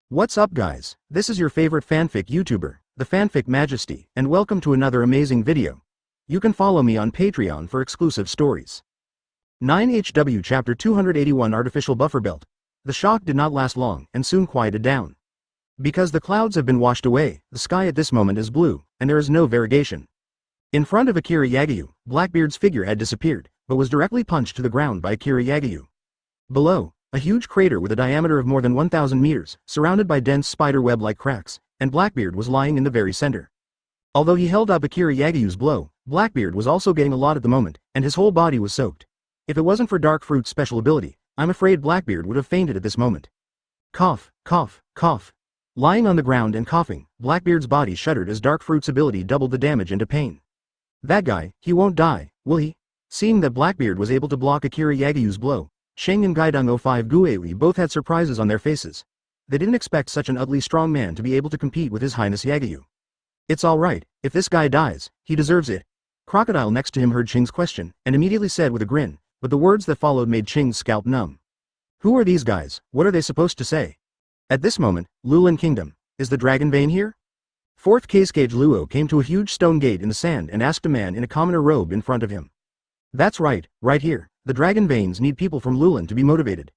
What's up guys, this is your favorite fanfic YouTuber, the Fanfic Majesty, and welcome to another amazing video. You can follow me on Patreon for exclusive stories. 9HW Chapter 281 Artificial Buffer Belt. The shock did not last long and soon quieted down. Because the clouds have been washed away, the sky at this moment is blue, and there is no variegation. In front of Akira Yagyu, Blackbeard's figure had disappeared, but was directly punched to the ground by Akira Yagyu. Below, a huge crater with a diameter of more than 1,000 meters, surrounded by dense spider web-like cracks, and Blackbeard was lying in the very center. Although he held up Akira Yagyu's blow, Blackbeard was also getting a lot at the moment, and his whole body was soaked. If it wasn't for Dark Fruit's special ability, I'm afraid Blackbeard would have fainted at this moment. Cough, cough, cough. Lying on the ground and coughing, Blackbeard's body shuddered as Dark Fruit's ability doubled the damage into pain. That guy, he won't die, will he? Seeing that Blackbeard was able to block Akira Yagyu's blow, Sheng and Gaidong 05 Guewi both had surprises on their faces. They didn't expect such an ugly strong man to be able to compete with His Highness Yagyu. It's alright, if this guy dies, he deserves it. Crocodile next to him heard Ching's question, and immediately said with a grin, but the words that followed made Ching's scalp numb. Who are these guys, what are they supposed to say? At this moment, Lulin Kingdom, is the Dragon Vein here? Fourth Cascade Luo came to a huge stone gate in the sand and asked a man in a commoner robe in front of him. That's right here. The Dragon Veins need people from Lulin to be motivated.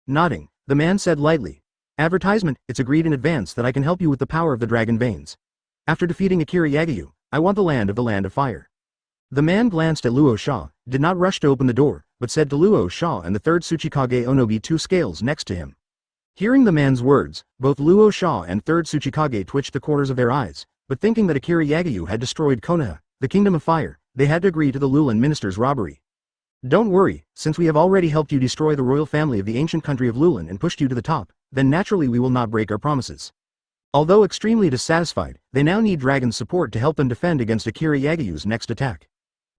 Nodding, the man said lightly. Advertisement, it's agreed in advance that I can help you with the power of the Dragon Veins. After defeating Akira Yagyu, I want the land of fire. The man glanced at Luo Sha, did not rush to open the door, but said to Luo Sha and the third Tsuchikage Onobi 2 scales next to him. Hearing the man's words, both Luo Sha and third Tsuchikage twitched the corners of their eyes, but thinking that Akira Yagyu had destroyed Konoha, the Kingdom of Fire, they had to agree to the Lulin minister's robbery. Don't worry, since we have already helped you destroy the royal family of the ancient country of Lulin and pushed you to the top, then naturally we will not break our promises. Although extremely dissatisfied, they now need Dragon's support to help them defend against Akira Yagyu's next attack.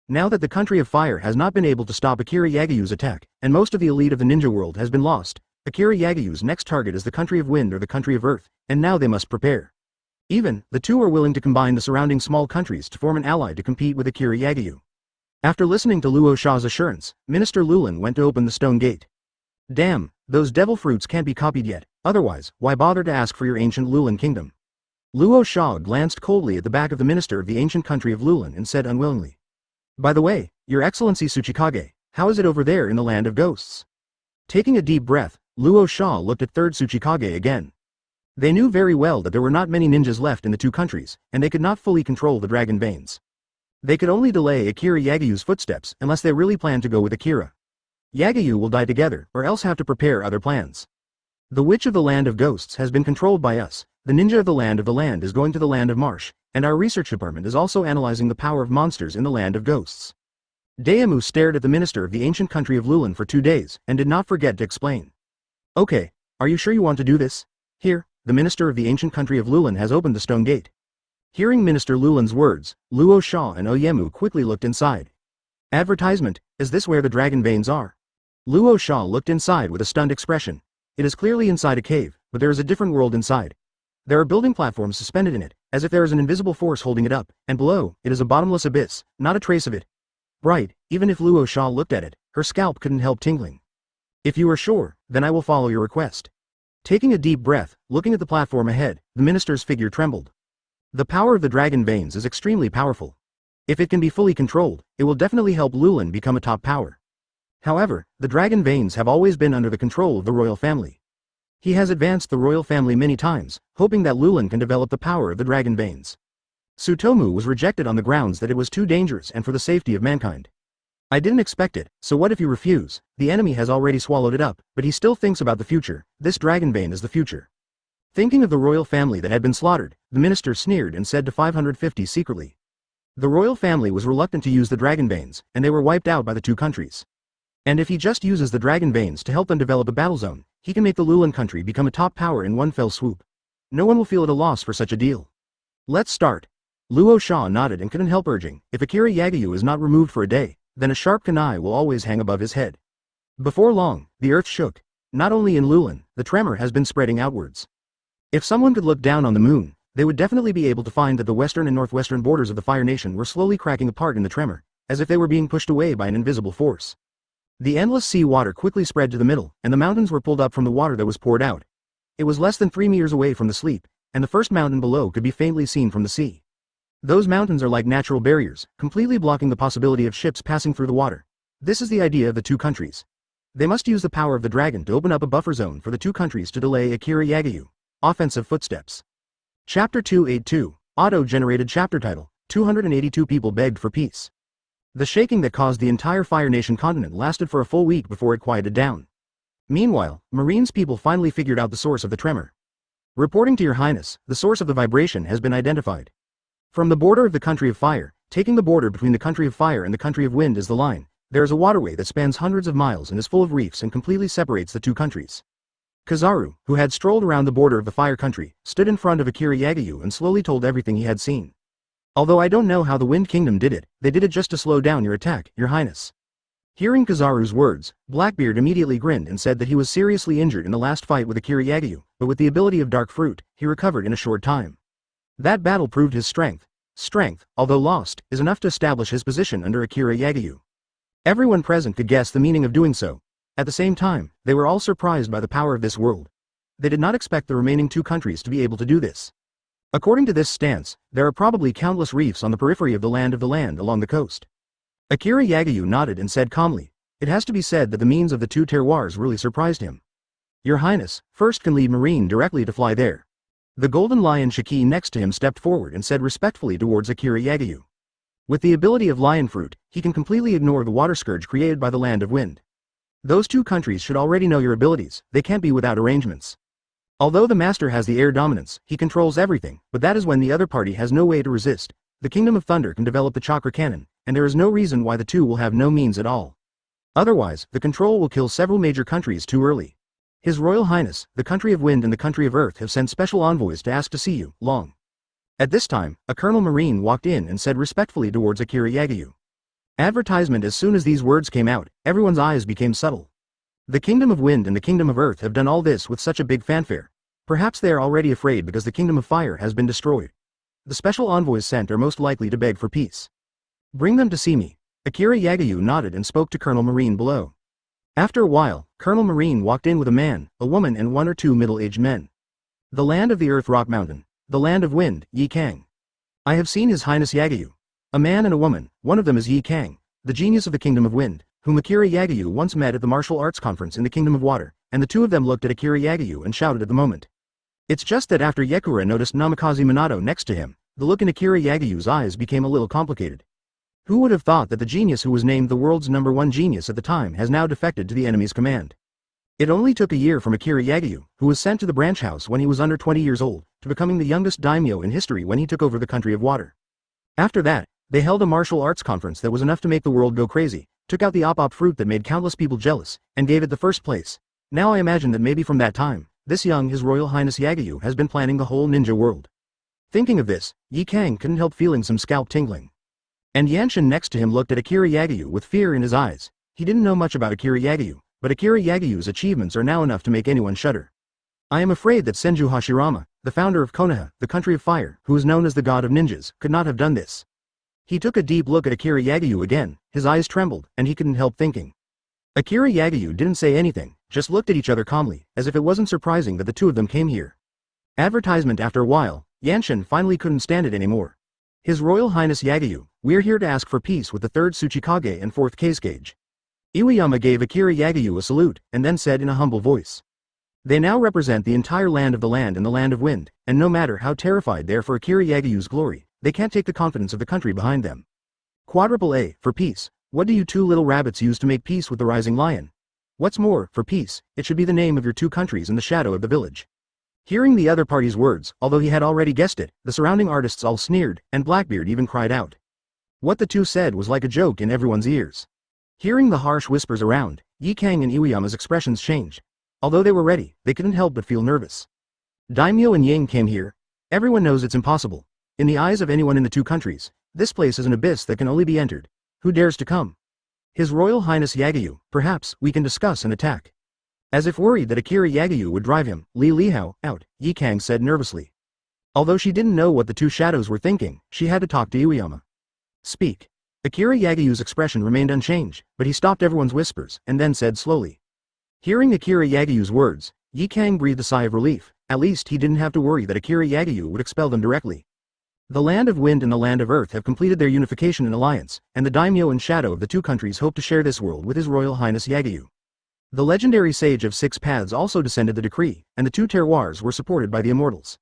Now that the country of fire has not been able to stop Akira Yagyu's attack, and most of the elite of the ninja world has been lost, Akira Yagyu's next target is the country of wind or the country of earth, and now they must prepare. Even, the two are willing to combine the surrounding small countries to form an ally to compete with Akira Yagyu. After listening to Luo Sha's assurance, Minister Lulin went to open the stone gate. Damn, those devil fruits can't be copied yet, otherwise, why bother to ask for your ancient Lulin kingdom? Luo Sha glanced coldly at the back of the minister of the ancient country of Lulin and said unwillingly. By the way, Your Excellency Tsuchikage, how is it over there in the land of ghosts? Taking a deep breath, Luo Sha looked at third Tsuchikage again. They knew very well that there were not many ninjas left in the two countries, and they could not fully control the Dragon Veins. They could only delay Akira Yagyu's footsteps unless they really planned to go with Akira. Yagyu will die together, or else have to prepare other plans. The Witch of the Land of Ghosts has been controlled by us, the Ninja of the Land is going to the Land of Marsh, and our research department is also analyzing the power of monsters in the Land of Ghosts. Daemu stared at the minister of the ancient country of Lulin for 2 days, and did not forget to explain. Okay, are you sure you want to do this? Here, the minister of the ancient country of Lulin has opened the stone gate. Hearing Minister Lulin's words, Luo Sha and Oyemu quickly looked inside. Advertisement, is this where the Dragon Veins are? Luo Sha looked inside with a stunned expression. It is clearly inside a cave, but there is a different world inside. There are building platforms suspended in it, as if there is an invisible force holding it up, and below, it is a bottomless abyss, not a trace of it. Right, even if Luo Sha looked at it, her scalp couldn't help tingling. If you are sure, then I will follow your request. Taking a deep breath, looking at the platform ahead, the minister's figure trembled. The power of the Dragon Veins is extremely powerful. If it can be fully controlled, it will definitely help Lulin become a top power. However, the Dragon Veins have always been under the control of the royal family. He has advanced the royal family many times, hoping that Lulin can develop the power of the Dragon Veins. Tsutomu was rejected on the grounds that it was too dangerous and for the safety of mankind. I didn't expect it, so what if you refuse? The enemy has already swallowed it up, but he still thinks about the future. This Dragon Vein is the future. Thinking of the royal family that had been slaughtered, the minister sneered and said to 550 secretly. The royal family was reluctant to use the Dragon Veins, and they were wiped out by the two countries. And if he just uses the Dragon Veins to help them develop a battle zone, he can make the Lulin country become a top power in one fell swoop. No one will feel at a loss for such a deal. Let's start. Luo Sha nodded and couldn't help urging, if Akira Yagyu is not removed for a day, then a sharp kunai will always hang above his head. Before long, the earth shook. Not only in Lulin, the tremor has been spreading outwards. If someone could look down on the moon, they would definitely be able to find that the western and northwestern borders of the Fire Nation were slowly cracking apart in the tremor, as if they were being pushed away by an invisible force. The endless sea water quickly spread to the middle, and the mountains were pulled up from the water that was poured out. It was less than 3 meters away from the sleep, and the first mountain below could be faintly seen from the sea. Those mountains are like natural barriers, completely blocking the possibility of ships passing through the water. This is the idea of the two countries. They must use the power of the dragon to open up a buffer zone for the two countries to delay Akira Yagayu. Offensive footsteps. Chapter 282, auto-generated chapter title, 282 people begged for peace. The shaking that caused the entire Fire Nation continent lasted for a full week before it quieted down. Meanwhile, Marine's people finally figured out the source of the tremor. Reporting to Your Highness, the source of the vibration has been identified. From the border of the country of fire, taking the border between the country of fire and the country of wind as the line, there is a waterway that spans hundreds of miles and is full of reefs and completely separates the two countries. Kizaru, who had strolled around the border of the fire country, stood in front of Akira Yagayu and slowly told everything he had seen. Although I don't know how the Wind Kingdom did it, they did it just to slow down your attack, Your Highness. Hearing Kizaru's words, Blackbeard immediately grinned and said that he was seriously injured in the last fight with Akira Yagayu, but with the ability of Dark Fruit, he recovered in a short time. That battle proved his strength. Strength, although lost, is enough to establish his position under Akira Yagayu. Everyone present could guess the meaning of doing so. At the same time, they were all surprised by the power of this world. They did not expect the remaining two countries to be able to do this. According to this stance, there are probably countless reefs on the periphery of the land along the coast. Akira Yagayu nodded and said calmly, "It has to be said that the means of the two terroirs really surprised him. Your Highness, first can lead Marine directly to fly there." The golden lion Shiki next to him stepped forward and said respectfully towards Akira Yagayu. With the ability of Lion Fruit, he can completely ignore the water scourge created by the Land of Wind. Those two countries should already know your abilities, they can't be without arrangements. Although the Master has the air dominance, he controls everything, but that is when the other party has no way to resist. The Kingdom of Thunder can develop the Chakra Cannon, and there is no reason why the two will have no means at all. Otherwise, the control will kill several major countries too early. His Royal Highness, the country of Wind and the country of Earth have sent special envoys to ask to see you, Long. At this time, a Colonel Marine walked in and said respectfully towards Akira Yagayu. Advertisement. As soon as these words came out, everyone's eyes became subtle. The Kingdom of Wind and the Kingdom of Earth have done all this with such a big fanfare. Perhaps they are already afraid because the Kingdom of Fire has been destroyed. The special envoys sent are most likely to beg for peace. Bring them to see me. Akira Yagayu nodded and spoke to Colonel Marine below. After a while, Colonel Marine walked in with a man, a woman and one or two middle-aged men. The land of the Earth Rock Mountain. The land of wind, Yi Kang. I have seen His Highness Yagayu. A man and a woman, one of them is Yi Kang, the genius of the Kingdom of Wind, whom Akira Yagayu once met at the martial arts conference in the Kingdom of Water, and the two of them looked at Akira Yagayu and shouted at the moment. It's just that after Yekura noticed Namikaze Minato next to him, the look in Akira Yagayu's eyes became a little complicated. Who would have thought that the genius who was named the world's #1 genius at the time has now defected to the enemy's command? It only took a year from Akira Yagayu, who was sent to the branch house when he was under 20 years old, to becoming the youngest daimyo in history when he took over the country of water. After that, they held a martial arts conference that was enough to make the world go crazy, took out the op fruit that made countless people jealous, and gave it the first place. Now I imagine that maybe from that time, this young His Royal Highness Yagayu has been planning the whole ninja world. Thinking of this, Yi Kang couldn't help feeling some scalp tingling. And Yanshin next to him looked at Akira Yagayu with fear in his eyes. He didn't know much about Akira Yagayu, but Akira Yagayu's achievements are now enough to make anyone shudder. I am afraid that Senju Hashirama, the founder of Konoha, the country of fire, who is known as the god of ninjas, could not have done this. He took a deep look at Akira Yagayu again, his eyes trembled, and he couldn't help thinking. Akira Yagayu didn't say anything, just looked at each other calmly, as if it wasn't surprising that the two of them came here. Advertisement. After a while, Yanshin finally couldn't stand it anymore. His Royal Highness Yagayu, we're here to ask for peace with the 3rd Tsuchikage and 4th Kazekage. Iwayama gave Akira Yagayu a salute, and then said in a humble voice. They now represent the entire land of the land and the land of wind, and no matter how terrified they are for Akira Yagayu's glory, they can't take the confidence of the country behind them. Quadruple A, for peace. What do you two little rabbits use to make peace with the rising lion? What's more, for peace, it should be the name of your two countries in the shadow of the village. Hearing the other party's words, although he had already guessed it, the surrounding artists all sneered, and Blackbeard even cried out. What the two said was like a joke in everyone's ears. Hearing the harsh whispers around, Yi Kang and Iwayama's expressions changed. Although they were ready, they couldn't help but feel nervous. Daimyo and Yang came here. Everyone knows it's impossible. In the eyes of anyone in the two countries, this place is an abyss that can only be entered. Who dares to come? His Royal Highness Yagayu, perhaps, we can discuss an attack. As if worried that Akira Yagayu would drive him, Li Lihao, out, Yi Kang said nervously. Although she didn't know what the two shadows were thinking, she had to talk to Iwayama. Speak. Akira Yagayu's expression remained unchanged, but he stopped everyone's whispers, and then said slowly. Hearing Akira Yagayu's words, Yi Kang breathed a sigh of relief. At least he didn't have to worry that Akira Yagyu would expel them directly. The Land of Wind and the Land of Earth have completed their unification and alliance, and the daimyo and shadow of the two countries hope to share this world with His Royal Highness Yagyu. The legendary Sage of Six Paths also descended the decree, and the two terroirs were supported by the immortals.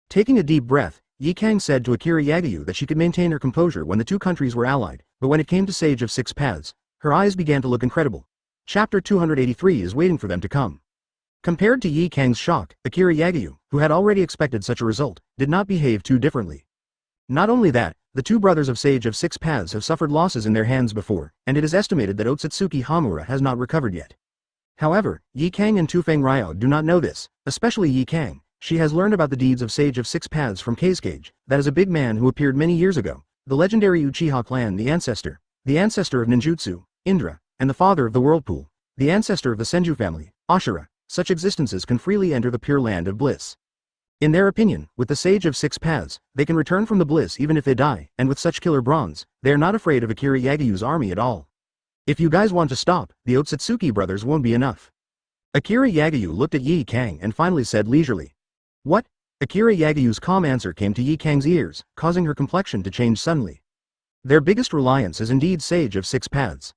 Taking a deep breath, Yi Kang said to Akira Yagyu that she could maintain her composure when the two countries were allied, but when it came to Sage of Six Paths, her eyes began to look incredible. Chapter 283 is waiting for them to come. Compared to Yi Kang's shock, Akira Yagyu, who had already expected such a result, did not behave too differently. Not only that, the two brothers of Sage of Six Paths have suffered losses in their hands before, and it is estimated that Otsutsuki Hamura has not recovered yet. However, Yi Kang and Tufeng Ryo do not know this, especially Yi Kang. She has learned about the deeds of Sage of Six Paths from Kazekage, that is a big man who appeared many years ago, the legendary Uchiha clan, the ancestor of ninjutsu, Indra, and the father of the whirlpool, the ancestor of the Senju family, Ashura. Such existences can freely enter the pure land of bliss. In their opinion, with the Sage of Six Paths, they can return from the bliss even if they die, and with such killer bronze, they are not afraid of Akira Yagyu's army at all. If you guys want to stop, the Otsutsuki brothers won't be enough. Akira Yagyu looked at Yi Kang and finally said leisurely. What? Akira Yagyu's calm answer came to Yi Kang's ears, causing her complexion to change suddenly. Their biggest reliance is indeed Sage of Six Paths.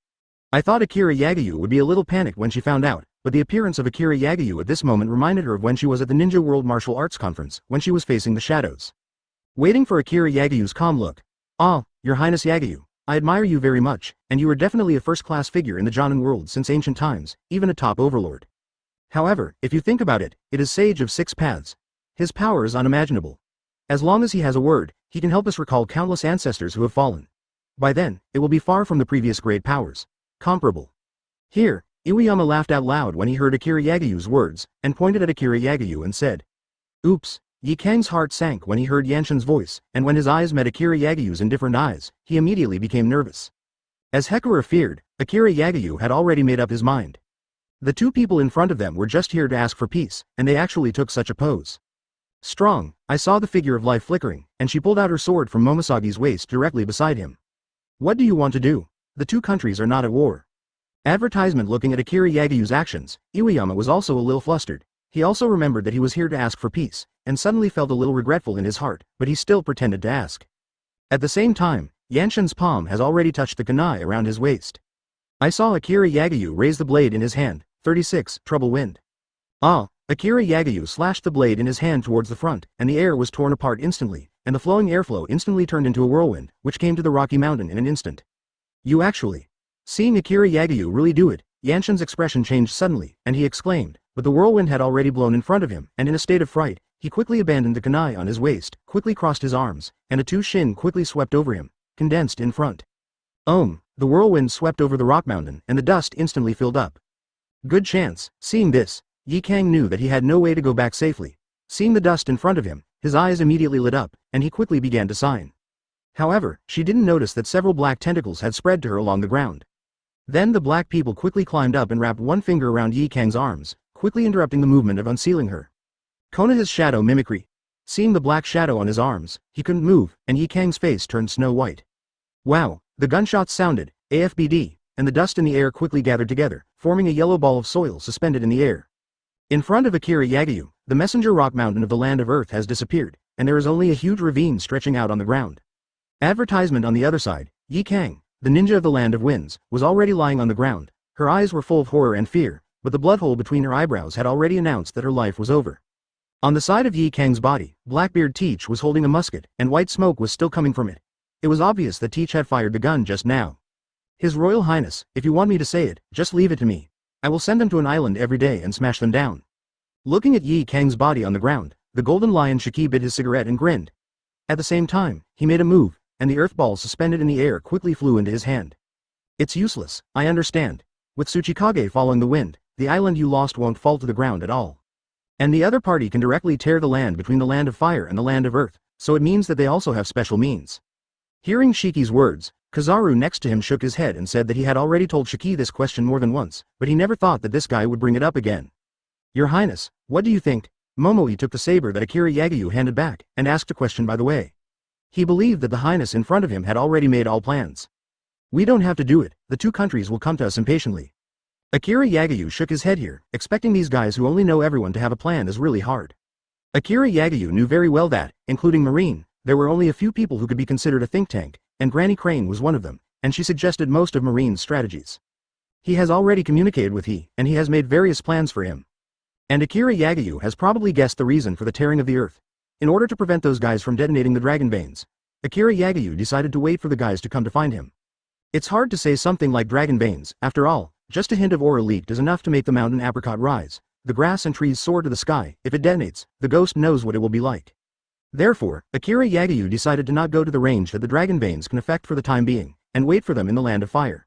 I thought Akira Yagyu would be a little panicked when she found out, but the appearance of Akira Yagyu at this moment reminded her of when she was at the Ninja World Martial Arts Conference, when she was facing the shadows. Waiting for Akira Yagyu's calm look. Ah, Your Highness Yagyu, I admire you very much, and you are definitely a first-class figure in the Jonin world since ancient times, even a top overlord. However, if you think about it, it is Sage of Six Paths. His power is unimaginable. As long as he has a word, he can help us recall countless ancestors who have fallen. By then, it will be far from the previous great powers. Comparable. Here, Iwayama laughed out loud when he heard Akira Yagyu's words, and pointed at Akira Yagyu and said, Oops. Yi Kang's heart sank when he heard Yanshin's voice, and when his eyes met Akira Yagyu's indifferent eyes, he immediately became nervous. As Hekura feared, Akira Yagyu had already made up his mind. The two people in front of them were just here to ask for peace, and they actually took such a pose. Strong, I saw the figure of life flickering, and she pulled out her sword from Momosagi's waist directly beside him. What do you want to do? The two countries are not at war. Advertisement. Looking at Akira Yagyu's actions, Iwayama was also a little flustered. He also remembered that he was here to ask for peace, and suddenly felt a little regretful in his heart, but he still pretended to ask. At the same time, Yanshin's palm has already touched the kunai around his waist. I saw Akira Yagyu raise the blade in his hand. 36, Trouble Wind. Ah, Akira Yagyu slashed the blade in his hand towards the front, and the air was torn apart instantly, and the flowing airflow instantly turned into a whirlwind, which came to the rocky mountain in an instant. You actually. Seeing Akira Yagyu really do it, Yanshin's expression changed suddenly, and he exclaimed, but the whirlwind had already blown in front of him, and in a state of fright, he quickly abandoned the kunai on his waist, quickly crossed his arms, and a two-shin quickly swept over him, condensed in front. The whirlwind swept over the rock mountain, and the dust instantly filled up. Good chance. Seeing this, Yi Kang knew that he had no way to go back safely. Seeing the dust in front of him, his eyes immediately lit up, and he quickly began to sign. However, she didn't notice that several black tentacles had spread to her along the ground. Then the black people quickly climbed up and wrapped one finger around Yi Kang's arms, quickly interrupting the movement of unsealing her. Konoha's shadow mimicry. Seeing the black shadow on his arms, he couldn't move, and Yi Kang's face turned snow white. Wow, the gunshots sounded, AFBD, and the dust in the air quickly gathered together, forming a yellow ball of soil suspended in the air. In front of Akira Yagyu, the messenger rock mountain of the land of Earth has disappeared, and there is only a huge ravine stretching out on the ground. Advertisement on the other side, Yi Kang, the ninja of the land of winds, was already lying on the ground. Her eyes were full of horror and fear, but the blood hole between her eyebrows had already announced that her life was over. On the side of Yi Kang's body, Blackbeard Teach was holding a musket, and white smoke was still coming from it. It was obvious that Teach had fired the gun just now. His Royal Highness, if you want me to say it, just leave it to me. I will send them to an island every day and smash them down. Looking at Yi Kang's body on the ground, the golden lion Shiki bit his cigarette and grinned. At the same time, he made a move, and the earth ball suspended in the air quickly flew into his hand. It's useless, I understand. With Tsuchikage following the wind, the island you lost won't fall to the ground at all. And the other party can directly tear the land between the land of fire and the land of earth, so it means that they also have special means. Hearing Shiki's words, Kizaru next to him shook his head and said that he had already told Shiki this question more than once, but he never thought that this guy would bring it up again. Your Highness, what do you think? Momoi took the saber that Akira Yagyu handed back, and asked a question by the way. He believed that the Highness in front of him had already made all plans. We don't have to do it, the two countries will come to us impatiently. Akira Yagyu shook his head here, expecting these guys who only know everyone to have a plan is really hard. Akira Yagyu knew very well that, including Marine, there were only a few people who could be considered a think tank, and Granny Crane was one of them, and she suggested most of Marine's strategies. He has already communicated with he, and he has made various plans for him. And Akira Yagyu has probably guessed the reason for the tearing of the earth. In order to prevent those guys from detonating the dragon veins, Akira Yagyu decided to wait for the guys to come to find him. It's hard to say something like dragon veins, after all, just a hint of aura leaked is enough to make the mountain apricot rise, the grass and trees soar to the sky. If it detonates, the ghost knows what it will be like. Therefore, Akira Yagyu decided to not go to the range that the dragon veins can affect for the time being, and wait for them in the land of fire.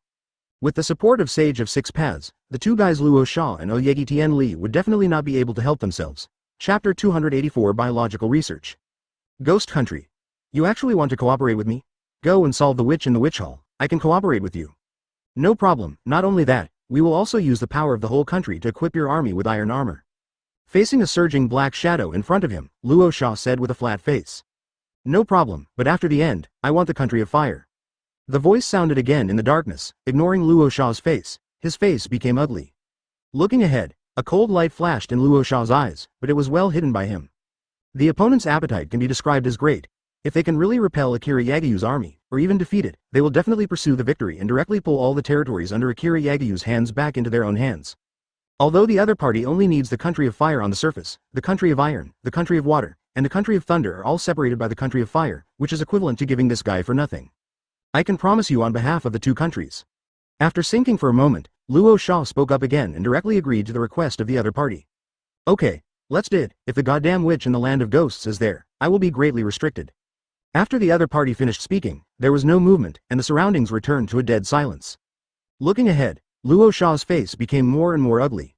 With the support of Sage of Six Paths, the two guys Luo Sha and Oyegi Tien Li would definitely not be able to help themselves. Chapter 284 Biological Research. Ghost Country. You actually want to cooperate with me? Go and solve the witch in the witch hall. I can cooperate with you. No problem. Not only that, we will also use the power of the whole country to equip your army with iron armor. Facing a surging black shadow in front of him, Luo Sha said with a flat face. No problem, but after the end, I want the country of fire. The voice sounded again in the darkness, ignoring Luo Sha's face. His face became ugly. Looking ahead, a cold light flashed in Luo Sha's eyes, but it was well hidden by him. The opponent's appetite can be described as great. If they can really repel Akira Yagyu's army, or even defeat it, they will definitely pursue the victory and directly pull all the territories under Akira Yagyu's hands back into their own hands. Although the other party only needs the country of fire on the surface, the country of iron, the country of water, and the country of thunder are all separated by the country of fire, which is equivalent to giving this guy for nothing. I can promise you on behalf of the two countries. After sinking for a moment, Luo Sha spoke up again and directly agreed to the request of the other party. Okay, let's do it. If the goddamn witch in the land of ghosts is there, I will be greatly restricted. After the other party finished speaking, there was no movement, and the surroundings returned to a dead silence. Looking ahead, Luo Sha's face became more and more ugly.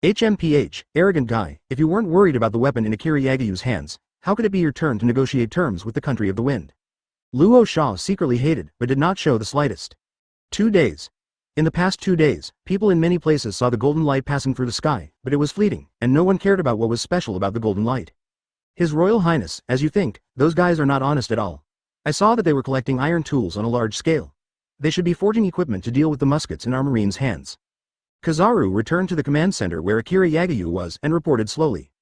HMPH, arrogant guy, if you weren't worried about the weapon in Akira Yagyu's hands, how could it be your turn to negotiate terms with the country of the wind? Luo Sha secretly hated, but did not show the slightest. 2 days. In the past 2 days, people in many places saw the golden light passing through the sky, but it was fleeting, and no one cared about what was special about the golden light. His Royal Highness, as you think, those guys are not honest at all. I saw that they were collecting iron tools on a large scale. They should be forging equipment to deal with the muskets in our Marines' hands. Kizaru returned to the command center where Akira Yagyu was and reported slowly.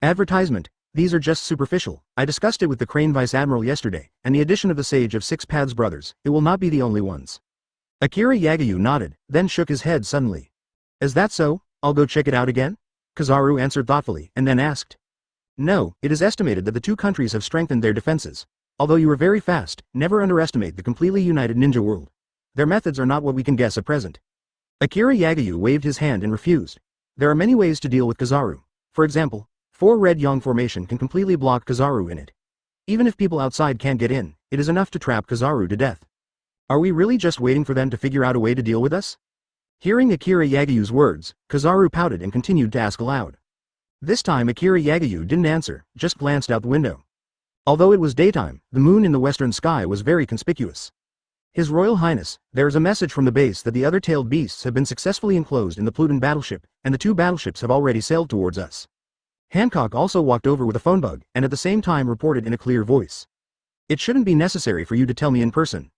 Advertisement. These are just superficial. I discussed it with the Crane Vice Admiral yesterday, and the addition of the Sage of Six Paths brothers, it will not be the only ones. Akira Yagyu nodded, then shook his head suddenly. Is that so? I'll go check it out again? Kizaru answered thoughtfully, and then asked. No, it is estimated that the two countries have strengthened their defenses. Although you are very fast, never underestimate the completely united ninja world. Their methods are not what we can guess at present. Akira Yagyu waved his hand and refused. There are many ways to deal with Kizaru. For example, 4 red yang formation can completely block Kizaru in it. Even if people outside can't get in, it is enough to trap Kizaru to death. Are we really just waiting for them to figure out a way to deal with us? Hearing Akira Yagyu's words, Kizaru pouted and continued to ask aloud. This time Akira Yagyu didn't answer, just glanced out the window. Although it was daytime, the moon in the western sky was very conspicuous. His Royal Highness, there is a message from the base that the other tailed beasts have been successfully enclosed in the Pluton battleship, and the 2 battleships have already sailed towards us. Hancock also walked over with a phone bug, and at the same time reported in a clear voice. It shouldn't be necessary for you to tell me in person.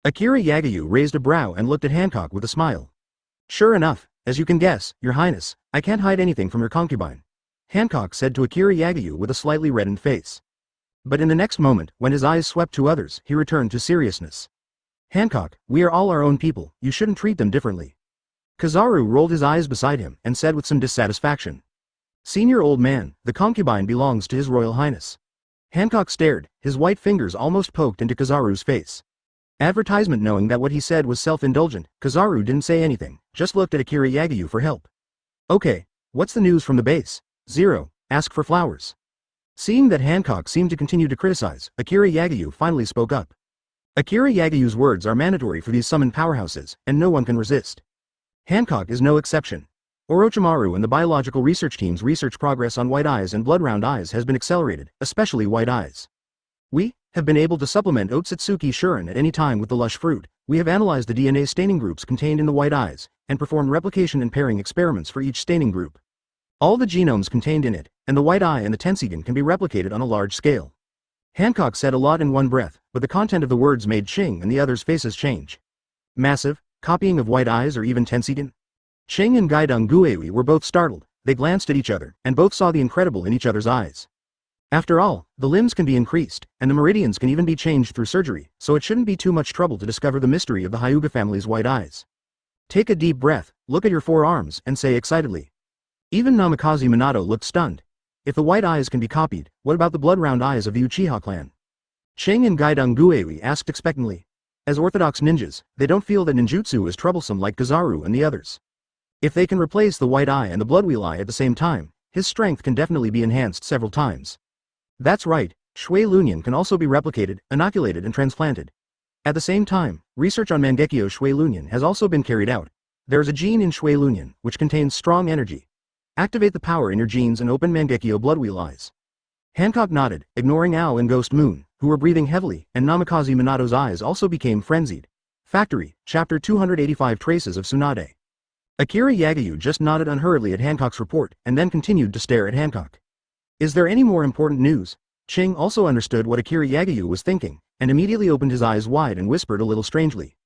Akira Yagyu raised a brow and looked at Hancock with a smile. Sure enough, as you can guess, Your Highness, I can't hide anything from your concubine. Hancock said to Akira Yagyu with a slightly reddened face. But in the next moment, when his eyes swept to others, he returned to seriousness. Hancock, we are all our own people, you shouldn't treat them differently. Kizaru rolled his eyes beside him and said with some dissatisfaction. Senior old man, the concubine belongs to His Royal Highness. Hancock stared, his white fingers almost poked into Kizaru's face. Advertisement knowing that what he said was self-indulgent, Kizaru didn't say anything, just looked at Akira Yagyu for help. Okay, what's the news from the base? 0. Ask for flowers. Seeing that Hancock seemed to continue to criticize, Akira Yagyu finally spoke up. Akira Yagyu's words are mandatory for these summoned powerhouses, and no one can resist. Hancock is no exception. Orochimaru and the biological research team's research progress on white eyes and blood-round eyes has been accelerated, especially white eyes. We have been able to supplement Otsutsuki Shurin at any time with the lush fruit. We have analyzed the DNA staining groups contained in the white eyes, and performed replication and pairing experiments for each staining group. All the genomes contained in it, and the white eye and the tensigen can be replicated on a large scale. Hancock said a lot in one breath, but the content of the words made Shing and the others' faces change. Massive, copying of white eyes or even tensigen? Cheng and Gaidong Guihui were both startled. They glanced at each other, and both saw the incredible in each other's eyes. After all, the limbs can be increased, and the meridians can even be changed through surgery, so it shouldn't be too much trouble to discover the mystery of the Hyuga family's white eyes. Take a deep breath, look at your forearms, and say excitedly. Even Namikaze Minato looked stunned. If the white eyes can be copied, what about the blood-round eyes of the Uchiha clan? Cheng and Gaidong Guihui asked expectantly. As orthodox ninjas, they don't feel that ninjutsu is troublesome like Kizaru and the others. If they can replace the white eye and the blood wheel eye at the same time, his strength can definitely be enhanced several times. That's right, Shui Lunyan can also be replicated, inoculated and transplanted. At the same time, research on Mangekyo Shui Lunyan has also been carried out. There is a gene in Shui Lunyan, which contains strong energy. Activate the power in your genes and open Mangekyo blood wheel eyes. Hancock nodded, ignoring Ao and Ghost Moon, who were breathing heavily, and Namikaze Minato's eyes also became frenzied. Factory, Chapter 285 Traces of Tsunade. Akira Yagayu just nodded unhurriedly at Hancock's report, and then continued to stare at Hancock. Is there any more important news? Cheng also understood what Akira Yagayu was thinking, and immediately opened his eyes wide and whispered a little strangely.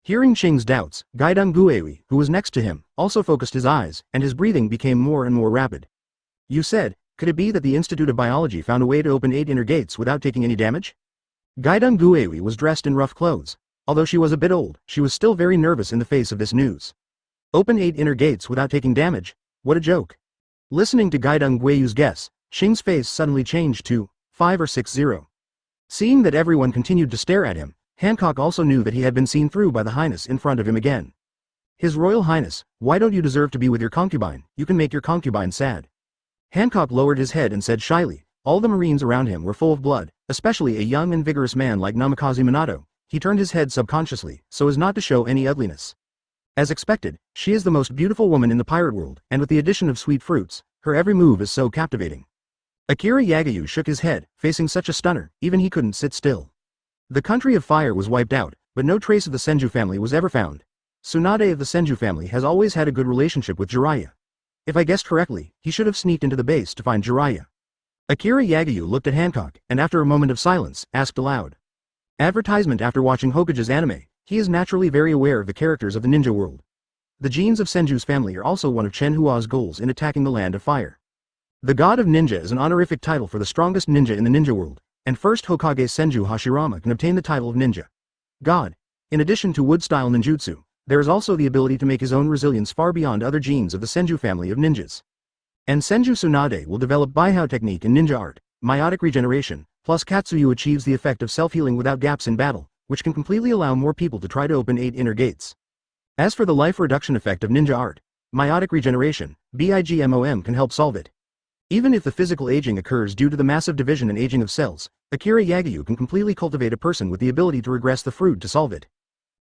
Hearing Cheng's doubts, Gaidong Guihui, who was next to him, also focused his eyes, and his breathing became more and more rapid. You said, could it be that the Institute of Biology found a way to open 8 inner gates without taking any damage? Gaidong Guihui was dressed in rough clothes. Although she was a bit old, she was still very nervous in the face of this news. Open 8 inner gates without taking damage? What a joke. Listening to Gaidong Guiyu's guess, Cheng's face suddenly changed to 5 or 6-0. Seeing that everyone continued to stare at him, Hancock also knew that he had been seen through by the Highness in front of him again. His Royal Highness, why don't you deserve to be with your concubine? You can make your concubine sad. Hancock lowered his head and said shyly. All the Marines around him were full of blood, especially a young and vigorous man like Namikaze Minato. He turned his head subconsciously, so as not to show any ugliness. As expected, she is the most beautiful woman in the pirate world, and with the addition of sweet fruits, her every move is so captivating. Akira Yagayu shook his head, facing such a stunner, even he couldn't sit still. The country of fire was wiped out, but no trace of the Senju family was ever found. Tsunade of the Senju family has always had a good relationship with Jiraiya. If I guessed correctly, he should have sneaked into the base to find Jiraiya. Akira Yagayu looked at Hancock, and after a moment of silence, asked aloud. Advertisement. After watching Hokage's anime, he is naturally very aware of the characters of the ninja world. The genes of Senju's family are also one of Chen Hua's goals in attacking the land of fire. The God of Ninja is an honorific title for the strongest ninja in the ninja world, and first Hokage Senju Hashirama can obtain the title of ninja God. In addition to wood-style ninjutsu, there is also the ability to make his own resilience far beyond other genes of the Senju family of ninjas. And Senju Tsunade will develop Baihao technique in ninja art, meiotic regeneration, plus Katsuyu achieves the effect of self-healing without gaps in battle, which can completely allow more people to try to open 8 inner gates. As for the life reduction effect of ninja art, meiotic regeneration, BIGMOM can help solve it. Even if the physical aging occurs due to the massive division and aging of cells, Akira Yagayu can completely cultivate a person with the ability to regress the fruit to solve it.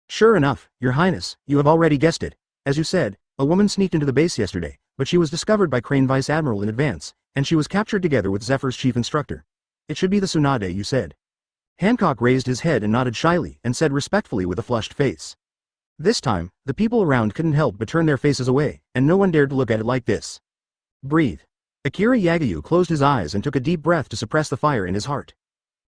Sure enough, Your Highness, you have already guessed it. As you said, a woman sneaked into the base yesterday, but she was discovered by Crane Vice Admiral in advance, and she was captured together with Zephyr's chief instructor. It should be the Tsunade you said. Hancock raised his head and nodded shyly and said respectfully with a flushed face. This time, the people around couldn't help but turn their faces away, and no one dared to look at it like this. Breathe. Akira Yagayu closed his eyes and took a deep breath to suppress the fire in his heart.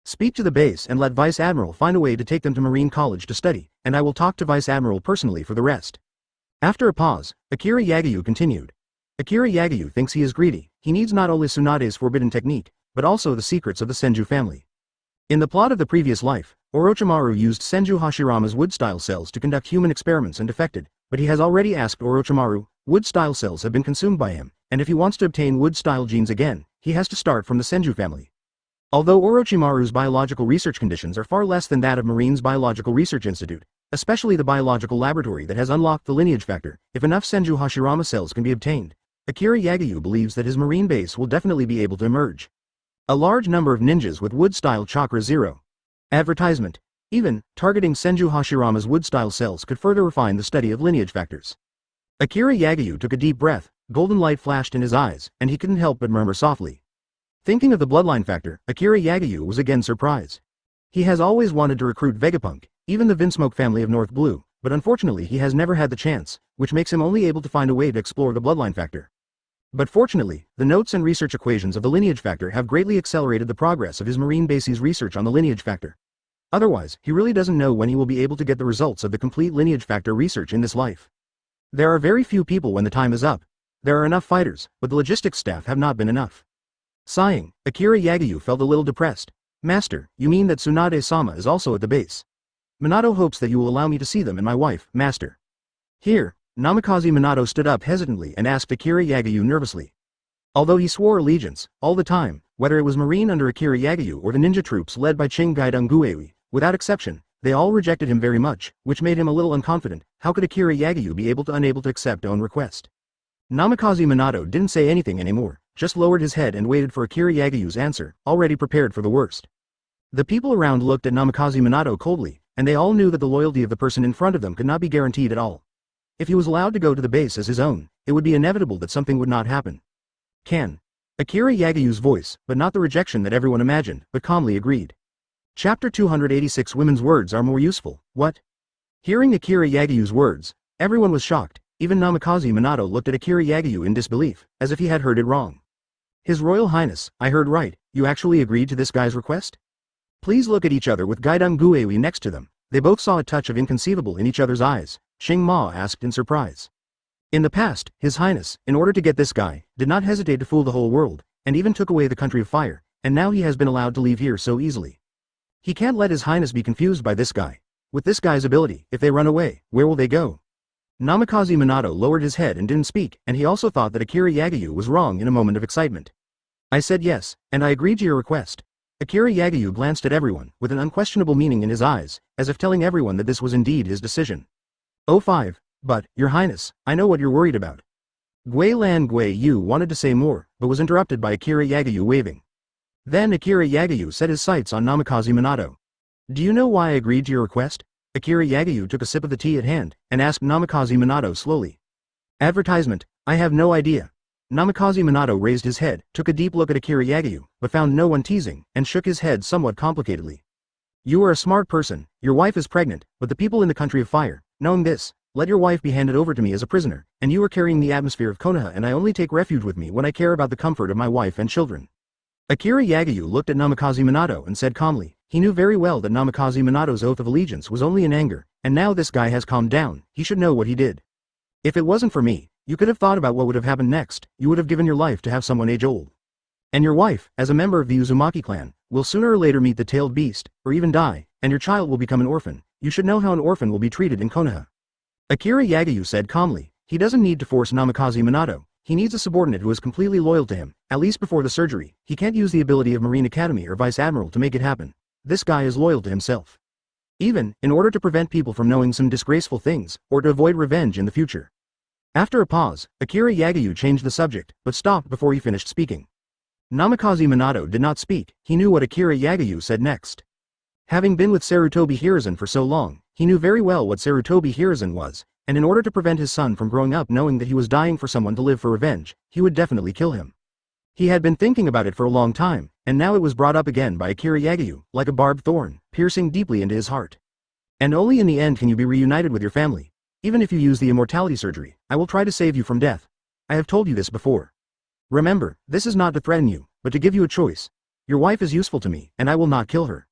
Speak to the base and let Vice Admiral find a way to take them to Marine College to study, and I will talk to Vice Admiral personally for the rest. After a pause, Akira Yagayu continued. Akira Yagayu thinks he is greedy. He needs not only Tsunade's forbidden technique, but also the secrets of the Senju family. In the plot of the previous life, Orochimaru used Senju Hashirama's wood-style cells to conduct human experiments and defected, but he has already asked Orochimaru. Wood-style cells have been consumed by him, and if he wants to obtain wood-style genes again, he has to start from the Senju family. Although Orochimaru's biological research conditions are far less than that of Marine's Biological Research Institute, especially the biological laboratory that has unlocked the lineage factor, if enough Senju Hashirama cells can be obtained, Akira Yagayu believes that his marine base will definitely be able to emerge. A large number of ninjas with wood-style chakra 0. Advertisement. Even, targeting Senju Hashirama's wood-style cells could further refine the study of lineage factors. Akira Yagayu took a deep breath, golden light flashed in his eyes, and he couldn't help but murmur softly. Thinking of the bloodline factor, Akira Yagayu was again surprised. He has always wanted to recruit Vegapunk, even the Vinsmoke family of North Blue, but unfortunately he has never had the chance, which makes him only able to find a way to explore the bloodline factor. But fortunately, the notes and research equations of the lineage factor have greatly accelerated the progress of his marine base's research on the lineage factor. Otherwise, he really doesn't know when he will be able to get the results of the complete lineage factor research in this life. There are very few people when the time is up. There are enough fighters, but the logistics staff have not been enough. Sighing, Akira Yagyu felt a little depressed. Master, you mean that Tsunade-sama is also at the base? Minato hopes that you will allow me to see them and my wife, Master. Here, Namikaze Minato stood up hesitantly and asked Akira Yagyu nervously. Although he swore allegiance, all the time, whether it was Marine under Akira Yagyu or the ninja troops led by Ching Gaidong-Guewi, without exception, they all rejected him very much, which made him a little unconfident. How could Akira Yagyu be unable to accept own request? Namikaze Minato didn't say anything anymore, just lowered his head and waited for Akira Yagyu's answer, already prepared for the worst. The people around looked at Namikaze Minato coldly, and they all knew that the loyalty of the person in front of them could not be guaranteed at all. If he was allowed to go to the base as his own, it would be inevitable that something would not happen. Can. Akira Yagyu's voice, but not the rejection that everyone imagined, but calmly agreed. Chapter 286 Women's words are more useful. What? Hearing Akira Yagyu's words, everyone was shocked. Even Namikaze Minato looked at Akira Yagyu in disbelief, as if he had heard it wrong. His Royal Highness, I heard right, you actually agreed to this guy's request? Please look at each other with Gaidong-Guewi next to them. They both saw a touch of inconceivable in each other's eyes. Xing Ma asked in surprise. In the past, His Highness, in order to get this guy, did not hesitate to fool the whole world, and even took away the country of fire, and now he has been allowed to leave here so easily. He can't let His Highness be confused by this guy. With this guy's ability, if they run away, where will they go? Namikaze Minato lowered his head and didn't speak, and he also thought that Akira Yagyu was wrong in a moment of excitement. I said yes, and I agreed to your request. Akira Yagyu glanced at everyone, with an unquestionable meaning in his eyes, as if telling everyone that this was indeed his decision. 05. But, Your Highness, I know what you're worried about. Guilan Guiyu wanted to say more, but was interrupted by Akira Yagyu waving. Then Akira Yagyu set his sights on Namikaze Minato. Do you know why I agreed to your request? Akira Yagyu took a sip of the tea at hand, and asked Namikaze Minato slowly. Advertisement, I have no idea. Namikaze Minato raised his head, took a deep look at Akira Yagyu, but found no one teasing, and shook his head somewhat complicatedly. You are a smart person, your wife is pregnant, but the people in the country of fire, knowing this, let your wife be handed over to me as a prisoner, and you are carrying the atmosphere of Konoha and I only take refuge with me when I care about the comfort of my wife and children. Akira Yagyu looked at Namikaze Minato and said calmly, he knew very well that Namikaze Minato's oath of allegiance was only in anger, and now this guy has calmed down, he should know what he did. If it wasn't for me, you could have thought about what would have happened next, you would have given your life to have someone age old. And your wife, as a member of the Uzumaki clan, will sooner or later meet the tailed beast, or even die, and your child will become an orphan. You should know how an orphan will be treated in Konoha. Akira Yagyu said calmly, he doesn't need to force Namikaze Minato, he needs a subordinate who is completely loyal to him, at least before the surgery, he can't use the ability of Marine Academy or Vice Admiral to make it happen. This guy is loyal to himself. Even, in order to prevent people from knowing some disgraceful things, or to avoid revenge in the future. After a pause, Akira Yagyu changed the subject, but stopped before he finished speaking. Namikaze Minato did not speak, he knew what Akira Yagyu said next. Having been with Sarutobi Hiruzen for so long, he knew very well what Sarutobi Hiruzen was, and in order to prevent his son from growing up knowing that he was dying for someone to live for revenge, he would definitely kill him. He had been thinking about it for a long time, and now it was brought up again by Akira Yagyu, like a barbed thorn, piercing deeply into his heart. And only in the end can you be reunited with your family. Even if you use the immortality surgery, I will try to save you from death. I have told you this before. Remember, this is not to threaten you, but to give you a choice. Your wife is useful to me, and I will not kill her.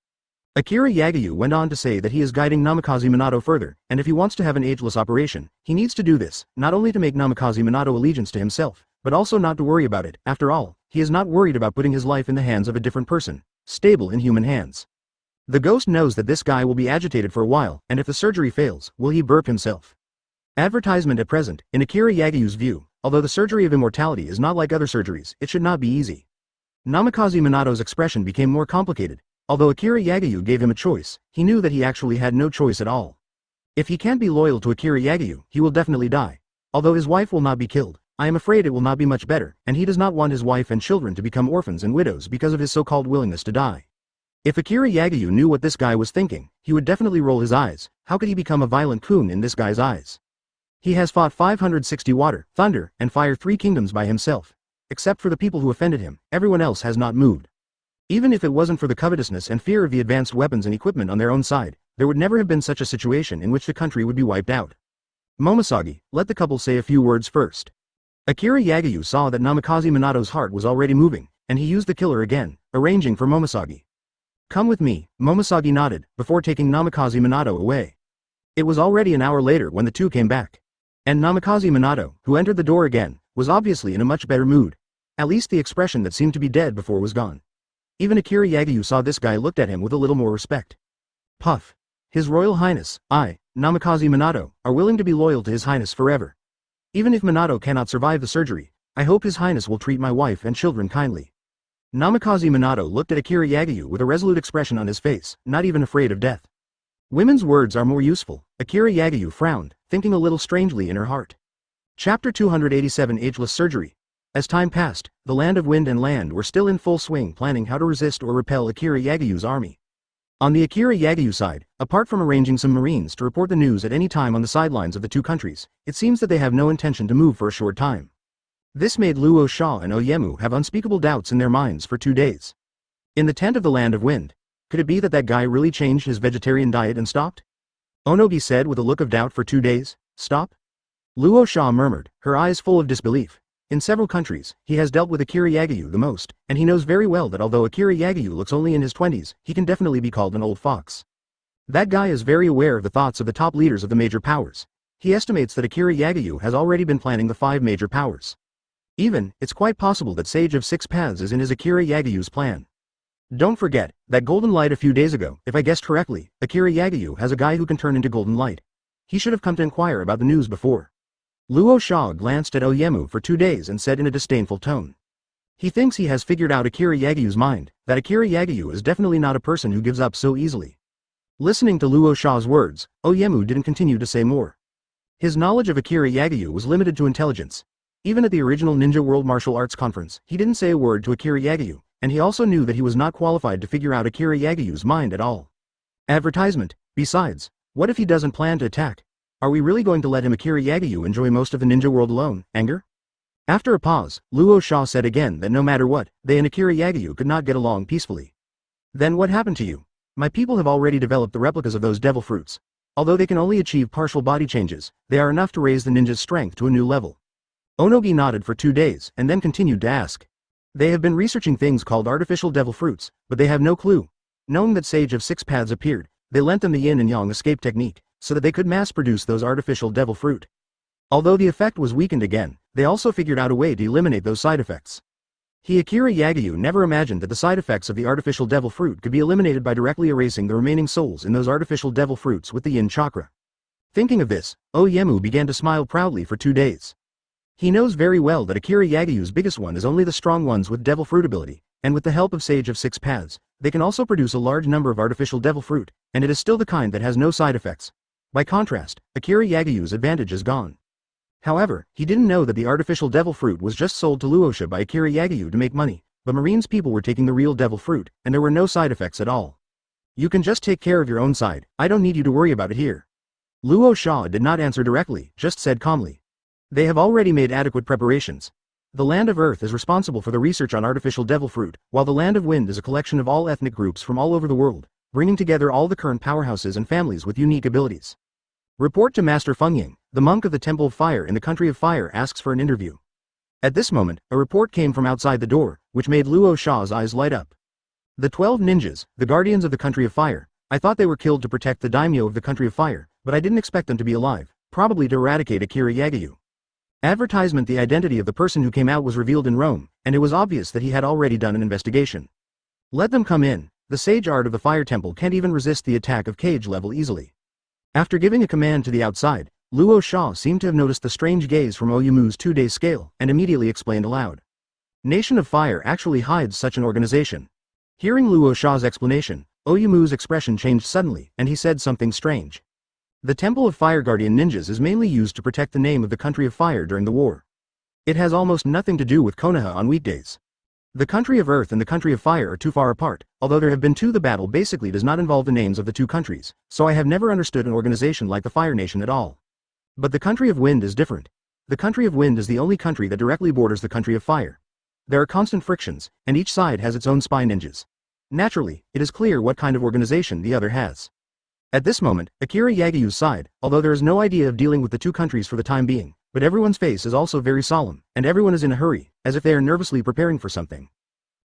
Akira Yagyu went on to say that he is guiding Namikaze Minato further, and if he wants to have an ageless operation, he needs to do this, not only to make Namikaze Minato allegiance to himself, but also not to worry about it. After all, he is not worried about putting his life in the hands of a different person, stable in human hands. The ghost knows that this guy will be agitated for a while, and if the surgery fails, will he burp himself? Advertisement at present, in Akira Yagyu's view, although the surgery of immortality is not like other surgeries, it should not be easy. Namikaze Minato's expression became more complicated. Although Akira Yagyu gave him a choice, he knew that he actually had no choice at all. If he can't be loyal to Akira Yagyu, he will definitely die. Although his wife will not be killed, I am afraid it will not be much better, and he does not want his wife and children to become orphans and widows because of his so-called willingness to die. If Akira Yagyu knew what this guy was thinking, he would definitely roll his eyes. How could he become a violent coon in this guy's eyes? He has fought 560 water, thunder, and fire 3 kingdoms by himself. Except for the people who offended him, everyone else has not moved. Even if it wasn't for the covetousness and fear of the advanced weapons and equipment on their own side, there would never have been such a situation in which the country would be wiped out. Momosagi, let the couple say a few words first. Akira Yagyu saw that Namikaze Minato's heart was already moving, and he used the killer again, arranging for Momosagi. Come with me, Momosagi nodded, before taking Namikaze Minato away. It was already an hour later when the two came back. And Namikaze Minato, who entered the door again, was obviously in a much better mood. At least the expression that seemed to be dead before was gone. Even Akira Yagyu saw this guy looked at him with a little more respect. Puff. His Royal Highness, I, Namikaze Minato, are willing to be loyal to His Highness forever. Even if Minato cannot survive the surgery, I hope His Highness will treat my wife and children kindly. Namikaze Minato looked at Akira Yagyu with a resolute expression on his face, not even afraid of death. Women's words are more useful. Akira Yagyu frowned, thinking a little strangely in her heart. Chapter 287 Ageless Surgery. As time passed, the Land of Wind and Land were still in full swing planning how to resist or repel Akira Yagyu's army. On the Akira Yagyu side, apart from arranging some marines to report the news at any time on the sidelines of the two countries, it seems that they have no intention to move for a short time. This made Luo Sha and Oyemu have unspeakable doubts in their minds for 2 days. In the tent of the Land of Wind, could it be that that guy really changed his vegetarian diet and stopped? Onogi said with a look of doubt for 2 days, stop? Luo Sha murmured, her eyes full of disbelief. In several countries, he has dealt with Akira Yagyu the most, and he knows very well that although Akira Yagyu looks only in his 20s, he can definitely be called an old fox. That guy is very aware of the thoughts of the top leaders of the major powers. He estimates that Akira Yagyu has already been planning the 5 major powers. Even, it's quite possible that Sage of Six Paths is in his Akira Yagyu's plan. Don't forget, that golden light a few days ago, if I guessed correctly, Akira Yagyu has a guy who can turn into golden light. He should have come to inquire about the news before. Luo Sha glanced at Oyemu for 2 days and said in a disdainful tone. He thinks he has figured out Akira Yagyu's mind, that Akira Yagyu is definitely not a person who gives up so easily. Listening to Luo Sha's words, Oyemu didn't continue to say more. His knowledge of Akira Yagyu was limited to intelligence. Even at the original Ninja World Martial Arts Conference, he didn't say a word to Akira Yagyu, and he also knew that he was not qualified to figure out Akira Yagyu's mind at all. Advertisement. Besides, what if he doesn't plan to attack? Are we really going to let him Akira Yagyu enjoy most of the ninja world alone? Anger? After a pause, Luo Sha said again that no matter what, they and Akira Yagyu could not get along peacefully. Then what happened to you? My people have already developed the replicas of those devil fruits. Although they can only achieve partial body changes, they are enough to raise the ninja's strength to a new level. Onogi nodded for 2 days and then continued to ask. They have been researching things called artificial devil fruits, but they have no clue. Knowing that Sage of Six Paths appeared, they lent them the yin and yang escape technique, so that they could mass-produce those artificial devil fruit. Although the effect was weakened again, they also figured out a way to eliminate those side effects. Akira Yagyu never imagined that the side effects of the artificial devil fruit could be eliminated by directly erasing the remaining souls in those artificial devil fruits with the yin chakra. Thinking of this, Oyemu began to smile proudly for 2 days. He knows very well that Akira Yagyu's biggest one is only the strong ones with devil fruit ability, and with the help of Sage of Six Paths, they can also produce a large number of artificial devil fruit, and it is still the kind that has no side effects. By contrast, Akira Yagyu's advantage is gone. However, he didn't know that the artificial devil fruit was just sold to Luosha by Akira Yagyu to make money, but Marine's people were taking the real devil fruit, and there were no side effects at all. You can just take care of your own side, I don't need you to worry about it here. Luo Sha did not answer directly, just said calmly. They have already made adequate preparations. The Land of Earth is responsible for the research on artificial devil fruit, while the Land of Wind is a collection of all ethnic groups from all over the world, bringing together all the current powerhouses and families with unique abilities. Report to Master Fengying, the monk of the Temple of Fire in the Country of Fire asks for an interview. At this moment, a report came from outside the door, which made Luo Sha's eyes light up. The 12 ninjas, the guardians of the Country of Fire, I thought they were killed to protect the daimyo of the Country of Fire, but I didn't expect them to be alive, probably to eradicate Akira Yagyu. Advertisement. The identity of the person who came out was revealed in Rome, and it was obvious that he had already done an investigation. Let them come in. The sage art of the Fire Temple can't even resist the attack of Cage level easily. After giving a command to the outside, Luo Sha seemed to have noticed the strange gaze from Oyemu's 2-day scale, and immediately explained aloud. Nation of Fire actually hides such an organization. Hearing Luo Sha's explanation, Oyemu's expression changed suddenly, and he said something strange. The Temple of Fire Guardian Ninjas is mainly used to protect the name of the Country of Fire during the war. It has almost nothing to do with Konoha on weekdays. The Country of Earth and the Country of Fire are too far apart, although there have been two. The battle basically does not involve the names of the two countries, so I have never understood an organization like the Fire Nation at all. But the Country of Wind is different. The Country of Wind is the only country that directly borders the Country of Fire. There are constant frictions, and each side has its own spy ninjas. Naturally, it is clear what kind of organization the other has. At this moment, Akira Yagyu's side, although there is no idea of dealing with the two countries for the time being, but everyone's face is also very solemn, and everyone is in a hurry, as if they are nervously preparing for something.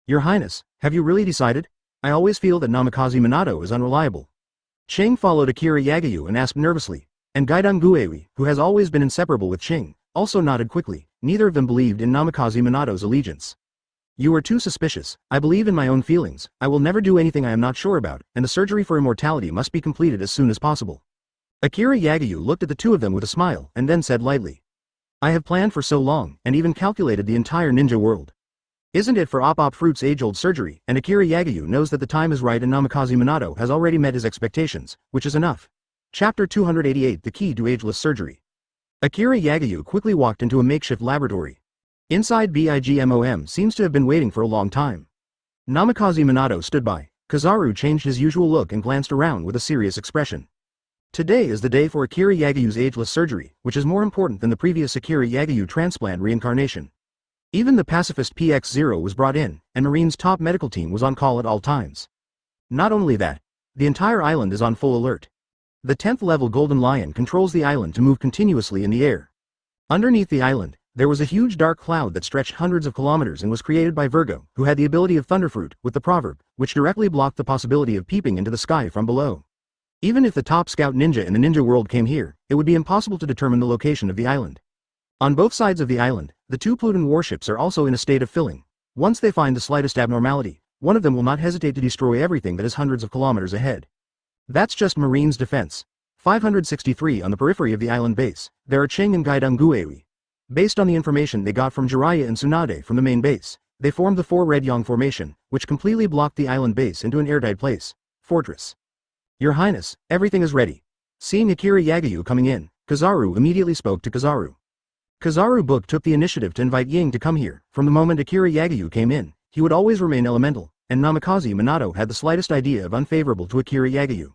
Your Highness, have you really decided? I always feel that Namikaze Minato is unreliable. Chang followed Akira Yagyu and asked nervously, and Gaidong Guewi, who has always been inseparable with Qing, also nodded quickly. Neither of them believed in Namikaze Minato's allegiance. You are too suspicious. I believe in my own feelings. I will never do anything I am not sure about, and the surgery for immortality must be completed as soon as possible. Akira Yagyu looked at the two of them with a smile, and then said lightly. I have planned for so long, and even calculated the entire ninja world. Isn't it for Op Fruit's age-old surgery, and Akira Yagyu knows that the time is right and Namikaze Minato has already met his expectations, which is enough. Chapter 288 The Key to Ageless Surgery. Akira Yagyu quickly walked into a makeshift laboratory. Inside BIGMOM seems to have been waiting for a long time. Namikaze Minato stood by. Kizaru changed his usual look and glanced around with a serious expression. Today is the day for Akira Yagyu's ageless surgery, which is more important than the previous Akira Yagyu transplant reincarnation. Even the pacifist PX-0 was brought in, and Marine's top medical team was on call at all times. Not only that, the entire island is on full alert. The 10th level Golden Lion controls the island to move continuously in the air. Underneath the island, there was a huge dark cloud that stretched hundreds of kilometers and was created by Virgo, who had the ability of Thunderfruit, with the proverb, which directly blocked the possibility of peeping into the sky from below. Even if the top scout ninja in the ninja world came here, it would be impossible to determine the location of the island. On both sides of the island, the two Pluton warships are also in a state of filling. Once they find the slightest abnormality, one of them will not hesitate to destroy everything that is hundreds of kilometers ahead. That's just Marine's defense. 563 on the periphery of the island base, there are Qing and Gaidong Guewi. Based on the information they got from Jiraiya and Tsunade from the main base, they formed the 4 Red Yang formation, which completely blocked the island base into an airtight place. Fortress. Your Highness, everything is ready. Seeing Akira Yagyu coming in, Kizaru immediately spoke to Kizaru. Kizaru Book took the initiative to invite Ying to come here. From the moment Akira Yagyu came in, he would always remain elemental, and Namikaze Minato had the slightest idea of unfavorable to Akira Yagyu.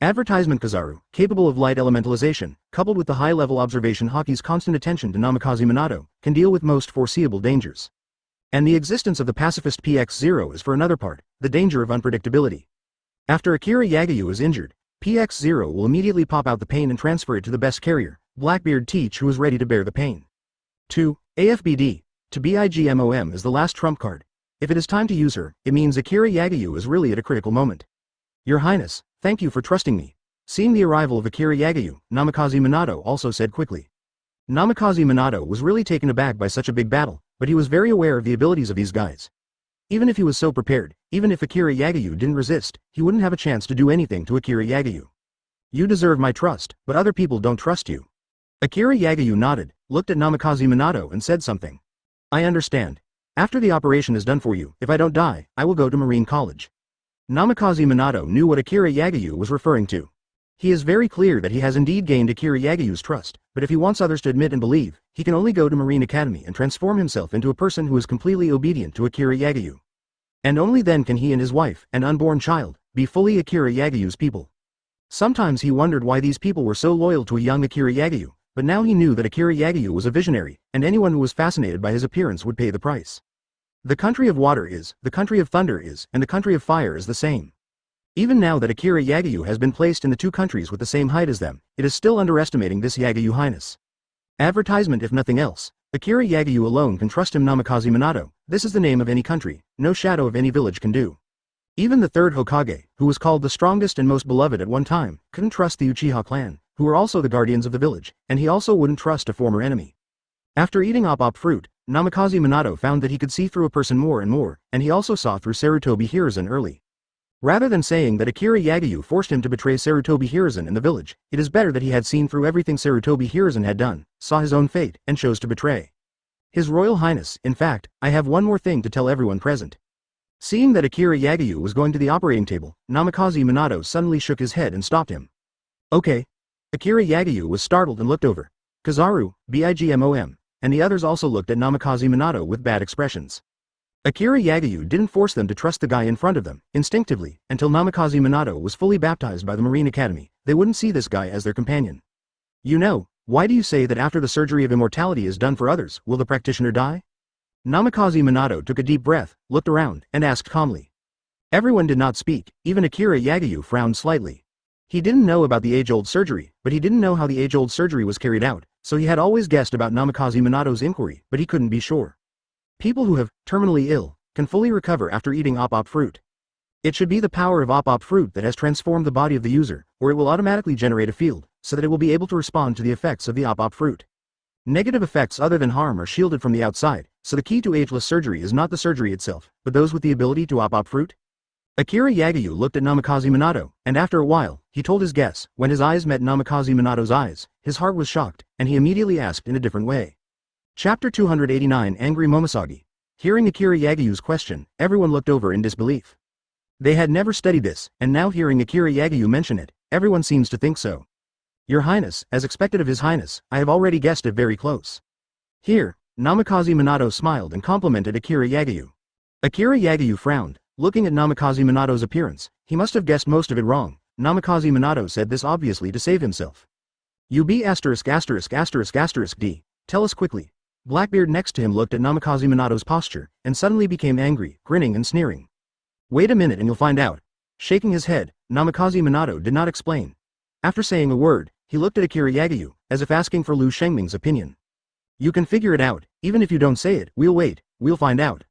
Advertisement Kizaru, capable of light elementalization, coupled with the high-level observation Hokage's constant attention to Namikaze Minato, can deal with most foreseeable dangers. And the existence of the pacifist PX-0 is for another part, the danger of unpredictability. After Akira Yagyu is injured, PX-0 will immediately pop out the pain and transfer it to the best carrier, Blackbeard Teach, who is ready to bear the pain. 2. AFBD. To BIGMOM is the last trump card. If it is time to use her, it means Akira Yagyu is really at a critical moment. Your Highness, thank you for trusting me. Seeing the arrival of Akira Yagyu, Namikaze Minato also said quickly. Namikaze Minato was really taken aback by such a big battle, but he was very aware of the abilities of these guys. Even if he was so prepared, even if Akira Yagyu didn't resist, he wouldn't have a chance to do anything to Akira Yagyu. You deserve my trust, but other people don't trust you. Akira Yagyu nodded, looked at Namikaze Minato and said something. I understand. After the operation is done for you, if I don't die, I will go to Marine College. Namikaze Minato knew what Akira Yagyu was referring to. He is very clear that he has indeed gained Akira Yagyu's trust, but if he wants others to admit and believe, he can only go to Marine Academy and transform himself into a person who is completely obedient to Akira Yagyu. And only then can he and his wife, and unborn child, be fully Akira Yagyu's people. Sometimes he wondered why these people were so loyal to a young Akira Yagyu, but now he knew that Akira Yagyu was a visionary, and anyone who was fascinated by his appearance would pay the price. The country of water is, the country of thunder is, and the country of fire is the same. Even now that Akira Yagyu has been placed in the two countries with the same height as them, it is still underestimating this Yagyu Highness. Advertisement if nothing else, Akira Yagyu alone can trust him. Namikaze Minato, this is the name of any country, no shadow of any village can do. Even the third Hokage, who was called the strongest and most beloved at one time, couldn't trust the Uchiha clan, who were also the guardians of the village, and he also wouldn't trust a former enemy. After eating Op fruit, Namikaze Minato found that he could see through a person more and more, and he also saw through Sarutobi Hiruzen early. Rather than saying that Akira Yagyu forced him to betray Sarutobi Hiruzen in the village, it is better that he had seen through everything Sarutobi Hiruzen had done, saw his own fate, and chose to betray. His Royal Highness, in fact, I have one more thing to tell everyone present. Seeing that Akira Yagyu was going to the operating table, Namikaze Minato suddenly shook his head and stopped him. Okay. Akira Yagyu was startled and looked over. Kizaru, BIGMOM, and the others also looked at Namikaze Minato with bad expressions. Akira Yagyu didn't force them to trust the guy in front of them, instinctively, until Namikaze Minato was fully baptized by the Marine Academy, they wouldn't see this guy as their companion. You know, why do you say that after the surgery of immortality is done for others, will the practitioner die? Namikaze Minato took a deep breath, looked around, and asked calmly. Everyone did not speak, even Akira Yagyu frowned slightly. He didn't know about the age-old surgery, but he didn't know how the age-old surgery was carried out, so he had always guessed about Namikaze Minato's inquiry, but he couldn't be sure. People who have, terminally ill, can fully recover after eating Op fruit. It should be the power of Op fruit that has transformed the body of the user, or it will automatically generate a field, so that it will be able to respond to the effects of the op fruit. Negative effects other than harm are shielded from the outside, so the key to ageless surgery is not the surgery itself, but those with the ability to op fruit. Akira Yagyu looked at Namikaze Minato, and after a while, he told his guess. When his eyes met Namikaze Minato's eyes, his heart was shocked, and he immediately asked in a different way. Chapter 289 Angry Momoshage. Hearing Akira Yagyu's question, everyone looked over in disbelief. They had never studied this, and now hearing Akira Yagyu mention it, everyone seems to think so. Your Highness, as expected of His Highness, I have already guessed it very close. Here, Namikaze Minato smiled and complimented Akira Yagyu. Akira Yagyu frowned, looking at Namikaze Minato's appearance. He must have guessed most of it wrong. Namikaze Minato said this obviously to save himself. You be **************, D. Tell us quickly. Blackbeard next to him looked at Namikaze Minato's posture, and suddenly became angry, grinning and sneering. Wait a minute and you'll find out. Shaking his head, Namikaze Minato did not explain. After saying a word, he looked at Akira Yagyu, as if asking for Lu Shengming's opinion. You can figure it out, even if you don't say it. We'll wait, we'll find out.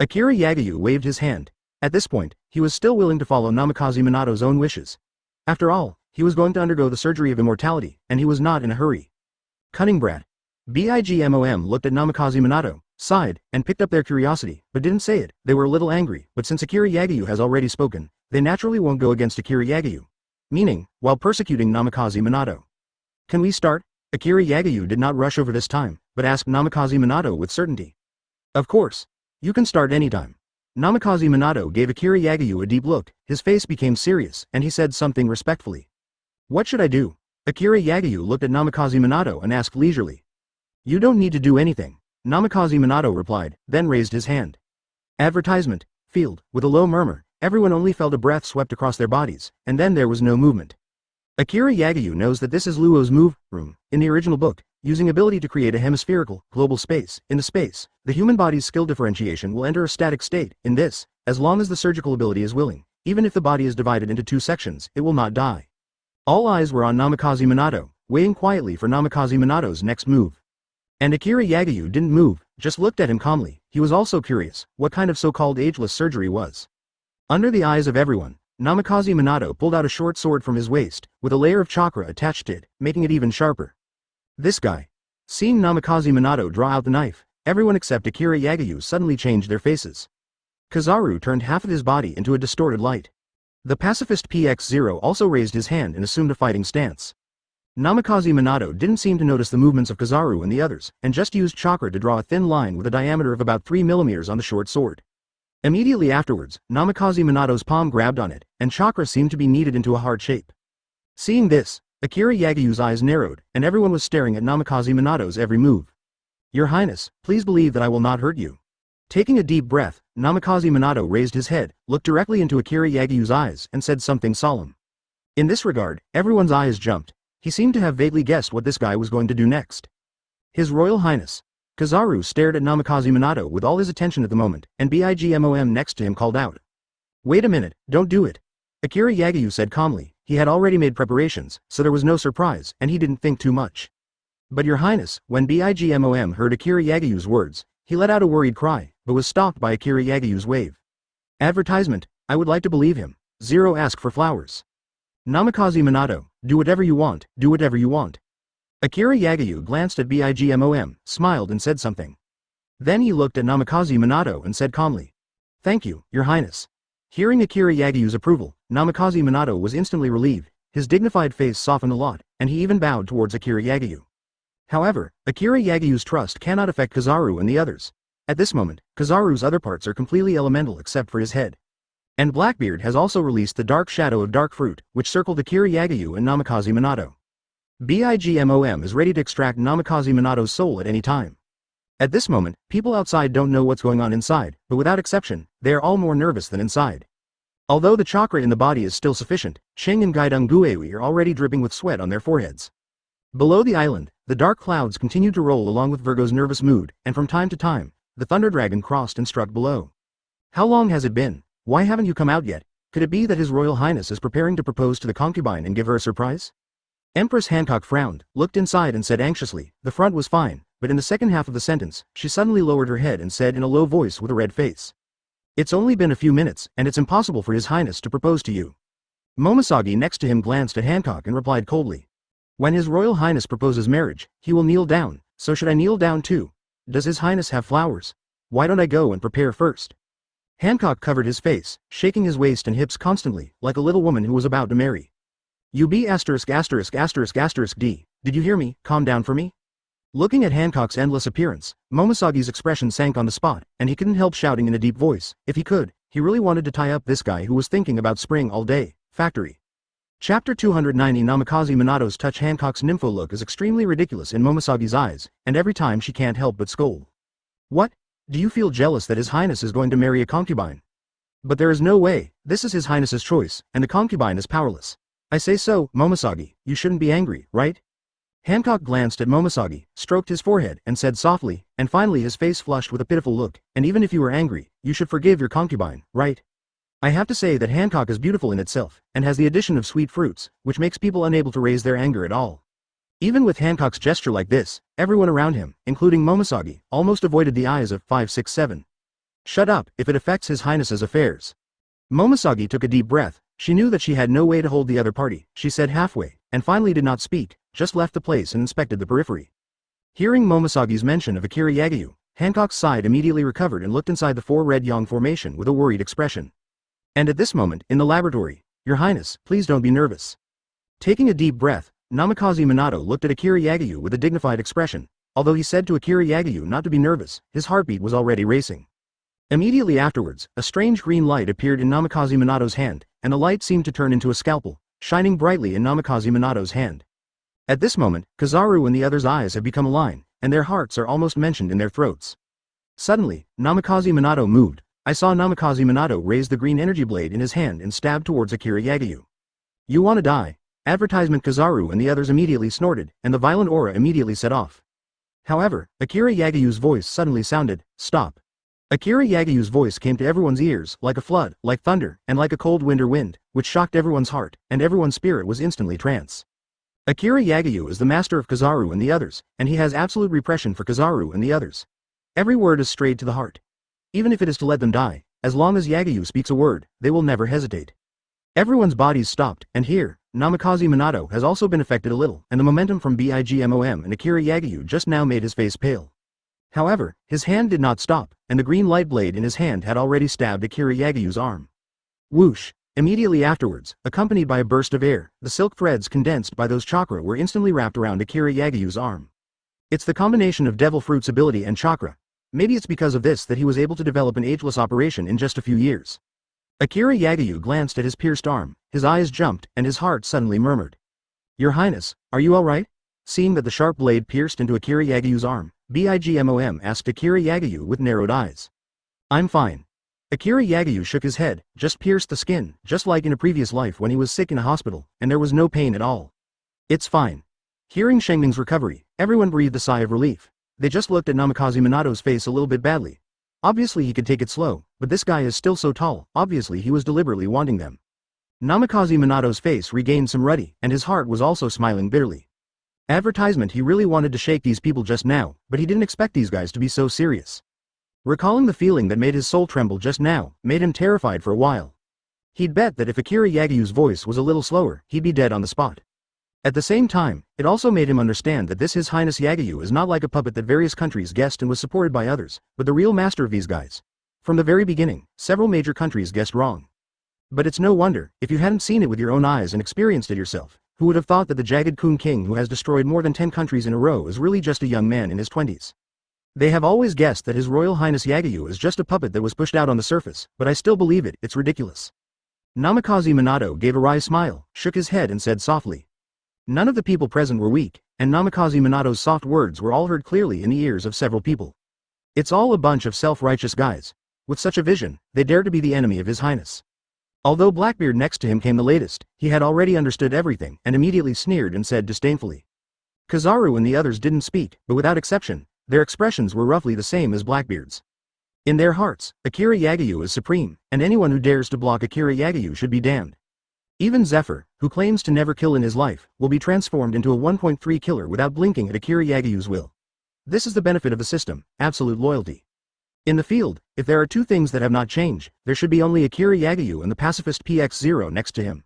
Akira Yagyu waved his hand. At this point, he was still willing to follow Namikaze Minato's own wishes. After all, he was going to undergo the surgery of immortality, and he was not in a hurry. Cunning brat. Bigmom looked at Namikaze Minato, sighed, and picked up their curiosity, but didn't say it. They were a little angry, but since Akira Yagyu has already spoken, they naturally won't go against Akira Yagyu. Meaning, while persecuting Namikaze Minato. Can we start? Akira Yagyu did not rush over this time, but asked Namikaze Minato with certainty. Of course. You can start anytime. Namikaze Minato gave Akira Yagyu a deep look, his face became serious, and he said something respectfully. What should I do? Akira Yagyu looked at Namikaze Minato and asked leisurely. You don't need to do anything. Namikaze Minato replied, then raised his hand. Advertisement. Field. With a low murmur, everyone only felt a breath swept across their bodies, and then there was no movement. Akira Yagyu knows that this is Luo's move room. In the original book, using ability to create a hemispherical, global space. In the space, the human body's skill differentiation will enter a static state. In this, as long as the surgical ability is willing, even if the body is divided into two sections, it will not die. All eyes were on Namikaze Minato, waiting quietly for Namikaze Minato's next move. And Akira Yagyu didn't move, just looked at him calmly. He was also curious what kind of so-called ageless surgery was. Under the eyes of everyone, Namikaze Minato pulled out a short sword from his waist, with a layer of chakra attached to it, making it even sharper. This guy. Seeing Namikaze Minato draw out the knife, everyone except Akira Yagyu suddenly changed their faces. Kizaru turned half of his body into a distorted light. The pacifist PX0 also raised his hand and assumed a fighting stance. Namikaze Minato didn't seem to notice the movements of Kizaru and the others, and just used chakra to draw a thin line with a diameter of about 3 mm on the short sword. Immediately afterwards, Namikaze Minato's palm grabbed on it, and chakra seemed to be kneaded into a heart shape. Seeing this, Akira Yagyu's eyes narrowed, and everyone was staring at Namikaze Minato's every move. Your Highness, please believe that I will not hurt you. Taking a deep breath, Namikaze Minato raised his head, looked directly into Akira Yagyu's eyes, and said something solemn. In this regard, everyone's eyes jumped. He seemed to have vaguely guessed what this guy was going to do next. His Royal Highness. Kizaru stared at Namikaze Minato with all his attention at the moment, and Bigmom next to him called out. Wait a minute, don't do it. Akira Yagyu said calmly. He had already made preparations, so there was no surprise, and he didn't think too much. But Your Highness, when Bigmom heard Akira Yagyu's words, he let out a worried cry, but was stopped by Akira Yagyu's wave. Advertisement. I would like to believe him. Zero ask for flowers. Namikaze Minato, do whatever you want, do whatever you want. Akira Yagyu glanced at Bigmom, smiled and said something. Then he looked at Namikaze Minato and said calmly. Thank you, Your Highness. Hearing Akira Yagyu's approval, Namikaze Minato was instantly relieved, his dignified face softened a lot, and he even bowed towards Akira Yagyu. However, Akira Yagyu's trust cannot affect Kizaru and the others. At this moment, Kizaru's other parts are completely elemental except for his head. And Blackbeard has also released the dark shadow of dark fruit, which circled Akira Yagyu and Namikaze Minato. Bigmom is ready to extract Namikaze Minato's soul at any time. At this moment, people outside don't know what's going on inside, but without exception, they are all more nervous than inside. Although the chakra in the body is still sufficient, Cheng and Gaidong Guewi are already dripping with sweat on their foreheads. Below the island, the dark clouds continued to roll along with Virgo's nervous mood, and from time to time, the Thunder Dragon crossed and struck below. How long has it been? Why haven't you come out yet? Could it be that His Royal Highness is preparing to propose to the concubine and give her a surprise? Empress Hancock frowned, looked inside and said anxiously, the front was fine, but in the second half of the sentence, she suddenly lowered her head and said in a low voice with a red face. It's only been a few minutes, and it's impossible for His Highness to propose to you. Momoshage next to him glanced at Hancock and replied coldly. When His Royal Highness proposes marriage, he will kneel down, so should I kneel down too? Does His Highness have flowers? Why don't I go and prepare first? Hancock covered his face, shaking his waist and hips constantly, like a little woman who was about to marry. You be ***************, D. Did you hear me? Calm down for me? Looking at Hancock's endless appearance, Momosagi's expression sank on the spot, and he couldn't help shouting in a deep voice, if he could, he really wanted to tie up this guy who was thinking about spring all day. Factory. Chapter 290. Namikaze Minato's touch. Hancock's nympho look is extremely ridiculous in Momosagi's eyes, and every time she can't help but scold. What? Do you feel jealous that His Highness is going to marry a concubine? But there is no way, this is His Highness's choice, and the concubine is powerless. I say so, Momosagi, you shouldn't be angry, right? Hancock glanced at Momosagi, stroked his forehead, and said softly, and finally his face flushed with a pitiful look, and even if you were angry, you should forgive your concubine, right? I have to say that Hancock is beautiful in itself, and has the addition of sweet fruits, which makes people unable to raise their anger at all. Even with Hancock's gesture like this, everyone around him, including Momosagi, almost avoided the eyes of 567. Shut up, if it affects His Highness's affairs. Momosagi took a deep breath. She knew that she had no way to hold the other party, she said halfway, and finally did not speak, just left the place and inspected the periphery. Hearing Momosagi's mention of Akira Yagyu, Hancock's side immediately recovered and looked inside the four red yang formation with a worried expression. And at this moment, in the laboratory, Your Highness, please don't be nervous. Taking a deep breath, Namikaze Minato looked at Akira Yagyu with a dignified expression. Although he said to Akira Yagyu not to be nervous, his heartbeat was already racing. Immediately afterwards, a strange green light appeared in Namikaze Minato's hand, and the light seemed to turn into a scalpel, shining brightly in Namikaze Minato's hand. At this moment, Kizaru and the others' eyes have become a line, and their hearts are almost mentioned in their throats. Suddenly, Namikaze Minato moved. I saw Namikaze Minato raise the green energy blade in his hand and stab towards Akira Yagyu. You wanna die? Advertisement. Kizaru and the others immediately snorted, and the violent aura immediately set off. However, Akira Yagyu's voice suddenly sounded, stop. Akira Yagyu's voice came to everyone's ears, like a flood, like thunder, and like a cold winter wind, which shocked everyone's heart, and everyone's spirit was instantly trance. Akira Yagyu is the master of Kizaru and the others, and he has absolute repression for Kizaru and the others. Every word is straight to the heart. Even if it is to let them die, as long as Yagyu speaks a word, they will never hesitate. Everyone's bodies stopped, and here, Namikaze Minato has also been affected a little, and the momentum from BIGMOM and Akira Yagyu just now made his face pale. However, his hand did not stop, and the green light blade in his hand had already stabbed Akira Yagyu's arm. Whoosh! Immediately afterwards, accompanied by a burst of air, the silk threads condensed by those chakra were instantly wrapped around Akira Yagyu's arm. It's the combination of Devil Fruit's ability and chakra. Maybe it's because of this that he was able to develop an ageless operation in just a few years. Akira Yagyu glanced at his pierced arm, his eyes jumped, and his heart suddenly murmured. Your Highness, are you alright? Seeing that the sharp blade pierced into Akira Yagyu's arm, BIGMOM asked Akira Yagyu with narrowed eyes. I'm fine. Akira Yagyu shook his head, just pierced the skin, just like in a previous life when he was sick in a hospital, and there was no pain at all. It's fine. Hearing Shengming's recovery, everyone breathed a sigh of relief. They just looked at Namikaze Minato's face a little bit badly. Obviously he could take it slow, but this guy is still so tall, obviously he was deliberately wanting them. Namikaze Minato's face regained some ruddy, and his heart was also smiling bitterly. Advertisement. He really wanted to shake these people just now, but he didn't expect these guys to be so serious. Recalling the feeling that made his soul tremble just now, made him terrified for a while. He'd bet that if Akira Yagyu's voice was a little slower, he'd be dead on the spot. At the same time, it also made him understand that this His Highness Yagyu is not like a puppet that various countries guessed and was supported by others, but the real master of these guys. From the very beginning, several major countries guessed wrong. But it's no wonder, if you hadn't seen it with your own eyes and experienced it yourself, who would have thought that the Jagged Kun King who has destroyed more than 10 countries in a row is really just a young man in his 20s. They have always guessed that His Royal Highness Yagyu is just a puppet that was pushed out on the surface, but I still believe it, it's ridiculous. Namikaze Minato gave a wry smile, shook his head and said softly. None of the people present were weak, and Namikaze Minato's soft words were all heard clearly in the ears of several people. It's all a bunch of self-righteous guys. With such a vision, they dare to be the enemy of His Highness. Although Blackbeard next to him came the latest, he had already understood everything and immediately sneered and said disdainfully. Kizaru and the others didn't speak, but without exception, their expressions were roughly the same as Blackbeard's. In their hearts, Akira Yagyu is supreme, and anyone who dares to block Akira Yagyu should be damned. Even Zephyr, who claims to never kill in his life, will be transformed into a 1.3 killer without blinking at Akira Yagyu's will. This is the benefit of the system, absolute loyalty. In the field, if there are two things that have not changed, there should be only Akira Yagyu and the pacifist PX0 next to him.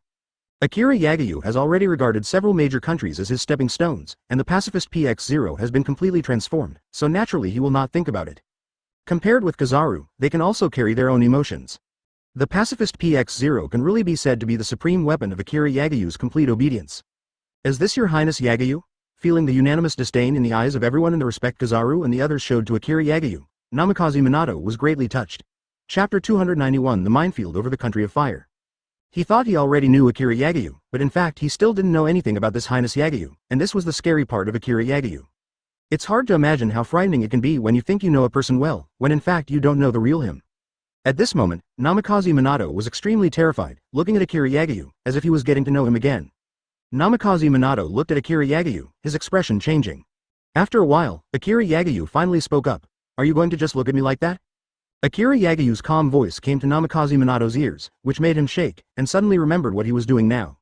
Akira Yagyu has already regarded several major countries as his stepping stones, and the pacifist PX0 has been completely transformed, so naturally he will not think about it. Compared with Kizaru, they can also carry their own emotions. The pacifist PX0 can really be said to be the supreme weapon of Akira Yagyu's complete obedience. Is this your Highness Yagyu? Feeling the unanimous disdain in the eyes of everyone and the respect Kizaru and the others showed to Akira Yagyu, Namikaze Minato was greatly touched. Chapter 291 The Minefield Over the Country of Fire. He thought he already knew Akira Yagyu, but in fact he still didn't know anything about this Highness Yagyu, and this was the scary part of Akira Yagyu. It's hard to imagine how frightening it can be when you think you know a person well, when in fact you don't know the real him. At this moment, Namikaze Minato was extremely terrified, looking at Akira Yagyu, as if he was getting to know him again. Namikaze Minato looked at Akira Yagyu, his expression changing. After a while, Akira Yagyu finally spoke up. Are you going to just look at me like that? Akira Yagyu's calm voice came to Namikaze Minato's ears, which made him shake, and suddenly remembered what he was doing now.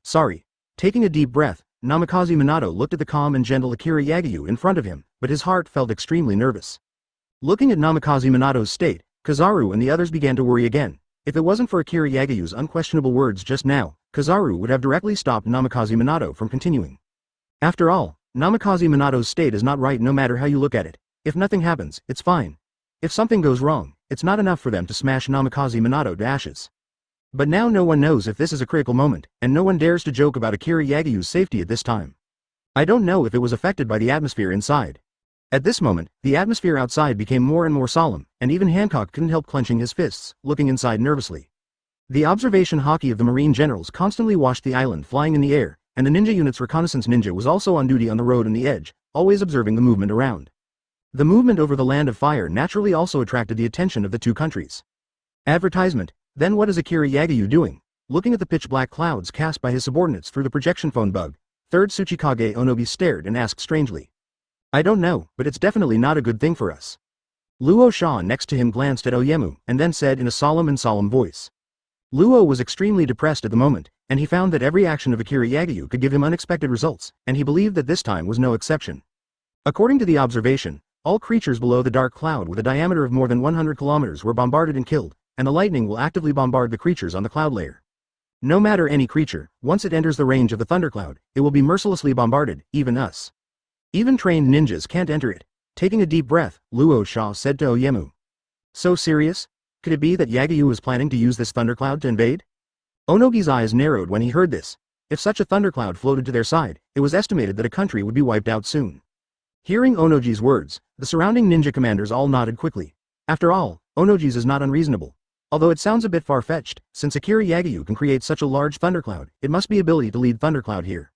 Sorry. Taking a deep breath, Namikaze Minato looked at the calm and gentle Akira Yagyu in front of him, but his heart felt extremely nervous. Looking at Namikaze Minato's state, Kizaru and the others began to worry again. If it wasn't for Akira Yagyu's unquestionable words just now, Kizaru would have directly stopped Namikaze Minato from continuing. After all, Namikaze Minato's state is not right no matter how you look at it. If nothing happens, it's fine. If something goes wrong, it's not enough for them to smash Namikaze Minato to ashes. But now no one knows if this is a critical moment, and no one dares to joke about Akira Yagyu's safety at this time. I don't know if it was affected by the atmosphere inside. At this moment, the atmosphere outside became more and more solemn, and even Hancock couldn't help clenching his fists, looking inside nervously. The observation hockey of the Marine generals constantly watched the island flying in the air, and the ninja unit's reconnaissance ninja was also on duty on the road and the edge, always observing the movement around. The movement over the land of fire naturally also attracted the attention of the two countries. Advertisement. Then what is Akira Yagyu doing? Looking at the pitch-black clouds cast by his subordinates through the projection phone bug, 3rd Tsuchikage Onobi stared and asked strangely. I don't know, but it's definitely not a good thing for us. Luo Sha next to him glanced at Oyemu, and then said in a solemn voice. Luo was extremely depressed at the moment, and he found that every action of Akira Yagyu could give him unexpected results, and he believed that this time was no exception. According to the observation, all creatures below the dark cloud with a diameter of more than 100 kilometers were bombarded and killed, and the lightning will actively bombard the creatures on the cloud layer. No matter any creature, once it enters the range of the thundercloud, it will be mercilessly bombarded, even us. Even trained ninjas can't enter it. Taking a deep breath, Luo Sha said to Oyemu. So serious? Could it be that Yagyu was planning to use this thundercloud to invade? Onogi's eyes narrowed when he heard this. If such a thundercloud floated to their side, it was estimated that a country would be wiped out soon. Hearing Onogi's words, the surrounding ninja commanders all nodded quickly. After all, Onogi's is not unreasonable. Although it sounds a bit far-fetched, since Akira Yagyu can create such a large thundercloud, it must be ability to lead thundercloud here.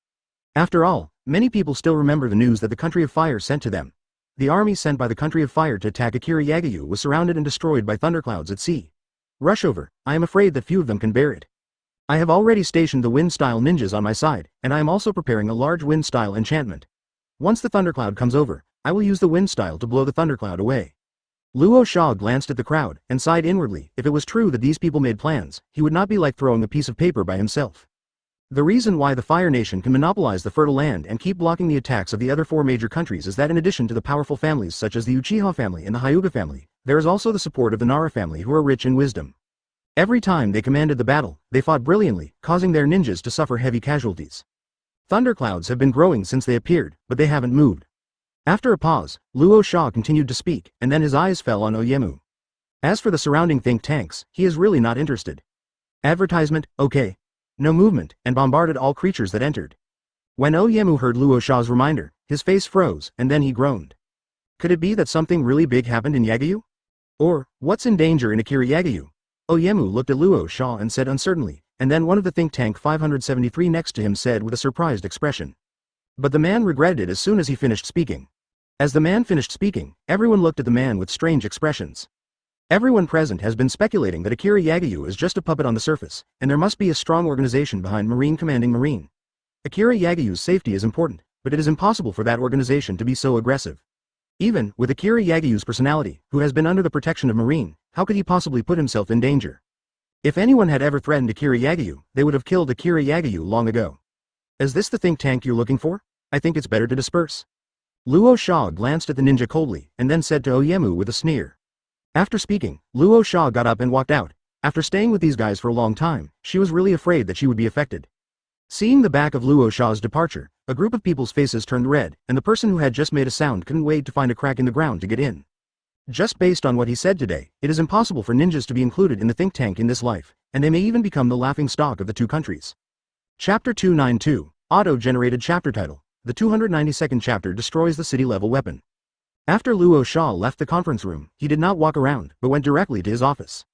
After all, many people still remember the news that the Country of Fire sent to them. The army sent by the Country of Fire to attack Akira Yagyu was surrounded and destroyed by thunderclouds at sea. Rush over, I am afraid that few of them can bear it. I have already stationed the wind-style ninjas on my side, and I am also preparing a large wind-style enchantment. Once the thundercloud comes over, I will use the wind style to blow the thundercloud away. Luo Sha glanced at the crowd, and sighed inwardly. If it was true that these people made plans, he would not be like throwing a piece of paper by himself. The reason why the Fire Nation can monopolize the fertile land and keep blocking the attacks of the other 4 major countries is that in addition to the powerful families such as the Uchiha family and the Hyuga family, there is also the support of the Nara family who are rich in wisdom. Every time they commanded the battle, they fought brilliantly, causing their ninjas to suffer heavy casualties. Thunderclouds have been growing since they appeared, but they haven't moved. After a pause, Luo Sha continued to speak, and then his eyes fell on Oyemu. As for the surrounding think tanks, he is really not interested. Advertisement, okay. No movement, and bombarded all creatures that entered. When Oyemu heard Luo Sha's reminder, his face froze, and then he groaned. Could it be that something really big happened in Yagyu? Or, what's in danger in Akira Yagyu? Oyemu looked at Luo Sha and said uncertainly, and then one of the think tank 573 next to him said with a surprised expression. But the man regretted it as soon as he finished speaking. As the man finished speaking, everyone looked at the man with strange expressions. Everyone present has been speculating that Akira Yagyu is just a puppet on the surface, and there must be a strong organization behind Marine commanding Marine. Akira Yagyu's safety is important, but it is impossible for that organization to be so aggressive. Even with Akira Yagyu's personality, who has been under the protection of Marine, how could he possibly put himself in danger? If anyone had ever threatened Akira Yagyu, they would have killed Akira Yagyu long ago. Is this the think tank you're looking for? I think it's better to disperse. Luo Sha glanced at the ninja coldly, and then said to Oyemu with a sneer. After speaking, Luo Sha got up and walked out. After staying with these guys for a long time, she was really afraid that she would be affected. Seeing the back of Luo Sha's departure, a group of people's faces turned red, and the person who had just made a sound couldn't wait to find a crack in the ground to get in. Just based on what he said today, it is impossible for ninjas to be included in the think tank in this life, and they may even become the laughing stock of the two countries. Chapter 292, Auto-Generated Chapter Title. The 292nd chapter destroys the city-level weapon. After Luo Sha left the conference room, he did not walk around, but went directly to his office.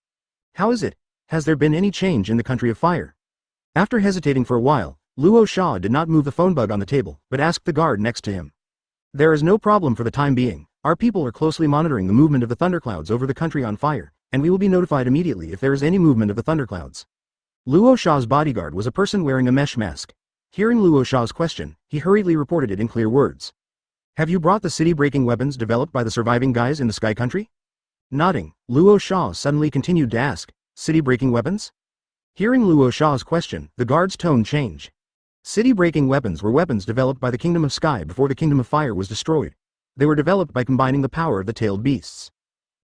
How is it? Has there been any change in the country of fire? After hesitating for a while, Luo Sha did not move the phone bug on the table, but asked the guard next to him. There is no problem for the time being. Our people are closely monitoring the movement of the thunderclouds over the country on fire, and we will be notified immediately if there is any movement of the thunderclouds. Luo Sha's bodyguard was a person wearing a mesh mask. Hearing Luo Sha's question, he hurriedly reported it in clear words. Have you brought the city-breaking weapons developed by the surviving guys in the Sky Country? Nodding, Luo Sha suddenly continued to ask, city-breaking weapons? Hearing Luo Sha's question, the guard's tone changed. City-breaking weapons were weapons developed by the Kingdom of Sky before the Kingdom of Fire was destroyed. They were developed by combining the power of the tailed beasts.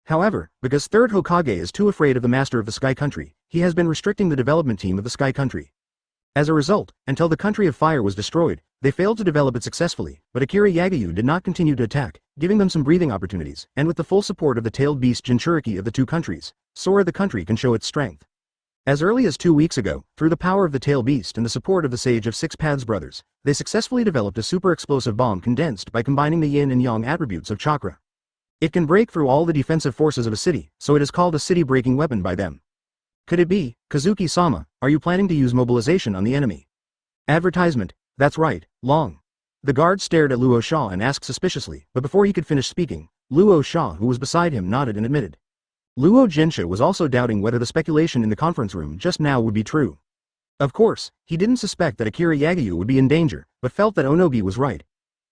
However, because Third Hokage is too afraid of the Master of the Sky Country, he has been restricting the development team of the Sky Country. As a result, until the Country of Fire was destroyed, they failed to develop it successfully, but Akira Yagayu did not continue to attack, giving them some breathing opportunities, and with the full support of the tailed beast Jinchuriki of the two countries, Sora the country can show its strength. As early as 2 weeks ago, through the power of the tail beast and the support of the Sage of Six Paths brothers, they successfully developed a super explosive bomb condensed by combining the yin and yang attributes of chakra. It can break through all the defensive forces of a city, so it is called a city-breaking weapon by them. Could it be, Kazuki-sama, are you planning to use mobilization on the enemy? Advertisement, that's right, long. The guard stared at Luo Sha and asked suspiciously, but before he could finish speaking, Luo Sha, who was beside him, nodded and admitted. Luo Jinsha was also doubting whether the speculation in the conference room just now would be true. Of course, he didn't suspect that Akira Yagayu would be in danger, but felt that Onogi was right.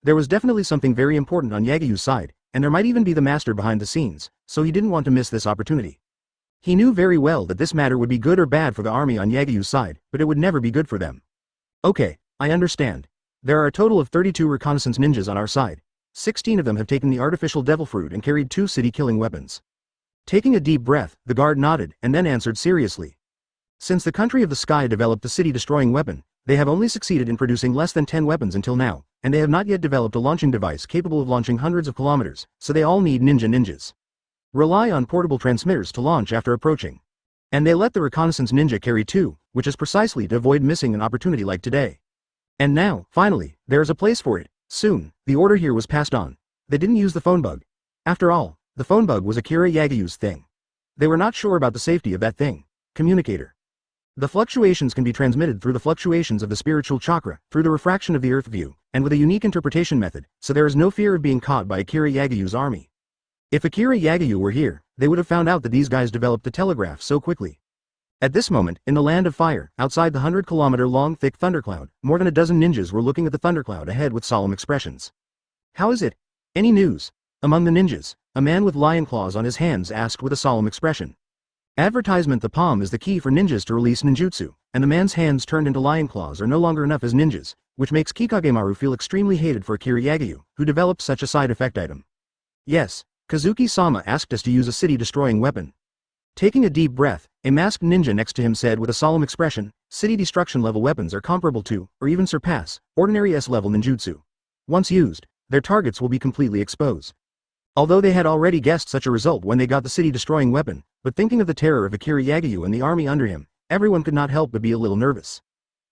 There was definitely something very important on Yagayu's side, and there might even be the master behind the scenes, so he didn't want to miss this opportunity. He knew very well that this matter would be good or bad for the army on Yagayu's side, but it would never be good for them. Okay, I understand. There are a total of 32 reconnaissance ninjas on our side. 16 of them have taken the artificial devil fruit and carried 2 city-killing weapons. Taking a deep breath, the guard nodded and then answered seriously. Since the country of the sky developed the city-destroying weapon, they have only succeeded in producing less than 10 weapons until now, and they have not yet developed a launching device capable of launching hundreds of kilometers, so they all need ninjas. Rely on portable transmitters to launch after approaching. And they let the reconnaissance ninja carry 2, which is precisely to avoid missing an opportunity like today. And now, finally, there is a place for it. Soon, the order here was passed on. They didn't use the phone bug. After all, the phone bug was Akira Yagayu's thing. They were not sure about the safety of that thing. Communicator. The fluctuations can be transmitted through the fluctuations of the spiritual chakra, through the refraction of the earth view, and with a unique interpretation method, so there is no fear of being caught by Akira Yagayu's army. If Akira Yagayu were here, they would have found out that these guys developed the telegraph so quickly. At this moment, in the land of fire, outside the 100-kilometer-long thick thundercloud, more than a dozen ninjas were looking at the thundercloud ahead with solemn expressions. How is it? Any news? Among the ninjas, a man with lion claws on his hands asked with a solemn expression. Advertisement. The palm is the key for ninjas to release ninjutsu, and the man's hands turned into lion claws are no longer enough as ninjas, which makes Kikagemaru feel extremely hated for Akira Yagayu, who developed such a side effect item. Yes, Kazuki-sama asked us to use a city-destroying weapon. Taking a deep breath, a masked ninja next to him said with a solemn expression, city destruction level weapons are comparable to, or even surpass, ordinary S-level ninjutsu. Once used, their targets will be completely exposed. Although they had already guessed such a result when they got the city-destroying weapon, but thinking of the terror of Akira Yagayu and the army under him, everyone could not help but be a little nervous.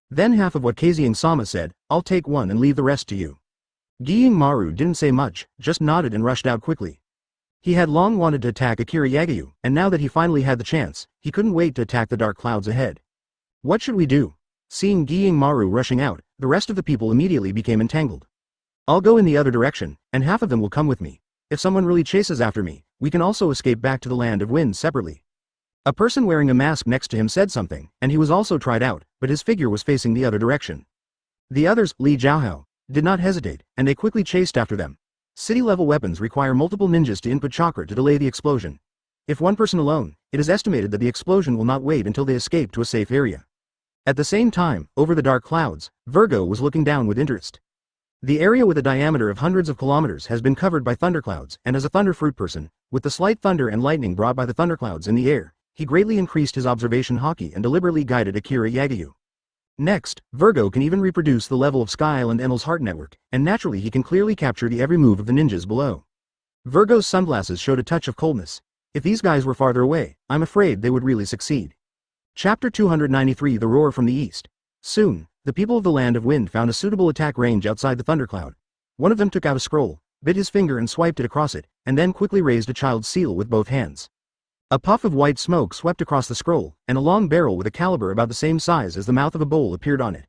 Then half of what Kazuying-sama said, I'll take one and leave the rest to you. Gying-maru didn't say much, just nodded and rushed out quickly. He had long wanted to attack Akira Yagayu, and now that he finally had the chance, he couldn't wait to attack the dark clouds ahead. What should we do? Seeing Gying-maru rushing out, the rest of the people immediately became entangled. I'll go in the other direction, and half of them will come with me. If someone really chases after me, we can also escape back to the land of wind separately. A person wearing a mask next to him said something, and he was also tried out, but his figure was facing the other direction. The others, Li Jiaohao, did not hesitate, and they quickly chased after them. City-level weapons require multiple ninjas to input chakra to delay the explosion. If one person alone, it is estimated that the explosion will not wait until they escape to a safe area. At the same time, over the dark clouds, Virgo was looking down with interest. The area with a diameter of hundreds of kilometers has been covered by thunderclouds, and as a thunder fruit person, with the slight thunder and lightning brought by the thunderclouds in the air, he greatly increased his observation haki and deliberately guided Akira Yagyu. Next, Virgo can even reproduce the level of Sky Island Enel's heart network, and naturally he can clearly capture the every move of the ninjas below. Virgo's sunglasses showed a touch of coldness. If these guys were farther away, I'm afraid they would really succeed. Chapter 293 The Roar from the East. Soon, the people of the Land of Wind found a suitable attack range outside the thundercloud. One of them took out a scroll, bit his finger and swiped it across it, and then quickly raised a child's seal with both hands. A puff of white smoke swept across the scroll, and a long barrel with a caliber about the same size as the mouth of a bowl appeared on it.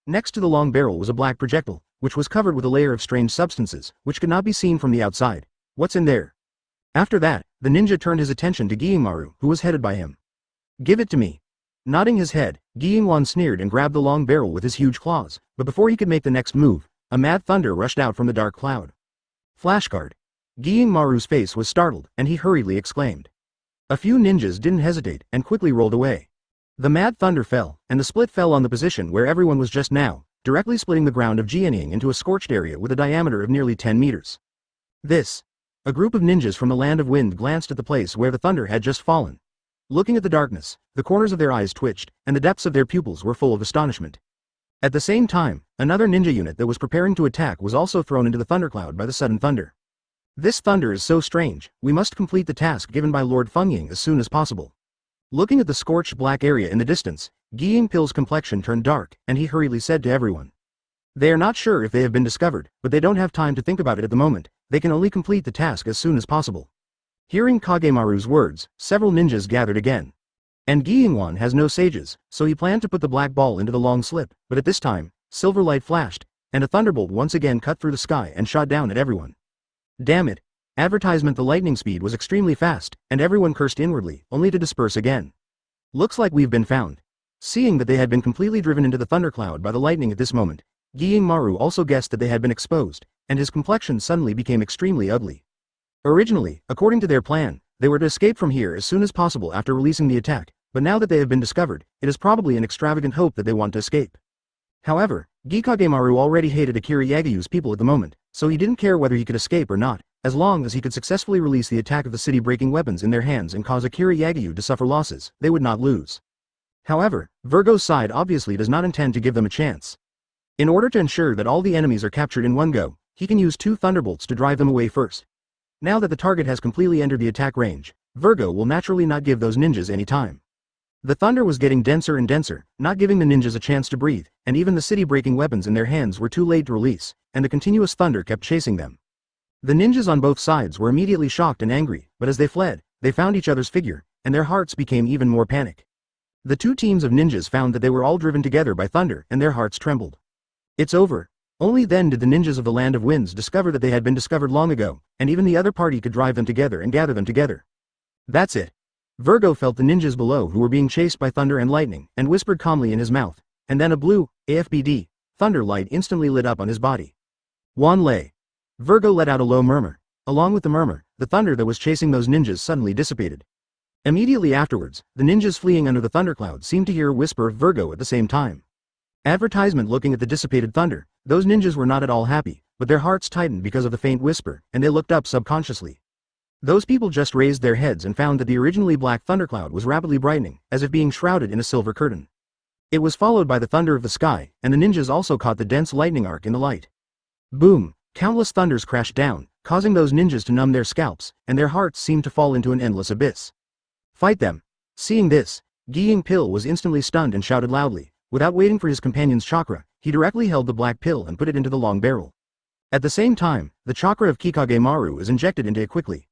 Next to the long barrel was a black projectile, which was covered with a layer of strange substances, which could not be seen from the outside. What's in there? After that, the ninja turned his attention to Giyingmaru, who was headed by him. Give it to me. Nodding his head, Giyingwan sneered and grabbed the long barrel with his huge claws, but before he could make the next move, a mad thunder rushed out from the dark cloud. Flashcard. Giyingmaru's face was startled, and he hurriedly exclaimed. A few ninjas didn't hesitate, and quickly rolled away. The mad thunder fell, and the split fell on the position where everyone was just now, directly splitting the ground of Jianying into a scorched area with a diameter of nearly 10 meters. A group of ninjas from the Land of Wind glanced at the place where the thunder had just fallen. Looking at the darkness, the corners of their eyes twitched, and the depths of their pupils were full of astonishment. At the same time, another ninja unit that was preparing to attack was also thrown into the thundercloud by the sudden thunder. This thunder is so strange, we must complete the task given by Lord Fengying as soon as possible. Looking at the scorched black area in the distance, Giyingpil's complexion turned dark, and he hurriedly said to everyone. They are not sure if they have been discovered, but they don't have time to think about it at the moment, they can only complete the task as soon as possible. Hearing Kagemaru's words, several ninjas gathered again. And Giyingwan has no sages, so he planned to put the black ball into the long slip, but at this time, silver light flashed, and a thunderbolt once again cut through the sky and shot down at everyone. Damn it! Advertisement the lightning speed was extremely fast, and everyone cursed inwardly, only to disperse again. Looks like we've been found. Seeing that they had been completely driven into the thundercloud by the lightning at this moment, Giyingmaru also guessed that they had been exposed, and his complexion suddenly became extremely ugly. Originally, according to their plan, they were to escape from here as soon as possible after releasing the attack, but now that they have been discovered, it is probably an extravagant hope that they want to escape. However, Gikagemaru already hated Akira Yagyu's people at the moment, so he didn't care whether he could escape or not, as long as he could successfully release the attack of the city-breaking weapons in their hands and cause Akira Yagyu to suffer losses, they would not lose. However, Virgo's side obviously does not intend to give them a chance. In order to ensure that all the enemies are captured in one go, he can use 2 thunderbolts to drive them away first. Now that the target has completely entered the attack range, Virgo will naturally not give those ninjas any time. The thunder was getting denser and denser, not giving the ninjas a chance to breathe, and even the city-breaking weapons in their hands were too late to release, and the continuous thunder kept chasing them. The ninjas on both sides were immediately shocked and angry, but as they fled, they found each other's figure, and their hearts became even more panic. The 2 teams of ninjas found that they were all driven together by thunder, and their hearts trembled. It's over. Only then did the ninjas of the Land of Winds discover that they had been discovered long ago, and even the other party could drive them together and gather them together. That's it. Virgo felt the ninjas below who were being chased by thunder and lightning, and whispered calmly in his mouth, and then a blue, AFBD, thunder light instantly lit up on his body. Wan Lei. Virgo let out a low murmur. Along with the murmur, the thunder that was chasing those ninjas suddenly dissipated. Immediately afterwards, the ninjas fleeing under the thundercloud seemed to hear a whisper of Virgo at the same time. Advertisement looking at the dissipated thunder, those ninjas were not at all happy, but their hearts tightened because of the faint whisper, and they looked up subconsciously. Those people just raised their heads and found that the originally black thundercloud was rapidly brightening, as if being shrouded in a silver curtain. It was followed by the thunder of the sky, and the ninjas also caught the dense lightning arc in the light. Boom! Countless thunders crashed down, causing those ninjas to numb their scalps, and their hearts seemed to fall into an endless abyss. Fight them! Seeing this, Giyingpil was instantly stunned and shouted loudly. Without waiting for his companion's chakra, he directly held the black pill and put it into the long barrel. At the same time, the chakra of Kikagemaru is injected into it quickly.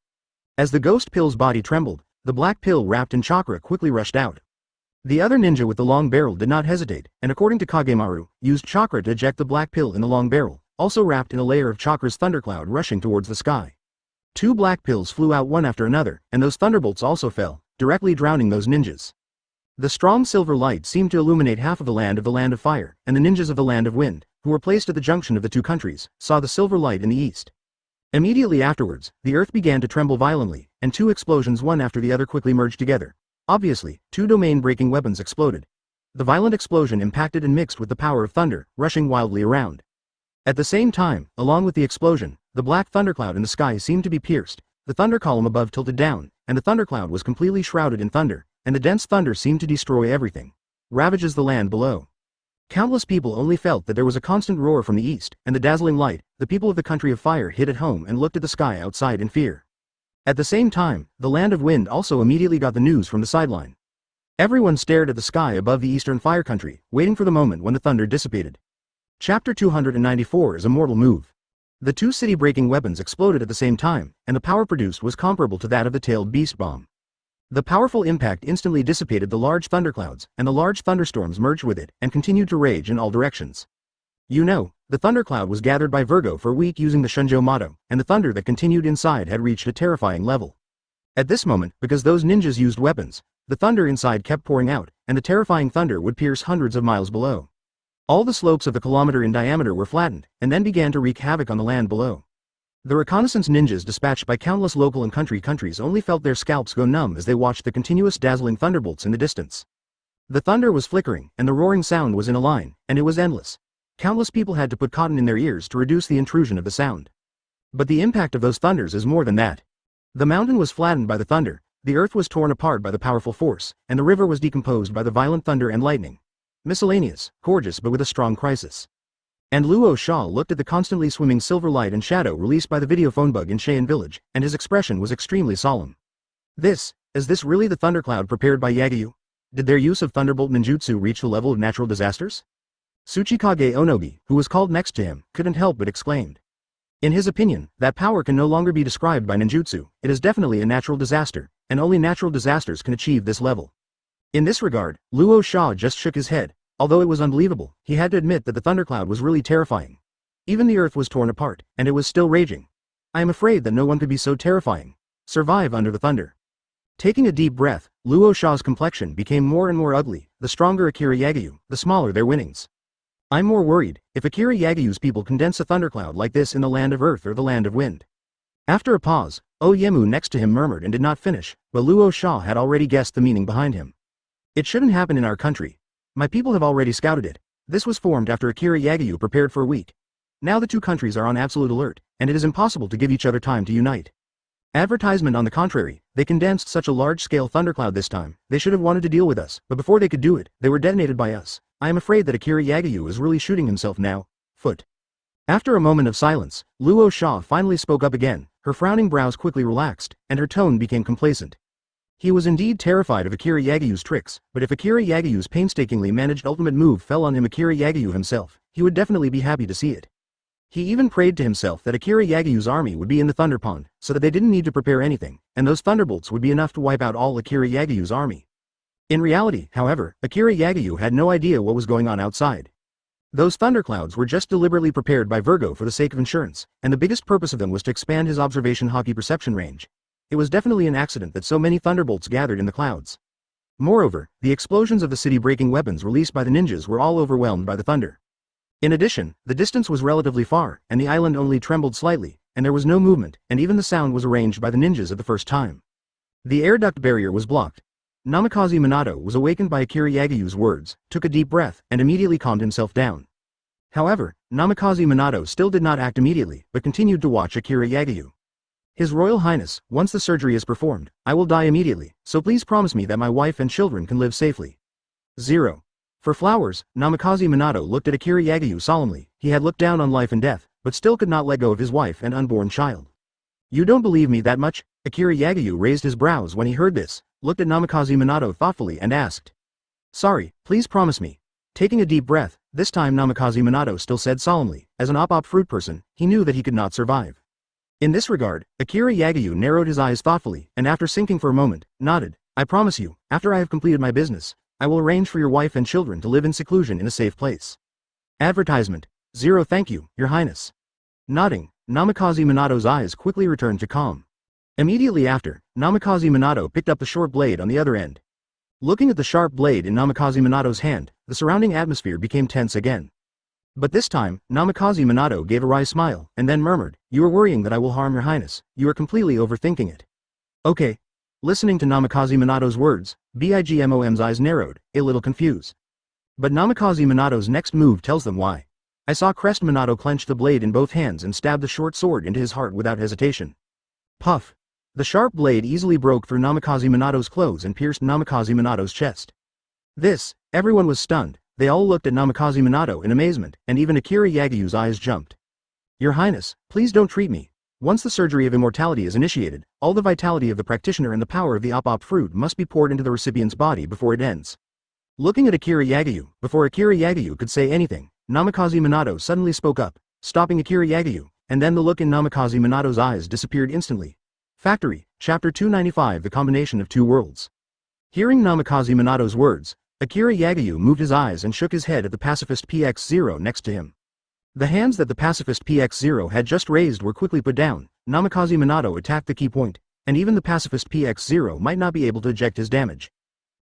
As the ghost pill's body trembled, the black pill wrapped in chakra quickly rushed out. The other ninja with the long barrel did not hesitate, and according to Kagemaru, used chakra to eject the black pill in the long barrel, also wrapped in a layer of chakra's thundercloud rushing towards the sky. 2 black pills flew out one after another, and those thunderbolts also fell, directly drowning those ninjas. The strong silver light seemed to illuminate half of the Land of Fire, and the ninjas of the Land of Wind, who were placed at the junction of the 2 countries, saw the silver light in the east. Immediately afterwards, the earth began to tremble violently, and 2 explosions one after the other quickly merged together. Obviously, 2 domain-breaking weapons exploded. The violent explosion impacted and mixed with the power of thunder, rushing wildly around. At the same time, along with the explosion, the black thundercloud in the sky seemed to be pierced, the thunder column above tilted down, and the thundercloud was completely shrouded in thunder, and the dense thunder seemed to destroy everything. Ravages the land below. Countless people only felt that there was a constant roar from the east, and the dazzling light. The people of the country of fire hid at home and looked at the sky outside in fear. At the same time, the land of wind also immediately got the news from the sideline. Everyone stared at the sky above the eastern fire country, waiting for the moment when the thunder dissipated. Chapter 294 is a mortal move. The two city-breaking weapons exploded at the same time, and the power produced was comparable to that of the tailed beast bomb. The powerful impact instantly dissipated the large thunderclouds, and the large thunderstorms merged with it and continued to rage in all directions. You know, the thundercloud was gathered by Virgo for a week using the Shunjo motto, and the thunder that continued inside had reached a terrifying level. At this moment, because those ninjas used weapons, the thunder inside kept pouring out, and the terrifying thunder would pierce hundreds of miles below. All the slopes of the kilometer in diameter were flattened, and then began to wreak havoc on the land below. The reconnaissance ninjas dispatched by countless local and countries only felt their scalps go numb as they watched the continuous dazzling thunderbolts in the distance. The thunder was flickering, and the roaring sound was in a line, and it was endless. Countless people had to put cotton in their ears to reduce the intrusion of the sound. But the impact of those thunders is more than that. The mountain was flattened by the thunder, the earth was torn apart by the powerful force, and the river was decomposed by the violent thunder and lightning. Miscellaneous, gorgeous but with a strong crisis. And Luo Sha looked at the constantly swimming silver light and shadow released by the video phone bug in Cheyenne Village, and his expression was extremely solemn. Is this really the thundercloud prepared by Yagyu? Did their use of thunderbolt ninjutsu reach the level of natural disasters? Tsuchikage Onogi, who was called next to him, couldn't help but exclaimed. In his opinion, that power can no longer be described by ninjutsu, it is definitely a natural disaster, and only natural disasters can achieve this level. In this regard, Luo Sha just shook his head. Although it was unbelievable, he had to admit that the thundercloud was really terrifying. Even the earth was torn apart, and it was still raging. I am afraid that no one could be so terrifying. Survive under the thunder. Taking a deep breath, Luo Sha's complexion became more and more ugly. The stronger Akira Yagyu, the smaller their winnings. I'm more worried, if Akira Yagyu's people condense a thundercloud like this in the land of earth or the land of wind. After a pause, Oyemu next to him murmured and did not finish, but Luo Sha had already guessed the meaning behind him. It shouldn't happen in our country. My people have already scouted it. This was formed after Akira Yagyu prepared for a week. Now the two countries are on absolute alert, and it is impossible to give each other time to unite. Advertisement on the contrary, they condensed such a large-scale thundercloud this time. They should have wanted to deal with us, but before they could do it, they were detonated by us. I am afraid that Akira Yagyu is really shooting himself now. Foot. After a moment of silence, Luo Sha finally spoke up again. Her frowning brows quickly relaxed, and her tone became complacent. He was indeed terrified of Akira Yagyu's tricks, but if Akira Yagyu's painstakingly managed ultimate move fell on him, Akira Yagyu himself, he would definitely be happy to see it. He even prayed to himself that Akira Yagyu's army would be in the Thunder Pond, so that they didn't need to prepare anything, and those thunderbolts would be enough to wipe out all Akira Yagyu's army. In reality, however, Akira Yagyu had no idea what was going on outside. Those thunderclouds were just deliberately prepared by Virgo for the sake of insurance, and the biggest purpose of them was to expand his observation hockey perception range. It was definitely an accident that so many thunderbolts gathered in the clouds. Moreover, the explosions of the city-breaking weapons released by the ninjas were all overwhelmed by the thunder. In addition, the distance was relatively far, and the island only trembled slightly, and there was no movement, and even the sound was arranged by the ninjas at the first time. The air duct barrier was blocked. Namikaze Minato was awakened by Akira Yagyu's words, took a deep breath, and immediately calmed himself down. However, Namikaze Minato still did not act immediately, but continued to watch Akira Yagyu. His Royal Highness, once the surgery is performed, I will die immediately, so please promise me that my wife and children can live safely. 0. For flowers, Namikaze Minato looked at Akira Yagyu solemnly. He had looked down on life and death, but still could not let go of his wife and unborn child. You don't believe me that much? Akira Yagyu raised his brows when he heard this, looked at Namikaze Minato thoughtfully and asked. Sorry, please promise me. Taking a deep breath, this time Namikaze Minato still said solemnly, as an op fruit person, he knew that he could not survive. In this regard, Akira Yagyu narrowed his eyes thoughtfully, and after thinking for a moment, nodded. I promise you, after I have completed my business, I will arrange for your wife and children to live in seclusion in a safe place. Advertisement. 0. Thank you, Your Highness. Nodding, Namikaze Minato's eyes quickly returned to calm. Immediately after, Namikaze Minato picked up the short blade on the other end. Looking at the sharp blade in Namikaze Minato's hand, the surrounding atmosphere became tense again. But this time, Namikaze Minato gave a wry smile, and then murmured, You are worrying that I will harm Your Highness. You are completely overthinking it. Okay. Listening to Namikaze Minato's words, Bigmom's eyes narrowed, a little confused. But Namikaze Minato's next move tells them why. I saw Crest Minato clench the blade in both hands and stab the short sword into his heart without hesitation. Puff. The sharp blade easily broke through Namikaze Minato's clothes and pierced Namikaze Minato's chest. Everyone was stunned. They all looked at Namikaze Minato in amazement, and even Akira Yagiyu's eyes jumped. Your Highness, please don't treat me. Once the surgery of immortality is initiated, all the vitality of the practitioner and the power of the op fruit must be poured into the recipient's body before it ends. Looking at Akira Yagiyu, before Akira Yagiyu could say anything, Namikaze Minato suddenly spoke up, stopping Akira Yagiyu, and then the look in Namikaze Minato's eyes disappeared instantly. Factory, Chapter 295 The Combination of Two Worlds. Hearing Namikaze Minato's words, Akira Yagiyu moved his eyes and shook his head at the pacifist PX0 next to him. The hands that the pacifist PX0 had just raised were quickly put down. Namikaze Minato attacked the key point, and even the pacifist PX0 might not be able to eject his damage.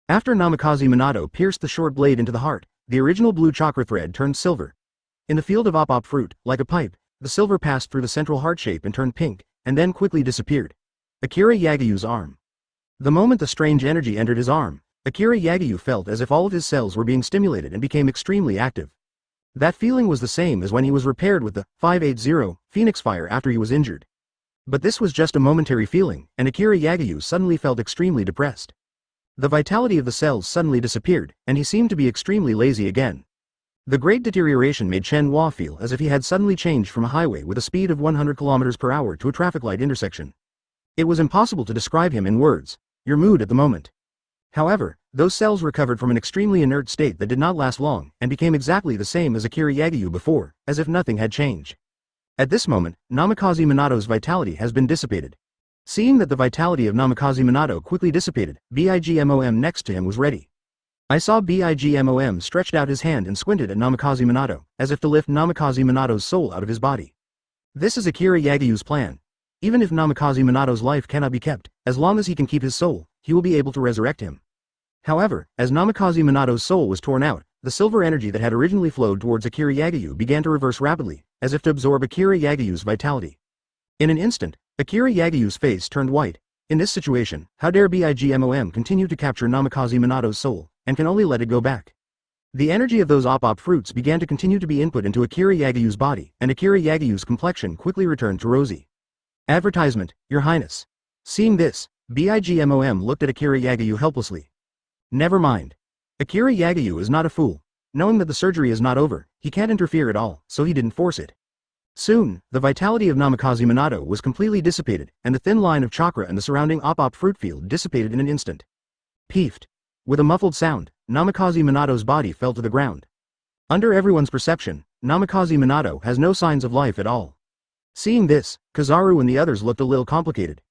After Namikaze Minato pierced the short blade into the heart, the original blue chakra thread turned silver. In the field of op fruit, like a pipe, the silver passed through the central heart shape and turned pink, and then quickly disappeared. Akira Yagiyu's arm. The moment the strange energy entered his arm, Akira Yagiyu felt as if all of his cells were being stimulated and became extremely active. That feeling was the same as when he was repaired with the 580 Phoenix Fire after he was injured. But this was just a momentary feeling, and Akira Yagiyu suddenly felt extremely depressed. The vitality of the cells suddenly disappeared, and he seemed to be extremely lazy again. The great deterioration made Chen Hua feel as if he had suddenly changed from a highway with a speed of 100 km per hour to a traffic light intersection. It was impossible to describe him in words. Your mood at the moment. However, those cells recovered from an extremely inert state that did not last long, and became exactly the same as Akira Yagiyu before, as if nothing had changed. At this moment, Namikaze Minato's vitality has been dissipated. Seeing that the vitality of Namikaze Minato quickly dissipated, Bigmom next to him was ready. I saw Bigmom stretched out his hand and squinted at Namikaze Minato, as if to lift Namikaze Minato's soul out of his body. This is Akira Yagiyu's plan. Even if Namikaze Minato's life cannot be kept, as long as he can keep his soul, he will be able to resurrect him. However, as Namikaze Minato's soul was torn out, the silver energy that had originally flowed towards Akira Yagiyu began to reverse rapidly, as if to absorb Akira Yagiyu's vitality. In an instant, Akira Yagiyu's face turned white. In this situation, how dare Bigmom continue to capture Namikaze Minato's soul, and can only let it go back. The energy of those op fruits began to continue to be input into Akira Yagiyu's body, and Akira Yagiyu's complexion quickly returned to rosy. Advertisement, Your Highness. Seeing this, Bigmom looked at Akira Yagiyu helplessly. Never mind. Akira Yagiyu is not a fool. Knowing that the surgery is not over, he can't interfere at all, so he didn't force it. Soon, the vitality of Namikaze Minato was completely dissipated, and the thin line of chakra and the surrounding op fruit field dissipated in an instant. Peefed. With a muffled sound, Namikaze Minato's body fell to the ground. Under everyone's perception, Namikaze Minato has no signs of life at all. Seeing this, Kizaru and the others looked a little complicated.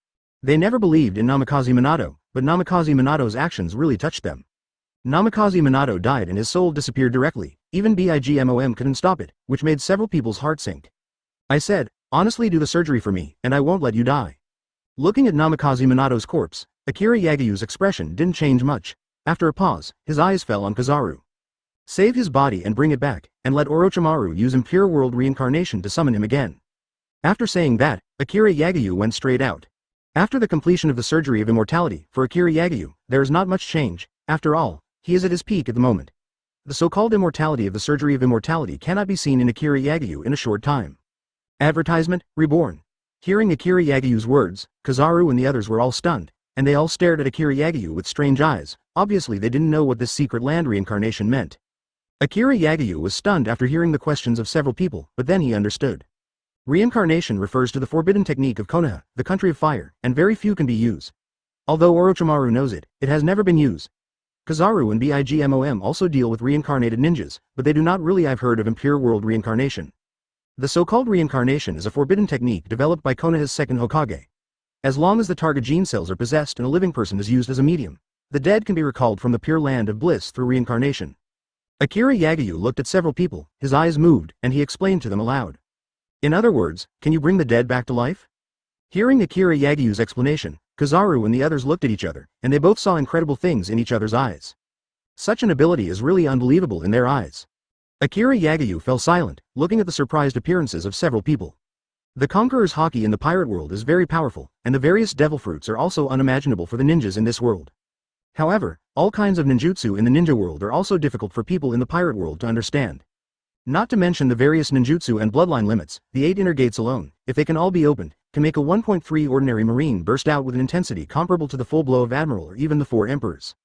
They never believed in Namikaze Minato, but Namikaze Minato's actions really touched them. Namikaze Minato died and his soul disappeared directly. Even Bigmom couldn't stop it, which made several people's hearts sink. I said, honestly, do the surgery for me, and I won't let you die. Looking at Namikaze Minato's corpse, Akira Yagiyu's expression didn't change much. After a pause, his eyes fell on Kizaru. Save his body and bring it back, and let Orochimaru use Impure World Reincarnation to summon him again. After saying that, Akira Yagiyu went straight out. After the completion of the surgery of immortality, for Akira Yagiyu, there is not much change. After all, he is at his peak at the moment. The so-called immortality of the surgery of immortality cannot be seen in Akira Yagiyu in a short time. Advertisement, Reborn. Hearing Akira Yagiyu's words, Kizaru and the others were all stunned, and they all stared at Akira Yagiyu with strange eyes. Obviously they didn't know what this secret land reincarnation meant. Akira Yagiyu was stunned after hearing the questions of several people, but then he understood. Reincarnation refers to the forbidden technique of Konoha, the country of fire, and very few can be used. Although Orochimaru knows it, it has never been used. Kizaru and Bigmom also deal with reincarnated ninjas, but they do not really have heard of Impure World Reincarnation. The so-called reincarnation is a forbidden technique developed by Konoha's second Hokage. As long as the target gene cells are possessed and a living person is used as a medium, the dead can be recalled from the pure land of bliss through reincarnation. Akira Yagiyu looked at several people, his eyes moved, and he explained to them aloud. In other words, can you bring the dead back to life? Hearing Akira Yagiyu's explanation, Kizaru and the others looked at each other, and they both saw incredible things in each other's eyes. Such an ability is really unbelievable in their eyes. Akira Yagiyu fell silent, looking at the surprised appearances of several people. The Conqueror's Haki in the pirate world is very powerful, and the various devil fruits are also unimaginable for the ninjas in this world. However, all kinds of ninjutsu in the ninja world are also difficult for people in the pirate world to understand. Not to mention the various ninjutsu and bloodline limits, the 8 inner gates alone, if they can all be opened, can make a 1.3 ordinary Marine burst out with an intensity comparable to the full blow of Admiral or even the 4 Emperors.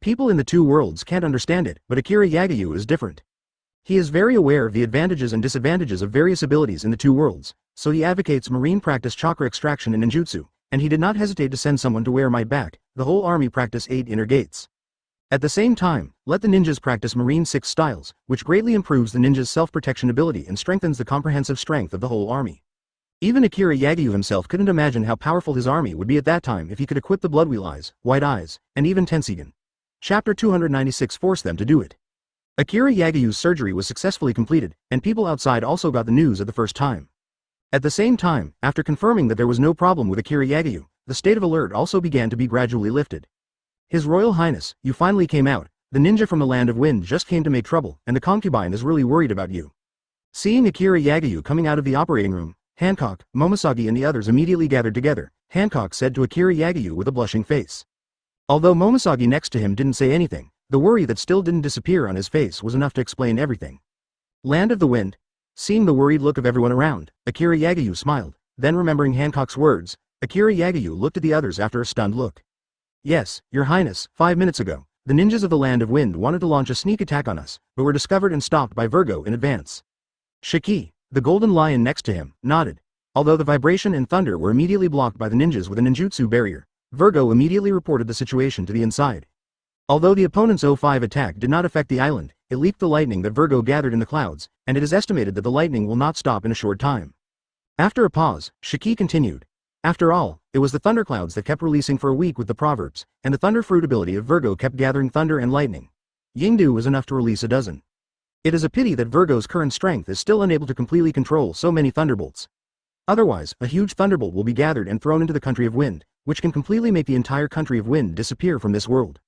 People in the two worlds can't understand it, but Akira Yagyu is different. He is very aware of the advantages and disadvantages of various abilities in the two worlds, so he advocates Marine practice chakra extraction and ninjutsu, and he did not hesitate to send someone to wear my back. The whole army practice 8 inner gates. At the same time, let the ninjas practice Marine 6 styles, which greatly improves the ninja's self-protection ability and strengthens the comprehensive strength of the whole army. Even Akira Yagyu himself couldn't imagine how powerful his army would be at that time if he could equip the Bloodwheel Eyes, White Eyes, and even Tensigan. Chapter 296 forced them to do it. Akira Yagyu's surgery was successfully completed, and people outside also got the news at the first time. At the same time, after confirming that there was no problem with Akira Yagyu, the state of alert also began to be gradually lifted. His Royal Highness, you finally came out. The ninja from the Land of Wind just came to make trouble, and the concubine is really worried about you. Seeing Akira Yagyu coming out of the operating room, Hancock, Momosagi and the others immediately gathered together. Hancock said to Akira Yagyu with a blushing face. Although Momosagi next to him didn't say anything, the worry that still didn't disappear on his face was enough to explain everything. Land of the Wind. Seeing the worried look of everyone around, Akira Yagyu smiled, then remembering Hancock's words, Akira Yagyu looked at the others after a stunned look. Yes, Your Highness, 5 minutes ago, the ninjas of the Land of Wind wanted to launch a sneak attack on us, but were discovered and stopped by Virgo in advance. Shiki, the golden lion next to him, nodded. Although the vibration and thunder were immediately blocked by the ninjas with a ninjutsu barrier, Virgo immediately reported the situation to the inside. Although the opponent's O5 attack did not affect the island, it leaped the lightning that Virgo gathered in the clouds, and it is estimated that the lightning will not stop in a short time. After a pause, Shiki continued. After all, it was the thunderclouds that kept releasing for a week with the proverbs, and the thunder fruit ability of Virgo kept gathering thunder and lightning. Yingdu was enough to release a dozen. It is a pity that Virgo's current strength is still unable to completely control so many thunderbolts. Otherwise, a huge thunderbolt will be gathered and thrown into the country of wind, which can completely make the entire country of wind disappear from this world.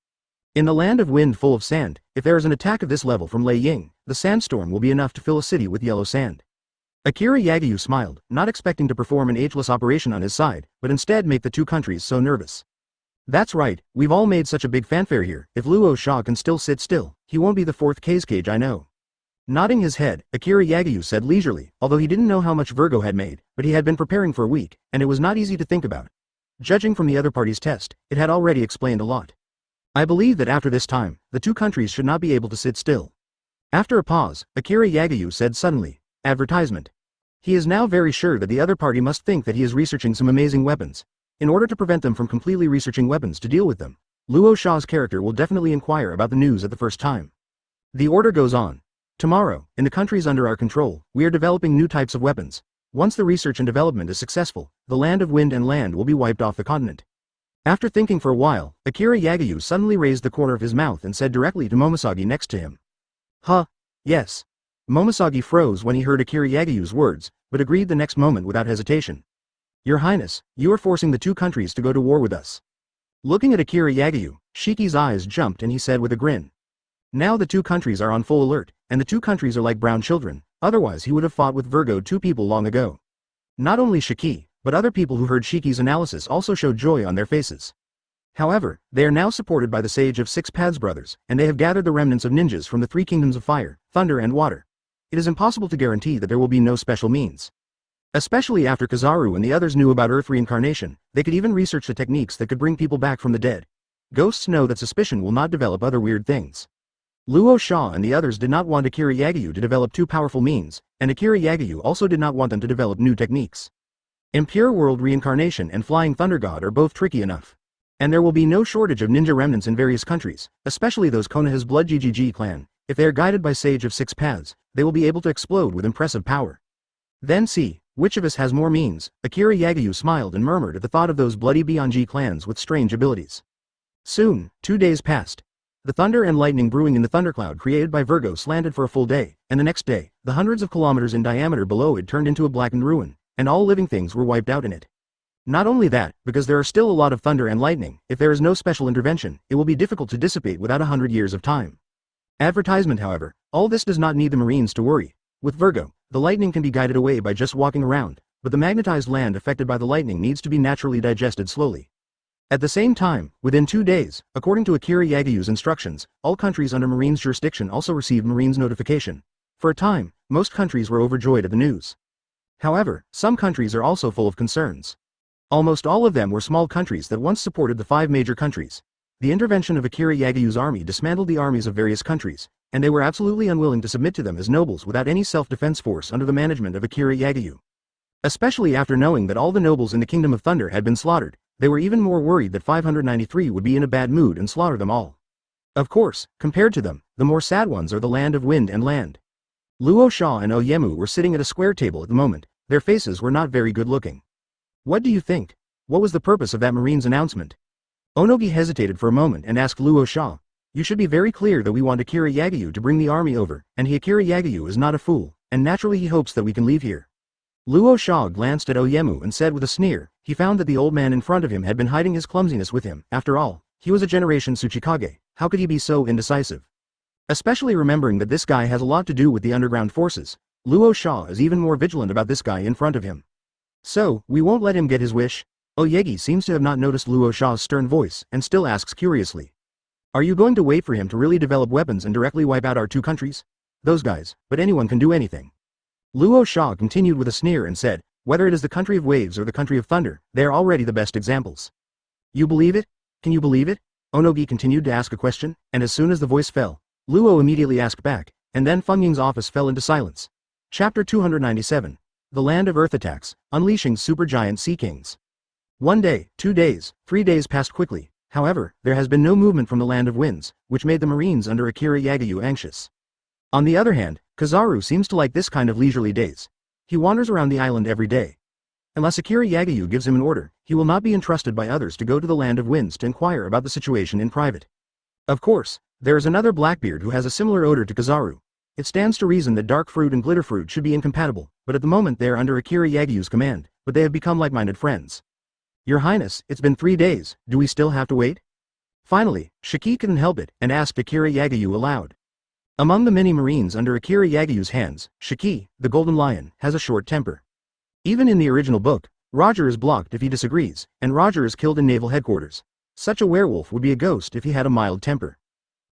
In the Land of Wind full of sand, if there is an attack of this level from Lei Ying, the sandstorm will be enough to fill a city with yellow sand. Akira Yagyu smiled, not expecting to perform an ageless operation on his side, but instead make the two countries so nervous. That's right, we've all made such a big fanfare here. If Luo Sha can still sit still, he won't be the 4th Cage I know. Nodding his head, Akira Yagyu said leisurely, although he didn't know how much Virgo had made, but he had been preparing for a week, and it was not easy to think about. Judging from the other party's test, it had already explained a lot. I believe that after this time, the two countries should not be able to sit still. After a pause, Akira Yagyu said suddenly, advertisement. He is now very sure that the other party must think that he is researching some amazing weapons. In order to prevent them from completely researching weapons to deal with them, Luo Sha's character will definitely inquire about the news at the first time. The order goes on. Tomorrow, in the countries under our control, we are developing new types of weapons. Once the research and development is successful, the Land of Wind and land will be wiped off the continent. After thinking for a while, Akira Yagyu suddenly raised the corner of his mouth and said directly to Momosagi next to him. Huh? Yes. Momosagi froze when he heard Akira Yagyu's words, but agreed the next moment without hesitation. Your Highness, you are forcing the two countries to go to war with us. Looking at Akira Yagyu, Shiki's eyes jumped and he said with a grin. Now the two countries are on full alert, and the two countries are like brown children, otherwise he would have fought with Virgo 2 people long ago. Not only Shiki, but other people who heard Shiki's analysis also showed joy on their faces. However, they are now supported by the Sage of 6 Paths brothers, and they have gathered the remnants of ninjas from the 3 kingdoms of fire, thunder and water. It is impossible to guarantee that there will be no special means. Especially after Kizaru and the others knew about Earth reincarnation, they could even research the techniques that could bring people back from the dead. Ghosts know that suspicion will not develop other weird things. Luo Sha and the others did not want Akira Yagyu to develop too powerful means, and Akira Yagyu also did not want them to develop new techniques. Impure World Reincarnation and Flying Thunder God are both tricky enough. And there will be no shortage of ninja remnants in various countries, especially those Konoha's Blood GGG clan. If they are guided by Sage of 6 Paths, they will be able to explode with impressive power. Then see, which of us has more means. Akira Yagyu smiled and murmured at the thought of those bloody Beyond clans with strange abilities. Soon, 2 days passed. The thunder and lightning brewing in the thundercloud created by Virgo slanted for a full day, and the next day, the hundreds of kilometers in diameter below it turned into a blackened ruin, and all living things were wiped out in it. Not only that, because there are still a lot of thunder and lightning, if there is no special intervention, it will be difficult to dissipate without 100 years of time. Advertisement, however, all this does not need the Marines to worry. With Virgo, the lightning can be guided away by just walking around, but the magnetized land affected by the lightning needs to be naturally digested slowly. At the same time, within 2 days, according to Akira Yagyu's instructions, all countries under Marines jurisdiction also received Marines notification. For a time, most countries were overjoyed at the news. However, some countries are also full of concerns. Almost all of them were small countries that once supported the 5 major countries. The intervention of Akira Yagiyu's army dismantled the armies of various countries, and they were absolutely unwilling to submit to them as nobles without any self-defense force under the management of Akira Yagiyu. Especially after knowing that all the nobles in the Kingdom of Thunder had been slaughtered, they were even more worried that 593 would be in a bad mood and slaughter them all. Of course, compared to them, the more sad ones are the Land of Wind and Land. Luo Sha and Oyemu were sitting at a square table at the moment. Their faces were not very good looking. What do you think? What was the purpose of that Marine's announcement? Onogi hesitated for a moment and asked Luo Sha. You should be very clear that we want Akira Yagiyu to bring the army over, and Akira Yagiyu is not a fool, and naturally he hopes that we can leave here. Luo Sha glanced at Oyemu and said with a sneer, he found that the old man in front of him had been hiding his clumsiness with him. After all, he was a generation Tsuchikage, how could he be so indecisive? Especially remembering that this guy has a lot to do with the underground forces, Luo Sha is even more vigilant about this guy in front of him. So, we won't let him get his wish? Oyegi seems to have not noticed Luo Sha's stern voice, and still asks curiously. Are you going to wait for him to really develop weapons and directly wipe out our 2 countries? Those guys, but anyone can do anything. Luo Sha continued with a sneer and said, whether it is the country of waves or the country of thunder, they are already the best examples. You believe it? Can you believe it? Onogi continued to ask a question, and as soon as the voice fell, Luo immediately asked back, and then Feng Ying's office fell into silence. Chapter 297. The Land of Earth Attacks, Unleashing Supergiant Sea Kings. 1 day, 2 days, 3 days passed quickly. However, there has been no movement from the Land of Winds, which made the Marines under Akira Yagiyu anxious. On the other hand, Kizaru seems to like this kind of leisurely days. He wanders around the island every day. Unless Akira Yagiyu gives him an order, he will not be entrusted by others to go to the Land of Winds to inquire about the situation in private. Of course, there is another Blackbeard who has a similar odor to Kizaru. It stands to reason that dark fruit and glitter fruit should be incompatible, but at the moment they are under Akira Yagiyu's command, but they have become like-minded friends. Your Highness, it's been 3 days, do we still have to wait? Finally, Shiki couldn't help it and asked Akira Yagiyu aloud. Among the many Marines under Akira Yagiyu's hands, Shiki, the Golden Lion, has a short temper. Even in the original book, Roger is blocked if he disagrees, and Roger is killed in naval headquarters. Such a werewolf would be a ghost if he had a mild temper.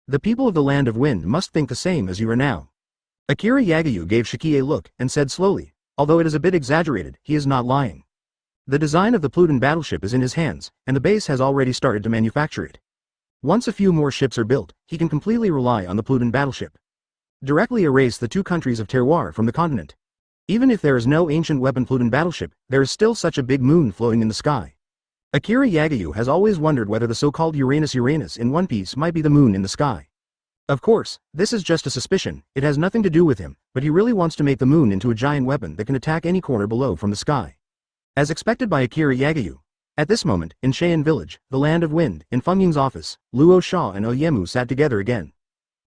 The people of the Land of Wind must think the same as you are now. Akira Yagiyu gave Shiki a look and said slowly, although it is a bit exaggerated, he is not lying. The design of the Pluton battleship is in his hands, and the base has already started to manufacture it. Once a few more ships are built, he can completely rely on the Pluton battleship. Directly erase the 2 countries of terroir from the continent. Even if there is no ancient weapon Pluton battleship, there is still such a big moon floating in the sky. Akira Yagiyu has always wondered whether the so-called Uranus in One Piece might be the moon in the sky. Of course, this is just a suspicion, it has nothing to do with him, but he really wants to make the moon into a giant weapon that can attack any corner below from the sky. As expected by Akira Yagiyu. At this moment, in Cheyenne Village, the Land of Wind, in Feng Ying's office, Luo Sha and Oyemu sat together again.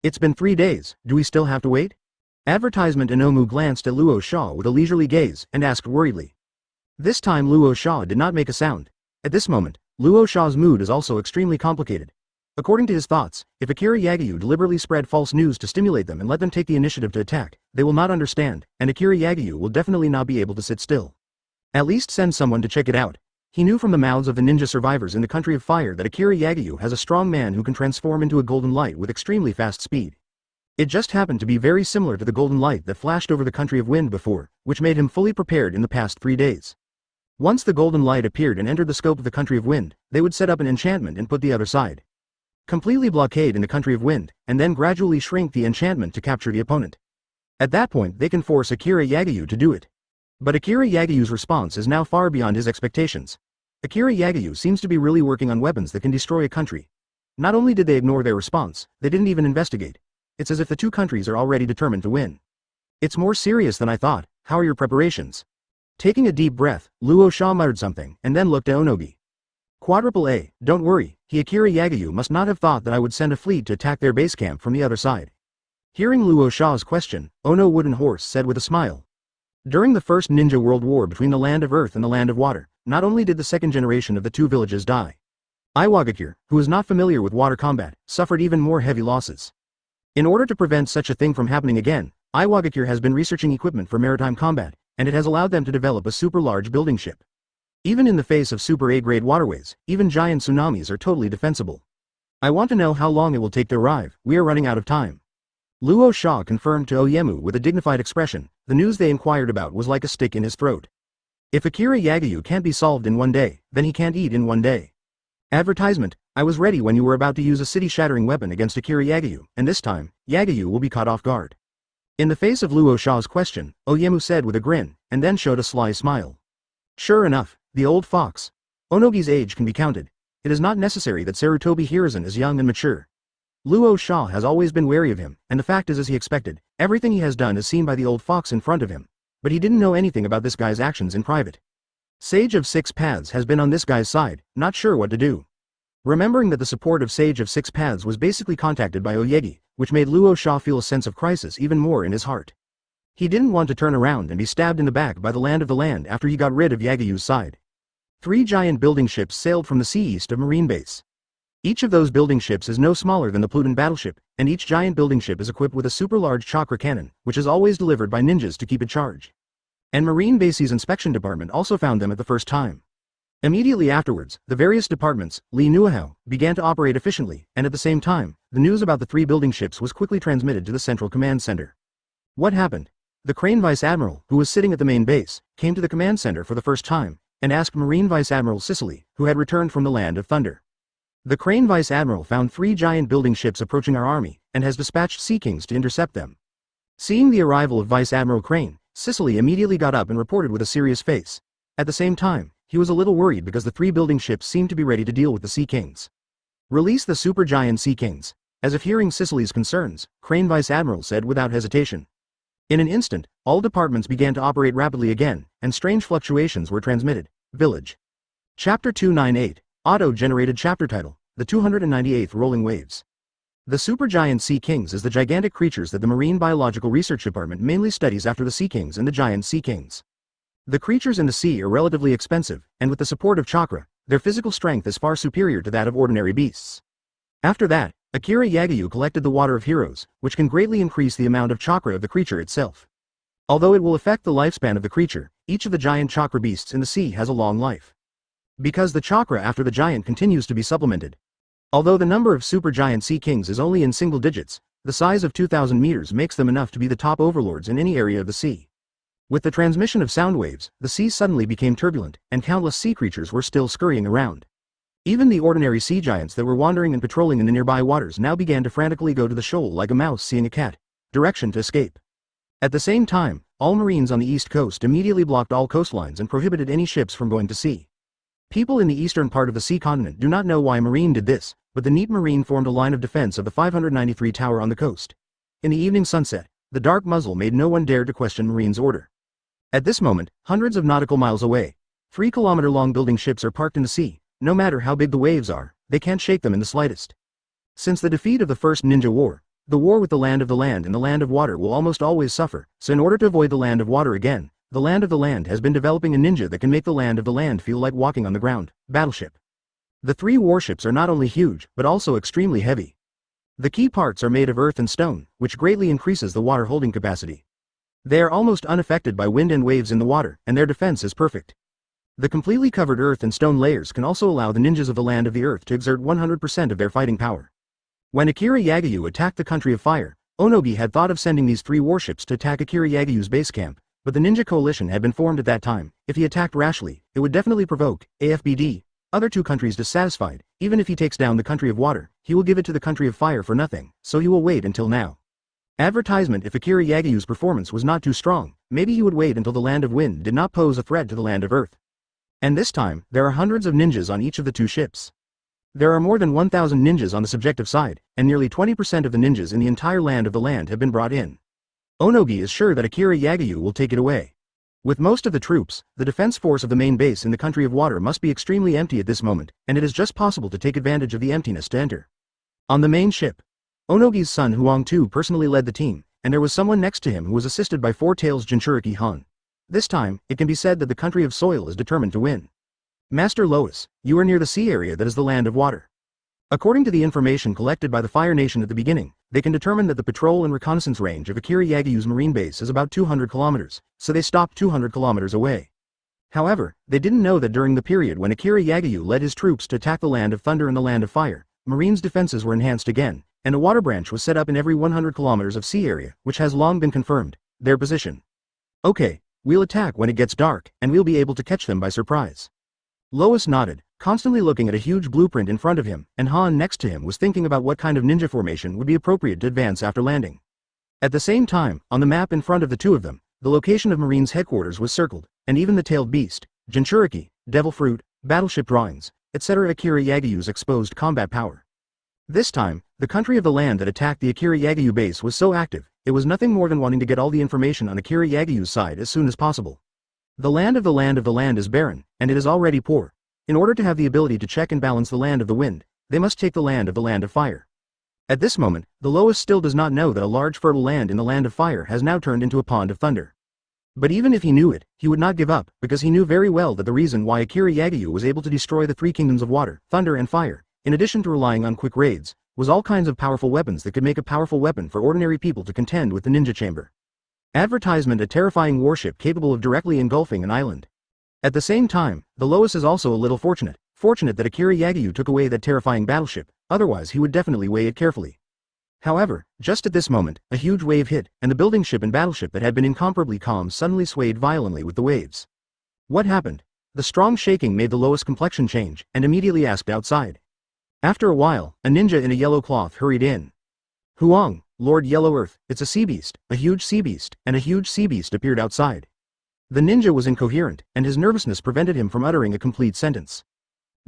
It's been 3 days, do we still have to wait? Advertisement Inomu glanced at Luo Sha with a leisurely gaze and asked worriedly. This time Luo Sha did not make a sound. At this moment, Luo Sha's mood is also extremely complicated. According to his thoughts, if Akira Yagiyu deliberately spread false news to stimulate them and let them take the initiative to attack, they will not understand, and Akira Yagiyu will definitely not be able to sit still. At least send someone to check it out. He knew from the mouths of the ninja survivors in the country of fire that Akira Yagiyu has a strong man who can transform into a golden light with extremely fast speed. It just happened to be very similar to the golden light that flashed over the country of wind before, which made him fully prepared in the past 3 days. Once the golden light appeared and entered the scope of the country of wind, they would set up an enchantment and put the other side. Completely blockade in the country of wind, and then gradually shrink the enchantment to capture the opponent. At that point they can force Akira Yagiyu to do it. But Akira Yagiyu's response is now far beyond his expectations. Akira Yagiyu seems to be really working on weapons that can destroy a country. Not only did they ignore their response, they didn't even investigate. It's as if the 2 countries are already determined to win. It's more serious than I thought, how are your preparations? Taking a deep breath, Luo Sha muttered something and then looked at Onogi. Quadruple A, don't worry, Akira Yagiyu must not have thought that I would send a fleet to attack their base camp from the other side. Hearing Luo Sha's question, Ono Wooden Horse said with a smile. During the First Ninja World War between the Land of Earth and the Land of Water, not only did the 2nd generation of the 2 villages die. Iwagakure, who is not familiar with water combat, suffered even more heavy losses. In order to prevent such a thing from happening again, Iwagakure has been researching equipment for maritime combat, and it has allowed them to develop a super large building ship. Even in the face of super A-grade waterways, even giant tsunamis are totally defensible. I want to know how long it will take to arrive, we are running out of time. Luo Sha confirmed to Oyemu with a dignified expression. The news they inquired about was like a stick in his throat. If Akira Yagyu can't be solved in one day, then he can't eat in one day. Advertisement: I was ready when you were about to use a city-shattering weapon against Akira Yagyu, and this time, Yagyu will be caught off guard. In the face of Luo Sha's question, Oyemu said with a grin, and then showed a sly smile. Sure enough, the old fox. Onogi's age can be counted. It is not necessary that Sarutobi Hiruzen is young and mature. Luo Sha has always been wary of him, and the fact is as he expected, everything he has done is seen by the old fox in front of him. But he didn't know anything about this guy's actions in private. Sage of Six Paths has been on this guy's side, not sure what to do. Remembering that the support of Sage of Six Paths was basically contacted by Oyegi, which made Luo Sha feel a sense of crisis even more in his heart. He didn't want to turn around and be stabbed in the back by the land of the land after he got rid of Yagyu's side. 3 giant building ships sailed from the sea east of Marine Base. Each of those building ships is no smaller than the Pluton battleship, and each giant building ship is equipped with a super large chakra cannon, which is always delivered by ninjas to keep it charged. And Marine Base's inspection department also found them at the first time. Immediately afterwards, the various departments, Li Nuahao, began to operate efficiently, and at the same time, the news about the 3 building ships was quickly transmitted to the central command center. What happened? The Crane Vice Admiral, who was sitting at the main base, came to the command center for the first time, and asked Marine Vice Admiral Sicily, who had returned from the Land of Thunder. The Crane Vice Admiral found 3 giant building ships approaching our army, and has dispatched Sea Kings to intercept them. Seeing the arrival of Vice Admiral Crane, Sicily immediately got up and reported with a serious face. At the same time, he was a little worried because the 3 building ships seemed to be ready to deal with the Sea Kings. Release the supergiant Sea Kings. As if hearing Sicily's concerns, Crane Vice Admiral said without hesitation. In an instant, all departments began to operate rapidly again, and strange fluctuations were transmitted. Village. Chapter 298, Auto-generated chapter title, the 298th Rolling Waves. The supergiant Sea Kings is the gigantic creatures that the Marine Biological Research Department mainly studies after the Sea Kings and the giant Sea Kings. The creatures in the sea are relatively expensive, and with the support of chakra, their physical strength is far superior to that of ordinary beasts. After that, Akira Yagyu collected the Water of Heroes, which can greatly increase the amount of chakra of the creature itself. Although it will affect the lifespan of the creature, each of the giant chakra beasts in the sea has a long life. Because the chakra after the giant continues to be supplemented. Although the number of supergiant Sea Kings is only in single digits, the size of 2,000 meters makes them enough to be the top overlords in any area of the sea. With the transmission of sound waves, the sea suddenly became turbulent, and countless sea creatures were still scurrying around. Even the ordinary sea giants that were wandering and patrolling in the nearby waters now began to frantically go to the shoal like a mouse seeing a cat. Direction to escape. At the same time, all Marines on the east coast immediately blocked all coastlines and prohibited any ships from going to sea. People in the eastern part of the sea continent do not know why Marine did this, but the neat Marine formed a line of defense of the 593 tower on the coast. In the evening sunset, the dark muzzle made no one dare to question Marine's order. At this moment, hundreds of nautical miles away, 3-kilometer-long building ships are parked in the sea. No matter how big the waves are, they can't shake them in the slightest. Since the defeat of the First Ninja War, the war with the Land of the Land and the Land of Water will almost always suffer, so in order to avoid the Land of Water again, the Land of the Land has been developing a ninja that can make the Land of the Land feel like walking on the ground. Battleship. The 3 warships are not only huge, but also extremely heavy. The key parts are made of earth and stone, which greatly increases the water holding capacity. They are almost unaffected by wind and waves in the water, and their defense is perfect. The completely covered earth and stone layers can also allow the ninjas of the Land of the Earth to exert 100% of their fighting power. When Akira Yagyu attacked the Country of Fire, Onogi had thought of sending these 3 warships to attack Akira Yagyu's base camp, but the ninja coalition had been formed at that time. If he attacked rashly, it would definitely provoke AFBD, other 2 countries dissatisfied. Even if he takes down the Country of Water, he will give it to the Country of Fire for nothing, so he will wait until now. Advertisement: if Akira Yagyu's performance was not too strong, maybe he would wait until the Land of Wind did not pose a threat to the Land of Earth. And this time, there are hundreds of ninjas on each of the 2 ships. There are more than 1,000 ninjas on the subjective side, and nearly 20% of the ninjas in the entire Land of the Land have been brought in. Onogi is sure that Akira Yagyu will take it away. With most of the troops, the defense force of the main base in the Country of Water must be extremely empty at this moment, and it is just possible to take advantage of the emptiness to enter. On the main ship, Onogi's son Huang-Tu personally led the team, and there was someone next to him who was assisted by Four Tails Jinchuriki Han. This time, it can be said that the Country of Soil is determined to win. Master Lois, you are near the sea area that is the Land of Water. According to the information collected by the Fire Nation at the beginning, they can determine that the patrol and reconnaissance range of Akira Yagyu's marine base is about 200 kilometers, so they stopped 200 kilometers away. However, they didn't know that during the period when Akira Yagyu led his troops to attack the Land of Thunder and the Land of Fire, Marine's defenses were enhanced again, and a water branch was set up in every 100 kilometers of sea area, which has long been confirmed, their position. Okay, we'll attack when it gets dark, and we'll be able to catch them by surprise. Lois nodded, constantly looking at a huge blueprint in front of him, and Han next to him was thinking about what kind of ninja formation would be appropriate to advance after landing. At the same time, on the map in front of the two of them, the location of Marine's headquarters was circled, and even the tailed beast, Jinchuriki, devil fruit, battleship drawings, etc. Akira Yagayu's exposed combat power. This time, the country of the land that attacked the Akira Yagayu base was so active, it was nothing more than wanting to get all the information on Akira Yagayu's side as soon as possible. The land of the land is barren, and it is already poor. In order to have the ability to check and balance the land of the wind, they must take the land of fire. At this moment, the Lois still does not know that a large fertile land in the land of fire has now turned into a pond of thunder. But even if he knew it, he would not give up, because he knew very well that the reason why Akira Yagayu was able to destroy the three kingdoms of water, thunder and fire, in addition to relying on quick raids, was all kinds of powerful weapons that could make a powerful weapon for ordinary people to contend with the ninja chamber. Advertisement: a terrifying warship capable of directly engulfing an island. At the same time, the Lois is also a little fortunate that Akira Yagayu took away that terrifying battleship, otherwise he would definitely weigh it carefully. However, just at this moment, a huge wave hit, and the building ship and battleship that had been incomparably calm suddenly swayed violently with the waves. What happened? The strong shaking made the Lois' complexion change, and immediately asked outside. After a while, a ninja in a yellow cloth hurried in. Huang, Lord Yellow Earth, it's a sea beast, a huge sea beast, and a huge sea beast appeared outside. The ninja was incoherent, and his nervousness prevented him from uttering a complete sentence.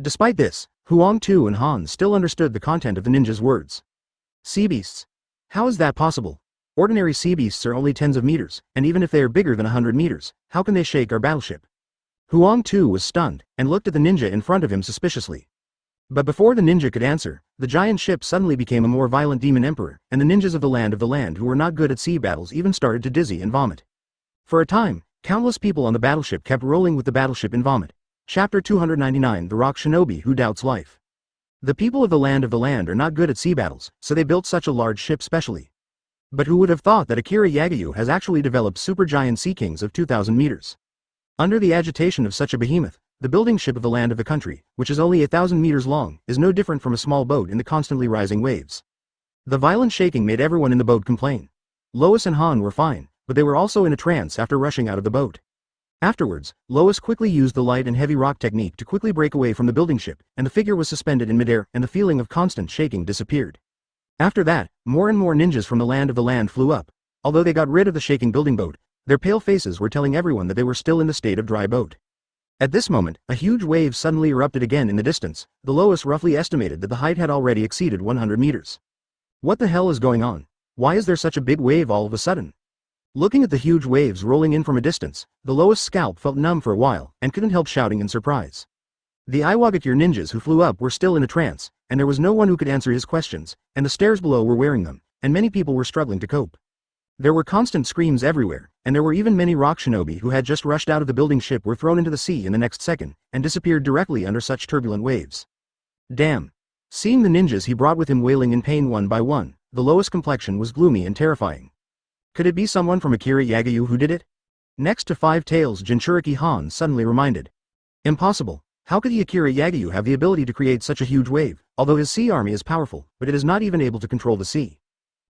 Despite this, Huang Tu and Han still understood the content of the ninja's words. Sea beasts? How is that possible? Ordinary sea beasts are only tens of meters, and even if they are bigger than 100 meters, how can they shake our battleship? Huang Tu was stunned, and looked at the ninja in front of him suspiciously. But before the ninja could answer, the giant ship suddenly became a more violent demon emperor, and the ninjas of the land who were not good at sea battles even started to dizzy and vomit. For a time, countless people on the battleship kept rolling with the battleship in vomit. Chapter 299: The Rock Shinobi Who Doubts Life. The people of the land are not good at sea battles, so they built such a large ship specially. But who would have thought that Akira Yagayu has actually developed supergiant sea kings of 2,000 meters? Under the agitation of such a behemoth, the building ship of the land of the country, which is only 1,000 meters long, is no different from a small boat in the constantly rising waves. The violent shaking made everyone in the boat complain. Lois and Han were fine, but they were also in a trance after rushing out of the boat. Afterwards, Lois quickly used the light and heavy rock technique to quickly break away from the building ship, and the figure was suspended in midair, and the feeling of constant shaking disappeared. After that, more and more ninjas from the land flew up. Although they got rid of the shaking building boat, their pale faces were telling everyone that they were still in the state of dry boat. At this moment, a huge wave suddenly erupted again in the distance. The Lois roughly estimated that the height had already exceeded 100 meters. What the hell is going on? Why is there such a big wave all of a sudden? Looking at the huge waves rolling in from a distance, the Lois' scalp felt numb for a while, and couldn't help shouting in surprise. The Iwagakure ninjas who flew up were still in a trance, and there was no one who could answer his questions, and the stairs below were wearing them, and many people were struggling to cope. There were constant screams everywhere, and there were even many rock shinobi who had just rushed out of the building ship were thrown into the sea in the next second, and disappeared directly under such turbulent waves. Damn. Seeing the ninjas he brought with him wailing in pain one by one, the Lois' complexion was gloomy and terrifying. Could it be someone from Akira Yagayu who did it? Next to Five Tails, Jinchuriki Han suddenly reminded. Impossible. How could the Akira Yagayu have the ability to create such a huge wave, although his sea army is powerful, but it is not even able to control the sea?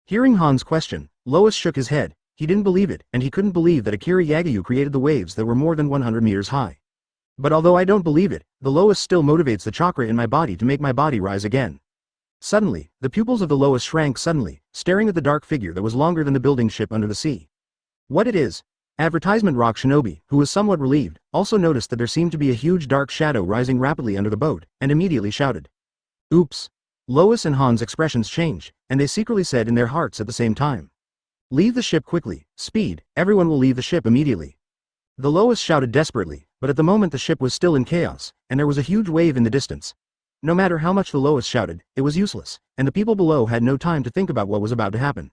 Hearing Han's question, Lois shook his head. He didn't believe it, and he couldn't believe that Akira Yagayu created the waves that were more than 100 meters high. But although I don't believe it, the Lois still motivates the chakra in my body to make my body rise again. Suddenly, the pupils of the Lois shrank suddenly, staring at the dark figure that was longer than the building ship under the sea. What it is? Advertisement Rock Shinobi, who was somewhat relieved, also noticed that there seemed to be a huge dark shadow rising rapidly under the boat, and immediately shouted. Oops. Lois and Han's expressions changed, and they secretly said in their hearts at the same time. Leave the ship quickly, speed, everyone will leave the ship immediately. The Lois shouted desperately, but at the moment the ship was still in chaos, and there was a huge wave in the distance. No matter how much the Lois shouted, it was useless, and the people below had no time to think about what was about to happen.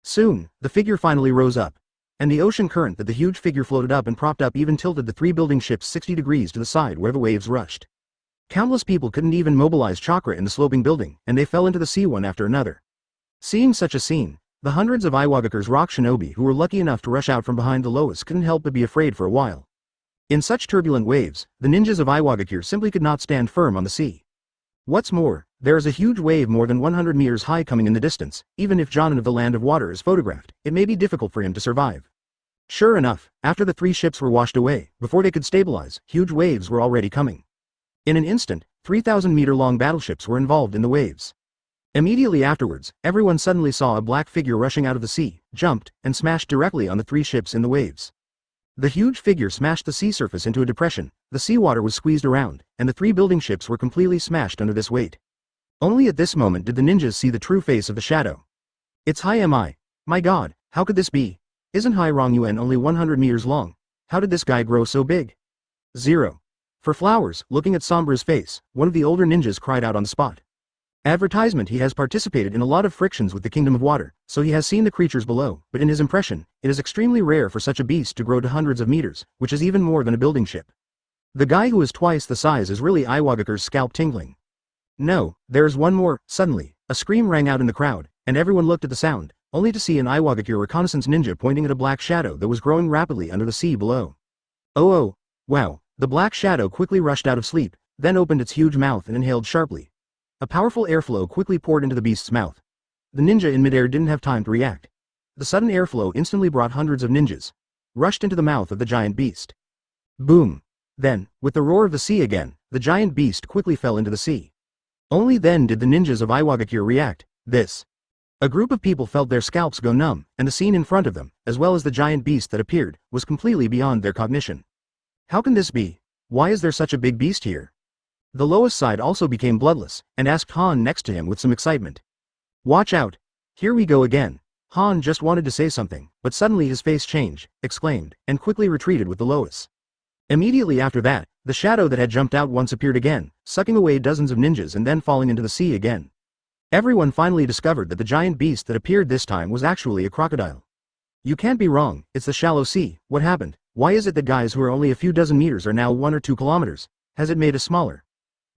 Soon, the figure finally rose up, and the ocean current that the huge figure floated up and propped up even tilted the three building ships 60 degrees to the side where the waves rushed. Countless people couldn't even mobilize chakra in the sloping building, and they fell into the sea one after another. Seeing such a scene, the hundreds of Iwagakure's rock shinobi who were lucky enough to rush out from behind the Lois couldn't help but be afraid for a while. In such turbulent waves, the ninjas of Iwagakure simply could not stand firm on the sea. What's more, There is a huge wave more than 100 meters high coming in the distance. Even if Jonin of the Land of Water is photographed, it may be difficult for him to survive. Sure enough, after the 3 ships were washed away, before they could stabilize, huge waves were already coming. In an instant, 3,000-meter-long battleships were involved in the waves. Immediately afterwards, everyone suddenly saw a black figure rushing out of the sea, jumped, and smashed directly on the 3 ships in the waves. The huge figure smashed the sea surface into a depression, the seawater was squeezed around, and the 3 building ships were completely smashed under this weight. Only at this moment did the ninjas see the true face of the shadow. It's Hai Mi. My god, how could this be? Isn't Hai Rong Yuan only 100 meters long? How did this guy grow so big? 0. For flowers, looking at Sombra's face, one of the older ninjas cried out on the spot. Advertisement: he has participated in a lot of frictions with the Kingdom of Water, so he has seen the creatures below, but in his impression, it is extremely rare for such a beast to grow to hundreds of meters, which is even more than a building ship. The guy who is twice the size is really Iwagaker's scalp tingling. No, there's one more. Suddenly, a scream rang out in the crowd, and everyone looked at the sound, only to see an Iwagakure reconnaissance ninja pointing at a black shadow that was growing rapidly under the sea below. Oh, wow. The black shadow quickly rushed out of sleep, then opened its huge mouth and inhaled sharply. A powerful airflow quickly poured into the beast's mouth. The ninja in midair didn't have time to react. The sudden airflow instantly brought hundreds of ninjas, rushed into the mouth of the giant beast. Boom! Then, with the roar of the sea again, the giant beast quickly fell into the sea. Only then did the ninjas of Iwagakure react. A group of people felt their scalps go numb, and the scene in front of them, as well as the giant beast that appeared, was completely beyond their cognition. How can this be? Why is there such a big beast here? The lowest side also became bloodless, and asked Han next to him with some excitement. Watch out! Here we go again. Han just wanted to say something, but suddenly his face changed, exclaimed, and quickly retreated with the Lois. Immediately after that, the shadow that had jumped out once appeared again, sucking away dozens of ninjas and then falling into the sea again. Everyone finally discovered that the giant beast that appeared this time was actually a crocodile. You can't be wrong, it's the shallow sea. What happened? Why is it that guys who are only a few dozen meters are now 1 or 2 kilometers? Has it made us smaller?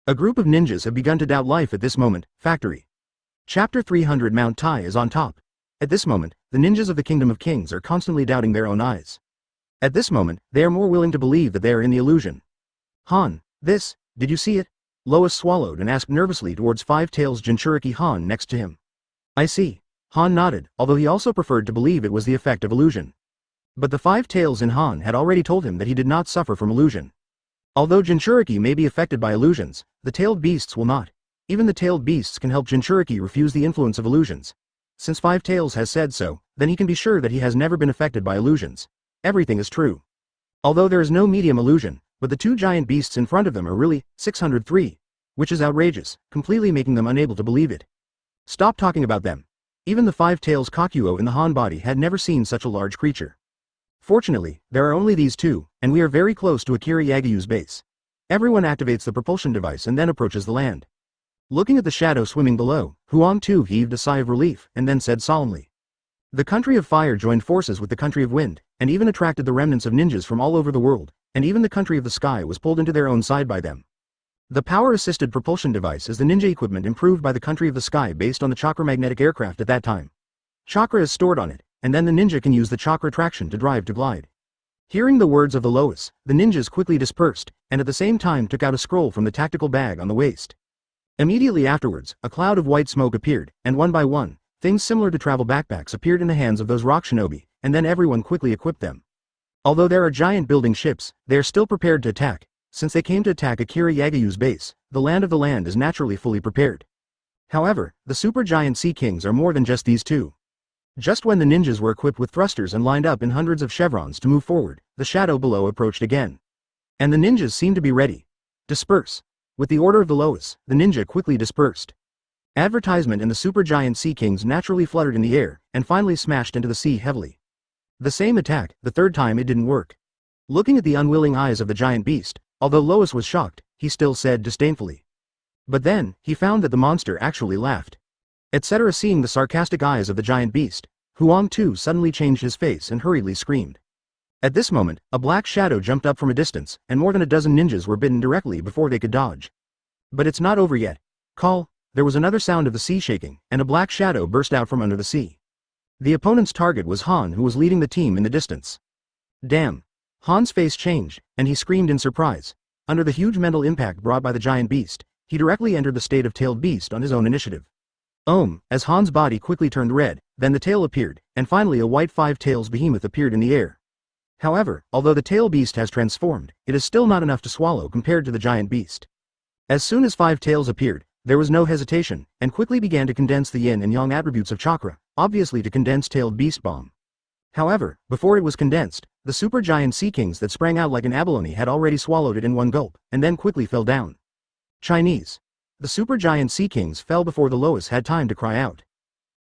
A group of ninjas have begun to doubt life at this moment. Factory. Chapter 300. Mount Tai is on top. At this moment, the ninjas of the Kingdom of Kings are constantly doubting their own eyes. At this moment, they are more willing to believe that they are in the illusion. Han, did you see it? Lois swallowed and asked nervously towards Five Tails Jinchuriki Han next to him. I see. Han nodded, although he also preferred to believe it was the effect of illusion. But the 5 tails in Han had already told him that he did not suffer from illusion. Although Jinchuriki may be affected by illusions, the tailed beasts will not. Even the tailed beasts can help Jinchuriki refuse the influence of illusions. Since 5 Tails has said so, then he can be sure that he has never been affected by illusions. Everything is true. Although there is no medium illusion, but the 2 giant beasts in front of them are really 603, which is outrageous, completely making them unable to believe it. Stop talking about them. Even the 5 Tails Kakuo in the Han body had never seen such a large creature. Fortunately, there are only these 2, and we are very close to Akira Yagayu's base. Everyone activates the propulsion device and then approaches the land. Looking at the shadow swimming below, Huang Tu heaved a sigh of relief and then said solemnly. The country of fire joined forces with the country of wind, and even attracted the remnants of ninjas from all over the world, and even the country of the sky was pulled into their own side by them. The power-assisted propulsion device is the ninja equipment improved by the country of the sky based on the chakra magnetic aircraft at that time. Chakra is stored on it, and then the ninja can use the chakra traction to drive to glide. Hearing the words of the Lois, the ninjas quickly dispersed, and at the same time took out a scroll from the tactical bag on the waist. Immediately afterwards, a cloud of white smoke appeared, and one by one, things similar to travel backpacks appeared in the hands of those rock shinobi, and then everyone quickly equipped them. Although there are giant building ships, they are still prepared to attack. Since they came to attack Akira Yagayu's base, the land of the land is naturally fully prepared. However, the supergiant sea kings are more than just these 2. Just when the ninjas were equipped with thrusters and lined up in hundreds of chevrons to move forward, the shadow below approached again. And the ninjas seemed to be ready. Disperse. With the order of the Lois, the ninja quickly dispersed. Advertisement and the supergiant sea kings naturally fluttered in the air, and finally smashed into the sea heavily. The same attack, the 3rd time it didn't work. Looking at the unwilling eyes of the giant beast, although Lois was shocked, he still said disdainfully. But then, he found that the monster actually laughed. Etc. Seeing the sarcastic eyes of the giant beast, Huang Tu suddenly changed his face and hurriedly screamed. At this moment, a black shadow jumped up from a distance, and more than a dozen ninjas were bitten directly before they could dodge. But it's not over yet. Call. There was another sound of the sea shaking, and a black shadow burst out from under the sea. The opponent's target was Han, who was leading the team in the distance. Damn. Han's face changed, and he screamed in surprise. Under the huge mental impact brought by the giant beast, he directly entered the state of tailed beast on his own initiative. As Han's body quickly turned red, then the tail appeared, and finally a white five-tails behemoth appeared in the air. However, although the tail beast has transformed, it is still not enough to swallow compared to the giant beast. As soon as five tails appeared, there was no hesitation, and quickly began to condense the yin and yang attributes of chakra, obviously to condense tailed beast bomb. However, before it was condensed, the supergiant sea kings that sprang out like an abalone had already swallowed it in one gulp, and then quickly fell down. Chinese. The supergiant sea kings fell before the Lois had time to cry out.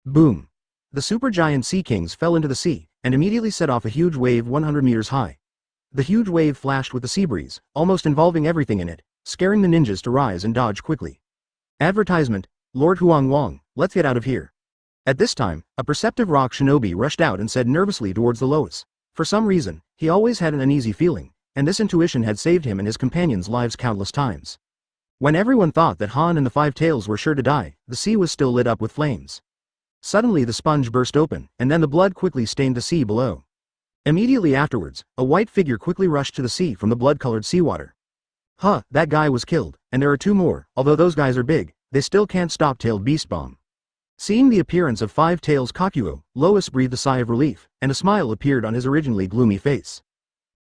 Boom! The supergiant sea kings fell into the sea, and immediately set off a huge wave 100 meters high. The huge wave flashed with the sea breeze, almost involving everything in it, scaring the ninjas to rise and dodge quickly. Advertisement: Lord Huang Wang, let's get out of here. At this time, a perceptive rock shinobi rushed out and said nervously towards the Lois. For some reason, he always had an uneasy feeling, and this intuition had saved him and his companions' lives countless times. When everyone thought that Han and the five tails were sure to die, the sea was still lit up with flames. Suddenly the sponge burst open, and then the blood quickly stained the sea below. Immediately afterwards, a white figure quickly rushed to the sea from the blood-colored seawater. That guy was killed, and there are two more. Although those guys are big, they still can't stop tailed beast bomb. Seeing the appearance of five tails Kakuo, Lois breathed a sigh of relief, and a smile appeared on his originally gloomy face.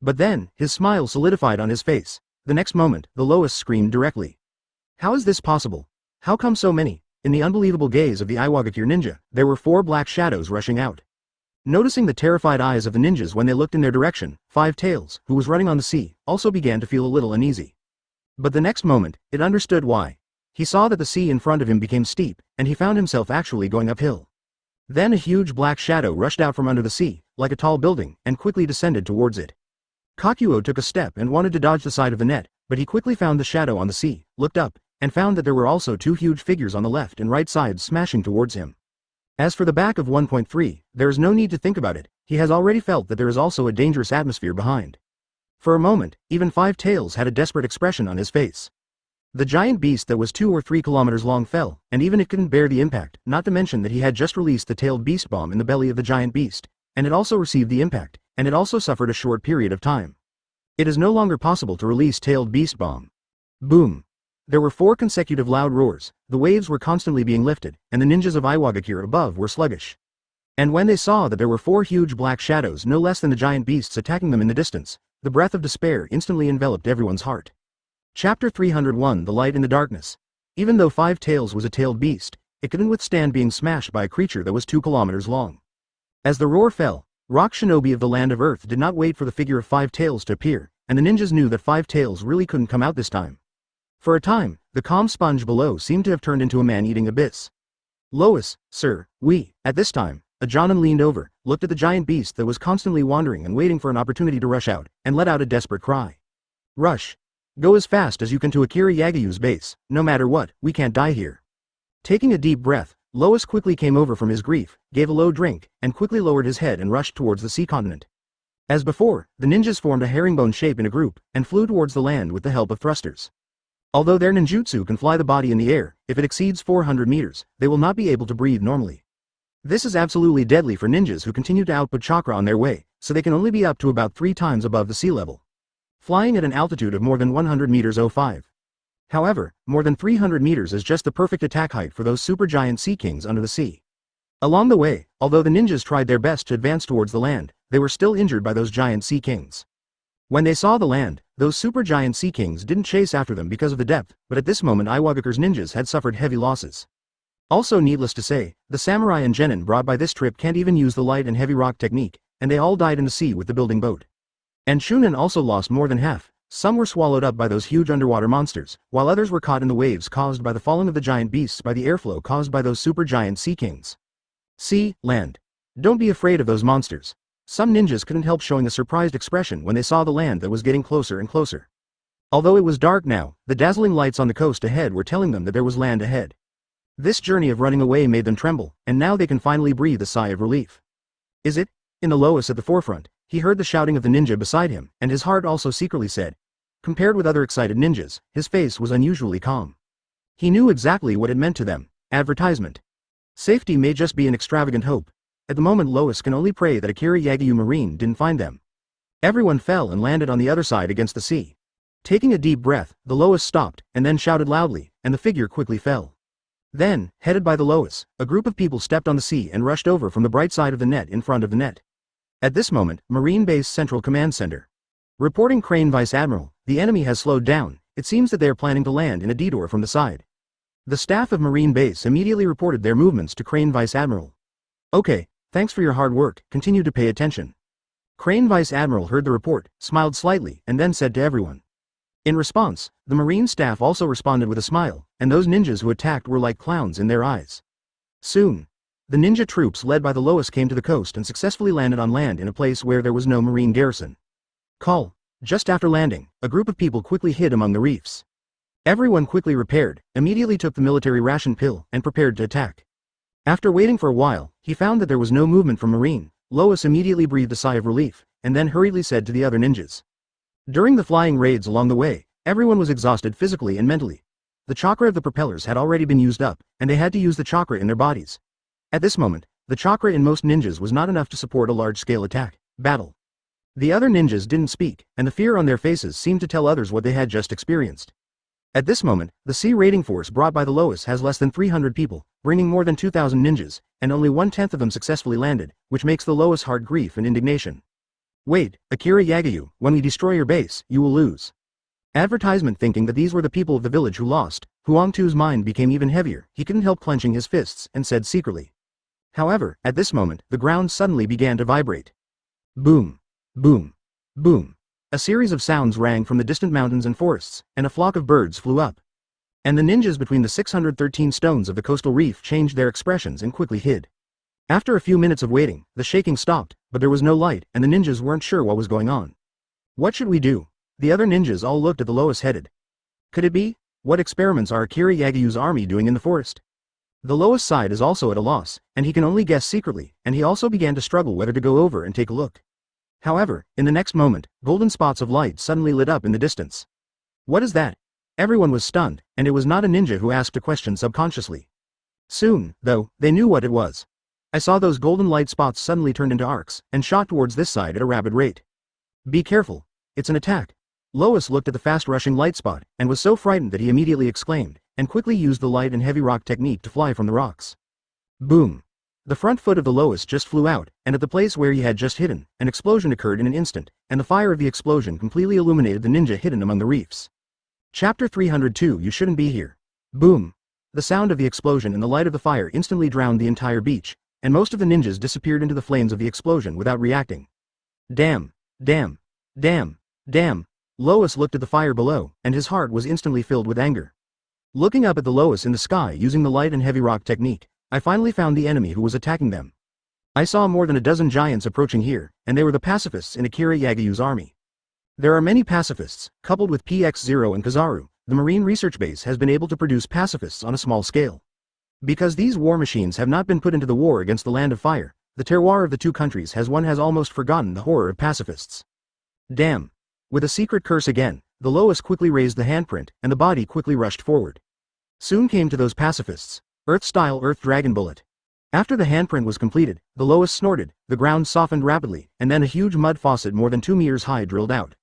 But then, his smile solidified on his face. The next moment, the Lois screamed directly. How is this possible? How come so many? In the unbelievable gaze of the Iwagakure ninja, there were four black shadows rushing out. Noticing the terrified eyes of the ninjas when they looked in their direction, Five Tails, who was running on the sea, also began to feel a little uneasy. But the next moment, it understood why. He saw that the sea in front of him became steep, and he found himself actually going uphill. Then a huge black shadow rushed out from under the sea, like a tall building, and quickly descended towards it. Kakuo took a step and wanted to dodge the side of the net, but he quickly found the shadow on the sea, looked up, and found that there were also two huge figures on the left and right sides smashing towards him. As for the back of 1.3, there is no need to think about it, he has already felt that there is also a dangerous atmosphere behind. For a moment, even Five Tails had a desperate expression on his face. The giant beast that was 2 or 3 kilometers long fell, and even it couldn't bear the impact, not to mention that he had just released the tailed beast bomb in the belly of the giant beast, and it also received the impact, and it also suffered a short period of time. It is no longer possible to release tailed beast bomb. Boom! There were 4 consecutive loud roars, the waves were constantly being lifted, and the ninjas of Iwagakure above were sluggish. And when they saw that there were 4 huge black shadows no less than the giant beasts attacking them in the distance, the breath of despair instantly enveloped everyone's heart. Chapter 301: The Light in the Darkness. Even though Five Tails was a tailed beast, it couldn't withstand being smashed by a creature that was 2 kilometers long. As the roar fell, Rock Shinobi of the Land of Earth did not wait for the figure of Five Tails to appear, and the ninjas knew that Five Tails really couldn't come out this time. For a time, the calm sponge below seemed to have turned into a man-eating abyss. Lois, sir, at this time, a Jonin leaned over, looked at the giant beast that was constantly wandering and waiting for an opportunity to rush out, and let out a desperate cry. Rush! Go as fast as you can to Akira Yagayu's base, no matter what, we can't die here. Taking a deep breath, Lois quickly came over from his grief, gave a low drink, and quickly lowered his head and rushed towards the sea continent. As before, the ninjas formed a herringbone shape in a group, and flew towards the land with the help of thrusters. Although their ninjutsu can fly the body in the air, if it exceeds 400 meters, they will not be able to breathe normally. This is absolutely deadly for ninjas who continue to output chakra on their way, so they can only be up to about 3 times above the sea level. Flying at an altitude of more than 100 meters 05. However, more than 300 meters is just the perfect attack height for those supergiant sea kings under the sea. Along the way, although the ninjas tried their best to advance towards the land, they were still injured by those giant sea kings. When they saw the land, those supergiant sea kings didn't chase after them because of the depth, but at this moment Iwagakure's ninjas had suffered heavy losses. Also needless to say, the samurai and genin brought by this trip can't even use the light and heavy rock technique, and they all died in the sea with the building boat. And Shunin also lost more than half. Some were swallowed up by those huge underwater monsters, while others were caught in the waves caused by the falling of the giant beasts by the airflow caused by those supergiant sea kings. Sea, land. Don't be afraid of those monsters. Some ninjas couldn't help showing a surprised expression when they saw the land that was getting closer and closer. Although it was dark now, the dazzling lights on the coast ahead were telling them that there was land ahead. This journey of running away made them tremble, and now they can finally breathe a sigh of relief. Is it? In the Lois at the forefront, he heard the shouting of the ninja beside him, and his heart also secretly said. Compared with other excited ninjas, his face was unusually calm. He knew exactly what it meant to them. Advertisement. Safety may just be an extravagant hope. At the moment Lois can only pray that Akira Yagayu Marine didn't find them. Everyone fell and landed on the other side against the sea. Taking a deep breath, the Lois stopped, and then shouted loudly, and the figure quickly fell. Then, headed by the Lois, a group of people stepped on the sea and rushed over from the bright side of the net in front of the net. At this moment, Marine Base Central Command Center. Reporting Crane Vice Admiral, the enemy has slowed down. It seems that they are planning to land in a detour from the side. The staff of Marine Base immediately reported their movements to Crane Vice Admiral. Okay, thanks for your hard work, continue to pay attention. Crane Vice Admiral heard the report, smiled slightly, and then said to everyone. In response, the Marine staff also responded with a smile, and those ninjas who attacked were like clowns in their eyes. Soon, the ninja troops led by the Lois came to the coast and successfully landed on land in a place where there was no Marine garrison. Just after landing, a group of people quickly hid among the reefs. Everyone quickly repaired, immediately took the military ration pill, and prepared to attack. After waiting for a while, he found that there was no movement from Marine. Lois immediately breathed a sigh of relief, and then hurriedly said to the other ninjas. During the flying raids along the way, everyone was exhausted physically and mentally. The chakra of the propellers had already been used up, and they had to use the chakra in their bodies. At this moment, the chakra in most ninjas was not enough to support a large-scale battle. The other ninjas didn't speak, and the fear on their faces seemed to tell others what they had just experienced. At this moment, the sea raiding force brought by the Lois has less than 300 people, bringing more than 2,000 ninjas, and only 1/10 of them successfully landed, which makes the Lois hard grief and indignation. Wait, Akira Yagayu, when we destroy your base, you will lose. Advertisement. Thinking that these were the people of the village who lost, Huang Tu's mind became even heavier. He couldn't help clenching his fists, and said secretly. However, at this moment, the ground suddenly began to vibrate. Boom. Boom. Boom. A series of sounds rang from the distant mountains and forests, and a flock of birds flew up. And the ninjas between the 613 stones of the coastal reef changed their expressions and quickly hid. After a few minutes of waiting, the shaking stopped, but there was no light, and the ninjas weren't sure what was going on. What should we do? The other ninjas all looked at the Lois headed. Could it be? What experiments are Akira Yagayu's army doing in the forest? The Lois side is also at a loss, and he can only guess secretly, and he also began to struggle whether to go over and take a look. However, in the next moment, golden spots of light suddenly lit up in the distance. What is that? Everyone was stunned, and it was not a ninja who asked a question subconsciously. Soon, though, they knew what it was. I saw those golden light spots suddenly turned into arcs, and shot towards this side at a rapid rate. Be careful. It's an attack. Lois looked at the fast-rushing light spot, and was so frightened that he immediately exclaimed, and quickly used the light and heavy rock technique to fly from the rocks. Boom. The front foot of the Lois just flew out, and at the place where he had just hidden, an explosion occurred in an instant, and the fire of the explosion completely illuminated the ninja hidden among the reefs. Chapter 302. You shouldn't be here. Boom. The sound of the explosion and the light of the fire instantly drowned the entire beach, and most of the ninjas disappeared into the flames of the explosion without reacting. Damn. Damn. Damn. Damn. Lois looked at the fire below, and his heart was instantly filled with anger. Looking up at the Lois in the sky using the light and heavy rock technique, I finally found the enemy who was attacking them. I saw more than a dozen giants approaching here, and they were the pacifists in Akira Yagayu's army. There are many pacifists, coupled with PX-0 and Kizaru. The Marine Research Base has been able to produce pacifists on a small scale. Because these war machines have not been put into the war against the Land of Fire, the terroir of the two countries has almost forgotten the horror of pacifists. Damn. With a secret curse again, the Lois quickly raised the handprint, and the body quickly rushed forward. Soon came to those pacifists. Earth-style Earth Dragon Bullet. After the handprint was completed, the Lois snorted, the ground softened rapidly, and then a huge mud faucet more than 2 meters high drilled out.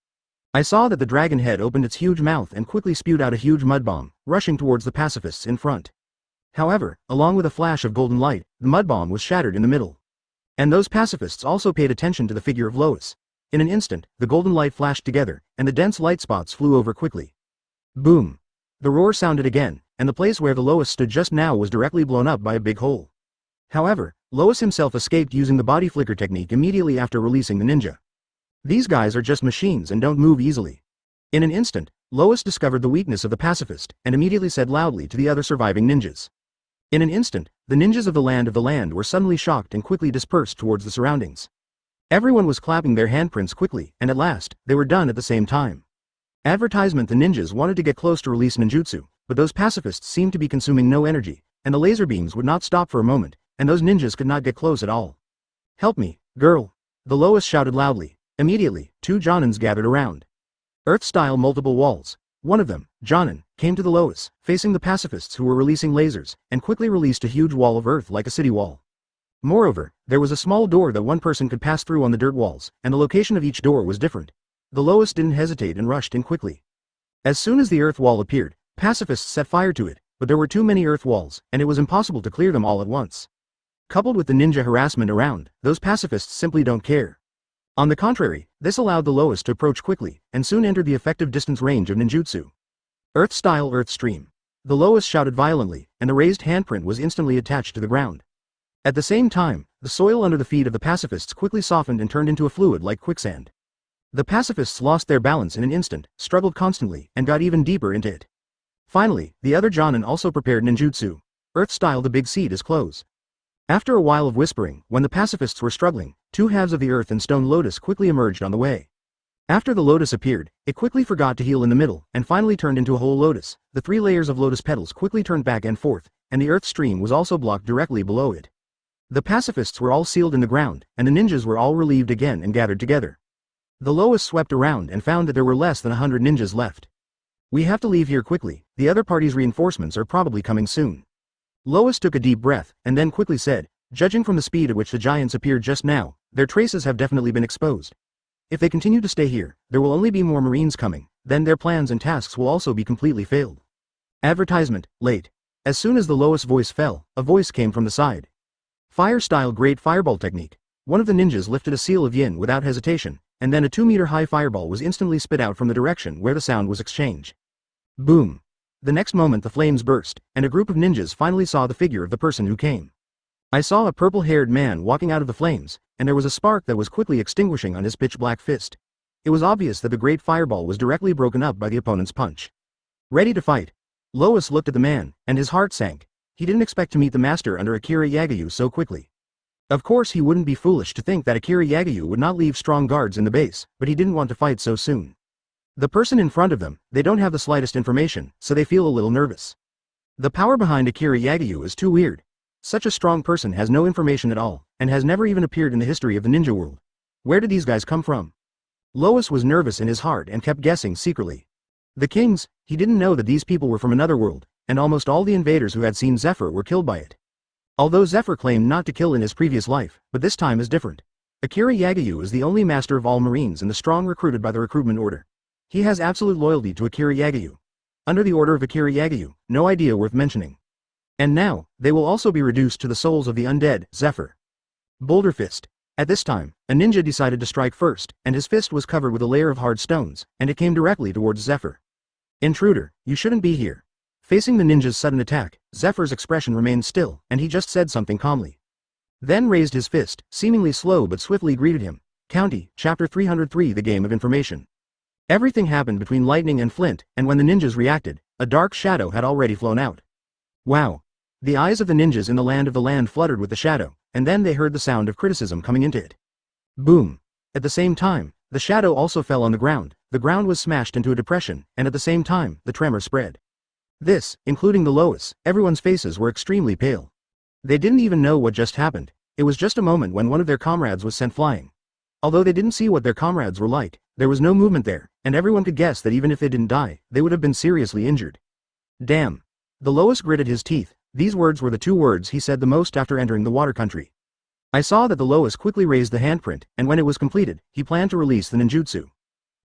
I saw that the dragon head opened its huge mouth and quickly spewed out a huge mud bomb, rushing towards the pacifists in front. However, along with a flash of golden light, the mud bomb was shattered in the middle. And those pacifists also paid attention to the figure of Lois. In an instant, the golden light flashed together, and the dense light spots flew over quickly. Boom. The roar sounded again, and the place where the Lois stood just now was directly blown up by a big hole. However, Lois himself escaped using the body flicker technique immediately after releasing the ninja. These guys are just machines and don't move easily. In an instant, Lois discovered the weakness of the pacifist, and immediately said loudly to the other surviving ninjas. In an instant, the ninjas of the land were suddenly shocked and quickly dispersed towards the surroundings. Everyone was clapping their handprints quickly, and at last, they were done at the same time. Advertisement. The ninjas wanted to get close to release ninjutsu, but those pacifists seemed to be consuming no energy, and the laser beams would not stop for a moment, and those ninjas could not get close at all. Help me, girl. The Lois shouted loudly. Immediately, 2 Jonins gathered around. Earth-style multiple walls. One of them, Jonin, came to the Lois, facing the pacifists who were releasing lasers, and quickly released a huge wall of earth like a city wall. Moreover, there was a small door that one person could pass through on the dirt walls, and the location of each door was different. The Lois didn't hesitate and rushed in quickly. As soon as the earth wall appeared, pacifists set fire to it, but there were too many earth walls, and it was impossible to clear them all at once. Coupled with the ninja harassment around, those pacifists simply don't care. On the contrary, this allowed the lowest to approach quickly, and soon entered the effective distance range of ninjutsu. Earth-style Earth Stream. The lowest shouted violently, and the raised handprint was instantly attached to the ground. At the same time, the soil under the feet of the pacifists quickly softened and turned into a fluid like quicksand. The pacifists lost their balance in an instant, struggled constantly, and got even deeper into it. Finally, the other Jonin also prepared ninjutsu. Earth-style the big seed is close. After a while of whispering, when the pacifists were struggling, two halves of the earth and stone lotus quickly emerged on the way. After the lotus appeared, it quickly forgot to heal in the middle, and finally turned into a whole lotus. The 3 layers of lotus petals quickly turned back and forth, and the earth stream was also blocked directly below it. The pacifists were all sealed in the ground, and the ninjas were all relieved again and gathered together. The lowest swept around and found that there were less than 100 ninjas left. We have to leave here quickly, the other party's reinforcements are probably coming soon. Lois took a deep breath, and then quickly said, judging from the speed at which the giants appeared just now, their traces have definitely been exposed. If they continue to stay here, there will only be more Marines coming, then their plans and tasks will also be completely failed. Advertisement, late. As soon as the lowest voice fell, a voice came from the side. Fire-style Great Fireball Technique. One of the ninjas lifted a seal of yin without hesitation, and then a 2-meter-high fireball was instantly spit out from the direction where the sound was exchanged. Boom. The next moment the flames burst, and a group of ninjas finally saw the figure of the person who came. I saw a purple-haired man walking out of the flames, and there was a spark that was quickly extinguishing on his pitch-black fist. It was obvious that the great fireball was directly broken up by the opponent's punch. Ready to fight. Lois looked at the man, and his heart sank. He didn't expect to meet the master under Akira Yagayu so quickly. Of course he wouldn't be foolish to think that Akira Yagayu would not leave strong guards in the base, but he didn't want to fight so soon. The person in front of them, they don't have the slightest information, so they feel a little nervous. The power behind Akira Yagayu is too weird. Such a strong person has no information at all, and has never even appeared in the history of the ninja world. Where did these guys come from? Lois was nervous in his heart and kept guessing secretly. The kings, he didn't know that these people were from another world, and almost all the invaders who had seen Zephyr were killed by it. Although Zephyr claimed not to kill in his previous life, but this time is different. Akira Yagayu is the only master of all Marines and the strong recruited by the recruitment order. He has absolute loyalty to Akira Yagayu. Under the order of Akira Yagayu, no idea worth mentioning. And now, they will also be reduced to the souls of the undead, Zephyr. Boulder Fist. At this time, a ninja decided to strike first, and his fist was covered with a layer of hard stones, and it came directly towards Zephyr. Intruder, you shouldn't be here. Facing the ninja's sudden attack, Zephyr's expression remained still, and he just said something calmly. Then raised his fist, seemingly slow but swiftly greeted him. County, Chapter 303 The Game of Information. Everything happened between lightning and flint, and when the ninjas reacted, a dark shadow had already flown out. Wow. The eyes of the ninjas in the land fluttered with the shadow, and then they heard the sound of criticism coming into it. Boom. At the same time, the shadow also fell on the ground was smashed into a depression, and at the same time, the tremor spread. This, including the Lois, everyone's faces were extremely pale. They didn't even know what just happened. It was just a moment when one of their comrades was sent flying. Although they didn't see what their comrades were like, there was no movement there, and everyone could guess that even if they didn't die, they would have been seriously injured. Damn. The Lois gritted his teeth. These words were the 2 words he said the most after entering the water country. I saw that the Lois quickly raised the handprint, and when it was completed, he planned to release the ninjutsu.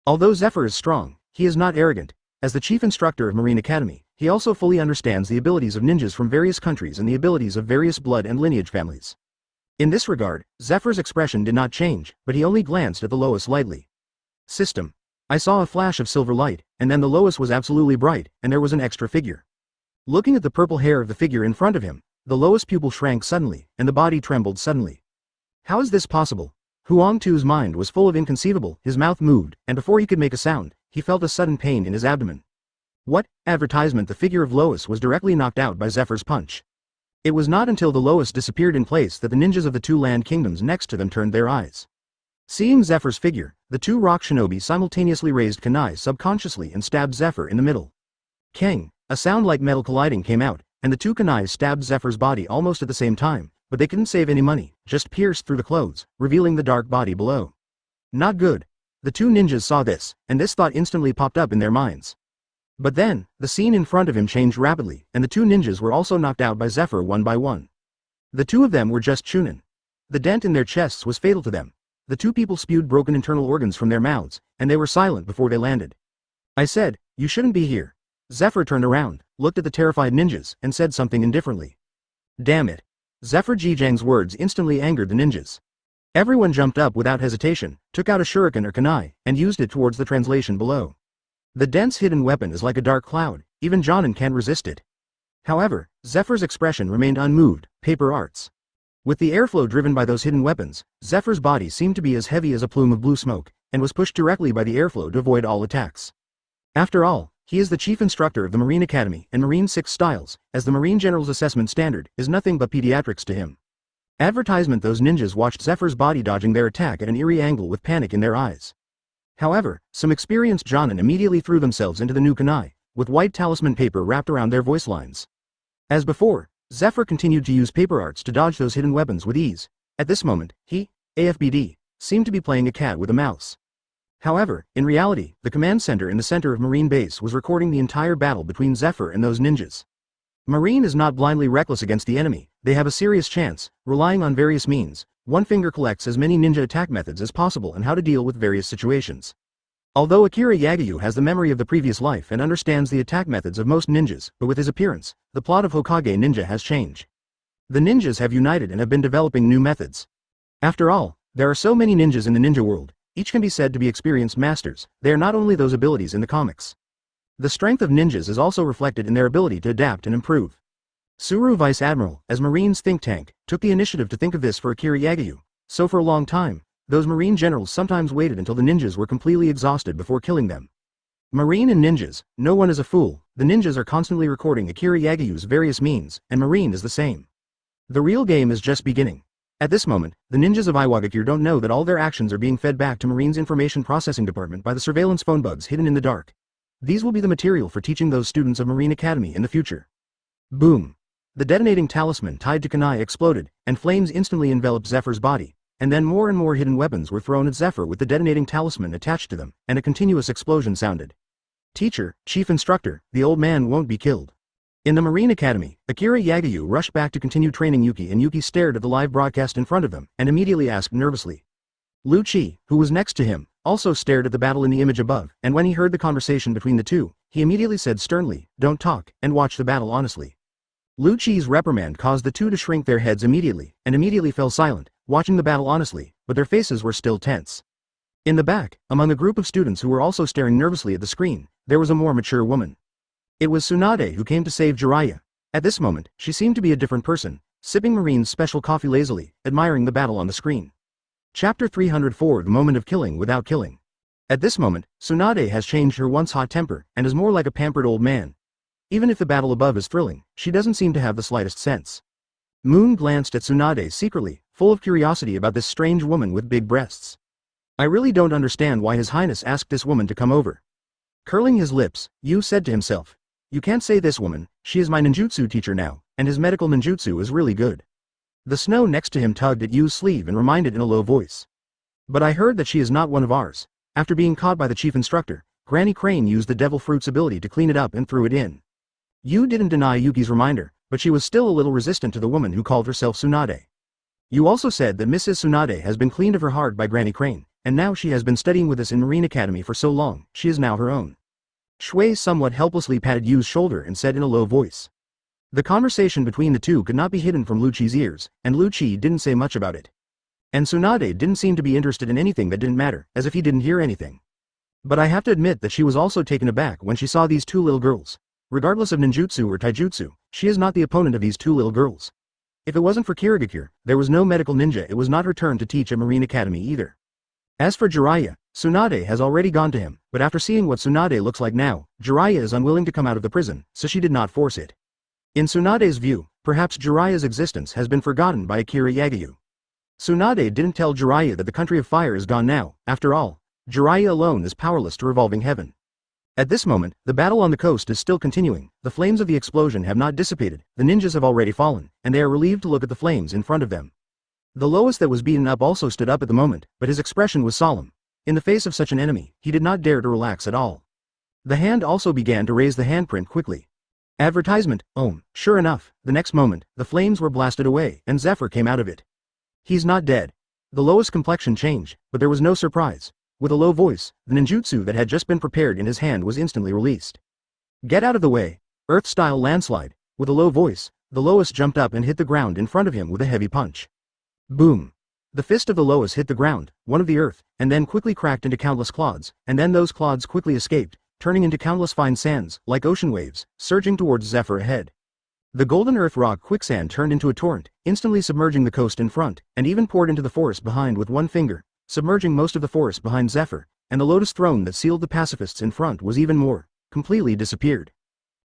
Although Zephyr is strong, he is not arrogant. As the chief instructor of Marine Academy, he also fully understands the abilities of ninjas from various countries and the abilities of various blood and lineage families. In this regard, Zephyr's expression did not change, but he only glanced at the Lois lightly. System. I saw a flash of silver light, and then the Lois was absolutely bright, and there was an extra figure. Looking at the purple hair of the figure in front of him, the Lois pupil shrank suddenly, and the body trembled suddenly. How is this possible? Huang Tu's mind was full of inconceivable, his mouth moved, and before he could make a sound, he felt a sudden pain in his abdomen. What? Advertisement. The figure of Lois was directly knocked out by Zephyr's punch. It was not until the Lois disappeared in place that the ninjas of the 2 land kingdoms next to them turned their eyes. Seeing Zephyr's figure, the 2 rock shinobi simultaneously raised kunai subconsciously and stabbed Zephyr in the middle. Kang. A sound like metal colliding came out, and the 2 kunais stabbed Zephyr's body almost at the same time, but they couldn't save any money, just pierced through the clothes, revealing the dark body below. Not good. The 2 ninjas saw this, and this thought instantly popped up in their minds. But then, the scene in front of him changed rapidly, and the 2 ninjas were also knocked out by Zephyr one by one. The 2 of them were just chunin. The dent in their chests was fatal to them. The 2 people spewed broken internal organs from their mouths, and they were silent before they landed. I said, You shouldn't be here. Zephyr turned around, looked at the terrified ninjas, and said something indifferently. Damn it. Zephyr Jijang's words instantly angered the ninjas. Everyone jumped up without hesitation, took out a shuriken or kunai, and used it towards the translation below. The dense hidden weapon is like a dark cloud, even Jonin can't resist it. However, Zephyr's expression remained unmoved, paper arts. With the airflow driven by those hidden weapons, Zephyr's body seemed to be as heavy as a plume of blue smoke, and was pushed directly by the airflow to avoid all attacks. After all, he is the chief instructor of the Marine Academy and Marine 6 styles, as the Marine General's assessment standard is nothing but pediatrics to him. Advertisement. Those ninjas watched Zephyr's body dodging their attack at an eerie angle with panic in their eyes. However, some experienced Jonin immediately threw themselves into the new kunai, with white talisman paper wrapped around their voice lines. As before, Zephyr continued to use paper arts to dodge those hidden weapons with ease. At this moment, he, AFBD, seemed to be playing a cat with a mouse. However, in reality, the command center in the center of Marine Base was recording the entire battle between Zephyr and those ninjas. Marine is not blindly reckless against the enemy, they have a serious chance, relying on various means. One finger collects as many ninja attack methods as possible and how to deal with various situations. Although Akira Yagyu has the memory of the previous life and understands the attack methods of most ninjas, but with his appearance, the plot of Hokage Ninja has changed. The ninjas have united and have been developing new methods. After all, there are so many ninjas in the ninja world, each can be said to be experienced masters. They are not only those abilities in the comics. The strength of ninjas is also reflected in their ability to adapt and improve. Suru Vice Admiral, as Marine's think tank, took the initiative to think of this for Akira Yagyu, so for a long time, those Marine generals sometimes waited until the ninjas were completely exhausted before killing them. Marine and ninjas, no one is a fool. The ninjas are constantly recording Akira Yagyu's various means, and Marine is the same. The real game is just beginning. At this moment, the ninjas of Iwagakure don't know that all their actions are being fed back to Marine's information processing department by the surveillance phone bugs hidden in the dark. These will be the material for teaching those students of Marine Academy in the future. Boom! The detonating talisman tied to kunai exploded, and flames instantly enveloped Zephyr's body, and then more and more hidden weapons were thrown at Zephyr with the detonating talisman attached to them, and a continuous explosion sounded. Teacher, chief instructor, the old man won't be killed. In the Marine Academy, Akira Yagyu rushed back to continue training Yuki, and Yuki stared at the live broadcast in front of them, and immediately asked nervously. Lu Chi, who was next to him, also stared at the battle in the image above, and when he heard the conversation between the two, he immediately said sternly, "Don't talk, and watch the battle honestly." Lu Chi's reprimand caused the two to shrink their heads immediately, and immediately fell silent, watching the battle honestly, but their faces were still tense. In the back, among a group of students who were also staring nervously at the screen, there was a more mature woman. It was Tsunade who came to save Jiraiya. At this moment, she seemed to be a different person, sipping Marine's special coffee lazily, admiring the battle on the screen. Chapter 304: The Moment of Killing Without Killing. At this moment, Tsunade has changed her once hot temper, and is more like a pampered old man. Even if the battle above is thrilling, she doesn't seem to have the slightest sense. Moon glanced at Tsunade secretly, full of curiosity about this strange woman with big breasts. I really don't understand why His Highness asked this woman to come over. Curling his lips, Yu said to himself. You can't say this woman, she is my ninjutsu teacher now, and his medical ninjutsu is really good. The snow next to him tugged at Yu's sleeve and reminded in a low voice. But I heard that she is not one of ours. After being caught by the chief instructor, Granny Crane used the Devil Fruit's ability to clean it up and threw it in. Yu didn't deny Yuki's reminder, but she was still a little resistant to the woman who called herself Tsunade. Yu also said that Mrs. Tsunade has been cleaned of her heart by Granny Crane, and now she has been studying with us in Marine Academy for so long, she is now her own. Shui somewhat helplessly patted Yu's shoulder and said in a low voice. The conversation between the two could not be hidden from Lu Chi's ears, and Lu Chi didn't say much about it. And Tsunade didn't seem to be interested in anything that didn't matter, as if he didn't hear anything. But I have to admit that she was also taken aback when she saw these two little girls. Regardless of ninjutsu or taijutsu, she is not the opponent of these two little girls. If it wasn't for Kirigakure, there was no medical ninja. It was not her turn to teach at Marine Academy either. As for Jiraiya, Tsunade has already gone to him, but after seeing what Tsunade looks like now, Jiraiya is unwilling to come out of the prison, so she did not force it. In Tsunade's view, perhaps Jiraiya's existence has been forgotten by Akira Yagyu. Tsunade didn't tell Jiraiya that the country of fire is gone now. After all, Jiraiya alone is powerless to revolving heaven. At this moment, the battle on the coast is still continuing. The flames of the explosion have not dissipated, the ninjas have already fallen, and they are relieved to look at the flames in front of them. The lowest that was beaten up also stood up at the moment, but his expression was solemn. In the face of such an enemy, he did not dare to relax at all. The hand also began to raise the handprint quickly. Advertisement, sure enough, the next moment, the flames were blasted away, and Zephyr came out of it. He's not dead. The lowest complexion changed, but there was no surprise. With a low voice, the ninjutsu that had just been prepared in his hand was instantly released. Get out of the way, Earth-style landslide. With a low voice, the Lois jumped up and hit the ground in front of him with a heavy punch. Boom! The fist of the Lois hit the ground, one of the earth, and then quickly cracked into countless clods, and then those clods quickly escaped, turning into countless fine sands, like ocean waves, surging towards Zephyr ahead. The golden earth rock quicksand turned into a torrent, instantly submerging the coast in front, and even poured into the forest behind with one finger, submerging most of the forest behind Zephyr, and the lotus throne that sealed the pacifists in front was even more, completely disappeared.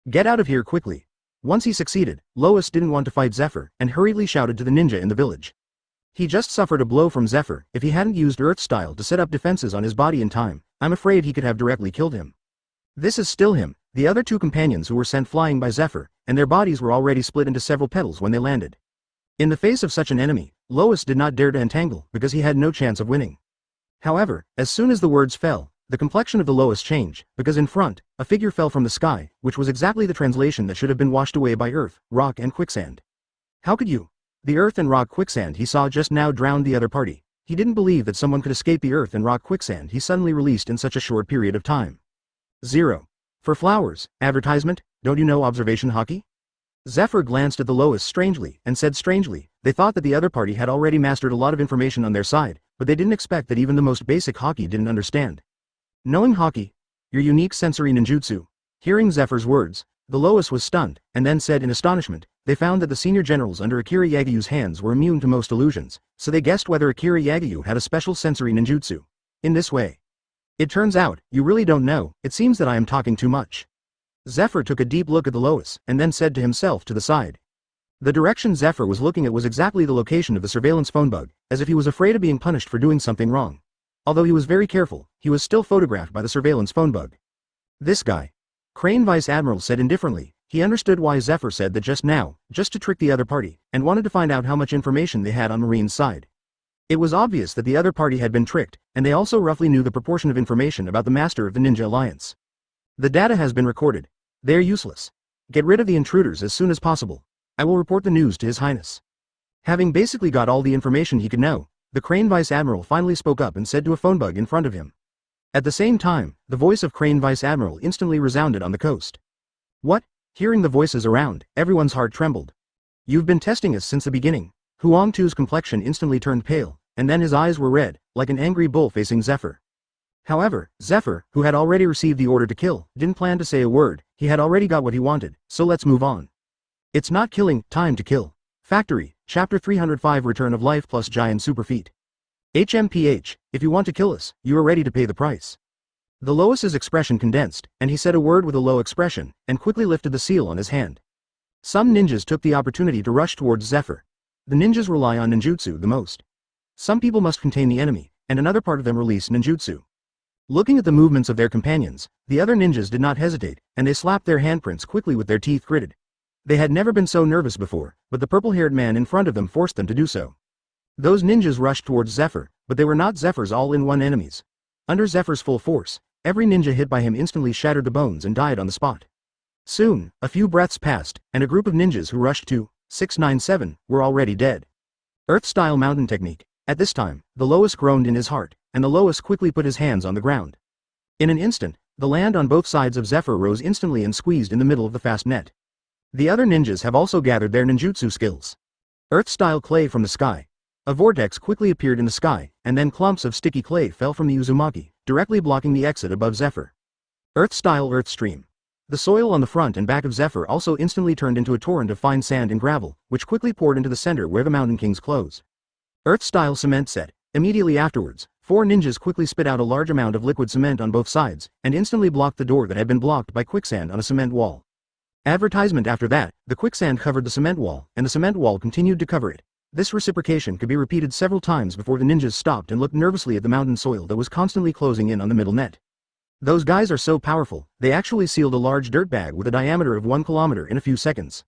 Get out of here quickly. Once he succeeded, Lois didn't want to fight Zephyr, and hurriedly shouted to the ninja in the village. He just suffered a blow from Zephyr. If he hadn't used Earth style to set up defenses on his body in time, I'm afraid he could have directly killed him. This is still him, the other two companions who were sent flying by Zephyr, and their bodies were already split into several petals when they landed. In the face of such an enemy, Lois did not dare to entangle because he had no chance of winning. However, as soon as the words fell, the complexion of the Lois changed, because in front, a figure fell from the sky, which was exactly the translation that should have been washed away by earth, rock and quicksand. How could you? The earth and rock quicksand he saw just now drowned the other party. He didn't believe that someone could escape the earth and rock quicksand he suddenly released in such a short period of time. 0. For flowers, advertisement, don't you know observation hockey? Zephyr glanced at the Lois strangely, and said strangely, they thought that the other party had already mastered a lot of information on their side, but they didn't expect that even the most basic hockey didn't understand. Knowing hockey? Your unique sensory ninjutsu. Hearing Zephyr's words, the Lois was stunned, and then said in astonishment, they found that the senior generals under Akira Yagayu's hands were immune to most illusions, so they guessed whether Akira Yagayu had a special sensory ninjutsu. In this way. It turns out, you really don't know, it seems that I am talking too much. Zephyr took a deep look at the Lois, and then said to himself to the side. The direction Zephyr was looking at was exactly the location of the surveillance phone bug, as if he was afraid of being punished for doing something wrong. Although he was very careful, he was still photographed by the surveillance phone bug. This guy. Crane Vice Admiral said indifferently. He understood why Zephyr said that just now, just to trick the other party, and wanted to find out how much information they had on Marine's side. It was obvious that the other party had been tricked, and they also roughly knew the proportion of information about the master of the Ninja Alliance. The data has been recorded. They are useless. Get rid of the intruders as soon as possible. I will report the news to His Highness. Having basically got all the information he could know, the Crane Vice Admiral finally spoke up and said to a phone bug in front of him. At the same time, the voice of Crane Vice Admiral instantly resounded on the coast. What? Hearing the voices around, everyone's heart trembled. You've been testing us since the beginning. Huang Tu's complexion instantly turned pale, and then his eyes were red, like an angry bull facing Zephyr. However, Zephyr, who had already received the order to kill, didn't plan to say a word. He had already got what he wanted, so let's move on. It's not killing, time to kill. Factory, Chapter 305 Return of Life plus Giant Super Feet. HMPH, if you want to kill us, you are ready to pay the price. The Lois's expression condensed, and he said a word with a low expression, and quickly lifted the seal on his hand. Some ninjas took the opportunity to rush towards Zephyr. The ninjas rely on ninjutsu the most. Some people must contain the enemy, and another part of them release ninjutsu. Looking at the movements of their companions, the other ninjas did not hesitate, and they slapped their handprints quickly with their teeth gritted. They had never been so nervous before, but the purple-haired man in front of them forced them to do so. Those ninjas rushed towards Zephyr, but they were not Zephyr's all-in-one enemies. Under Zephyr's full force, every ninja hit by him instantly shattered to bones and died on the spot. Soon, a few breaths passed, and a group of ninjas who rushed to 697 were already dead. Earth-style mountain technique. At this time, the Lois groaned in his heart, and the Lois quickly put his hands on the ground. In an instant, the land on both sides of Zephyr rose instantly and squeezed in the middle of the fast net. The other ninjas have also gathered their ninjutsu skills. Earth-style clay from the sky. A vortex quickly appeared in the sky, and then clumps of sticky clay fell from the Uzumaki, directly blocking the exit above Zephyr. Earth-style earth stream. The soil on the front and back of Zephyr also instantly turned into a torrent of fine sand and gravel, which quickly poured into the center where the Mountain King's close. Earth-style cement set. Immediately afterwards, 4 ninjas quickly spit out a large amount of liquid cement on both sides, and instantly blocked the door that had been blocked by quicksand on a cement wall. Advertisement. After that, the quicksand covered the cement wall, and the cement wall continued to cover it. This reciprocation could be repeated several times before the ninjas stopped and looked nervously at the mountain soil that was constantly closing in on the middle net. Those guys are so powerful, they actually sealed a large dirt bag with a diameter of 1 kilometer in a few seconds.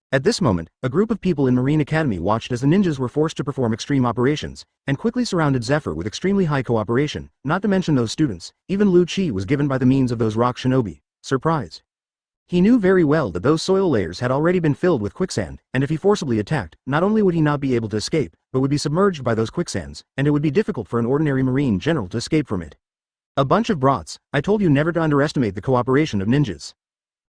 At this moment, a group of people in Marine Academy watched as the ninjas were forced to perform extreme operations, and quickly surrounded Zephyr with extremely high cooperation, not to mention those students. Even Lu Chi was given by the means of those rock shinobi. Surprised. He knew very well that those soil layers had already been filled with quicksand, and if he forcibly attacked, not only would he not be able to escape, but would be submerged by those quicksands, and it would be difficult for an ordinary marine general to escape from it. A bunch of brats, I told you never to underestimate the cooperation of ninjas.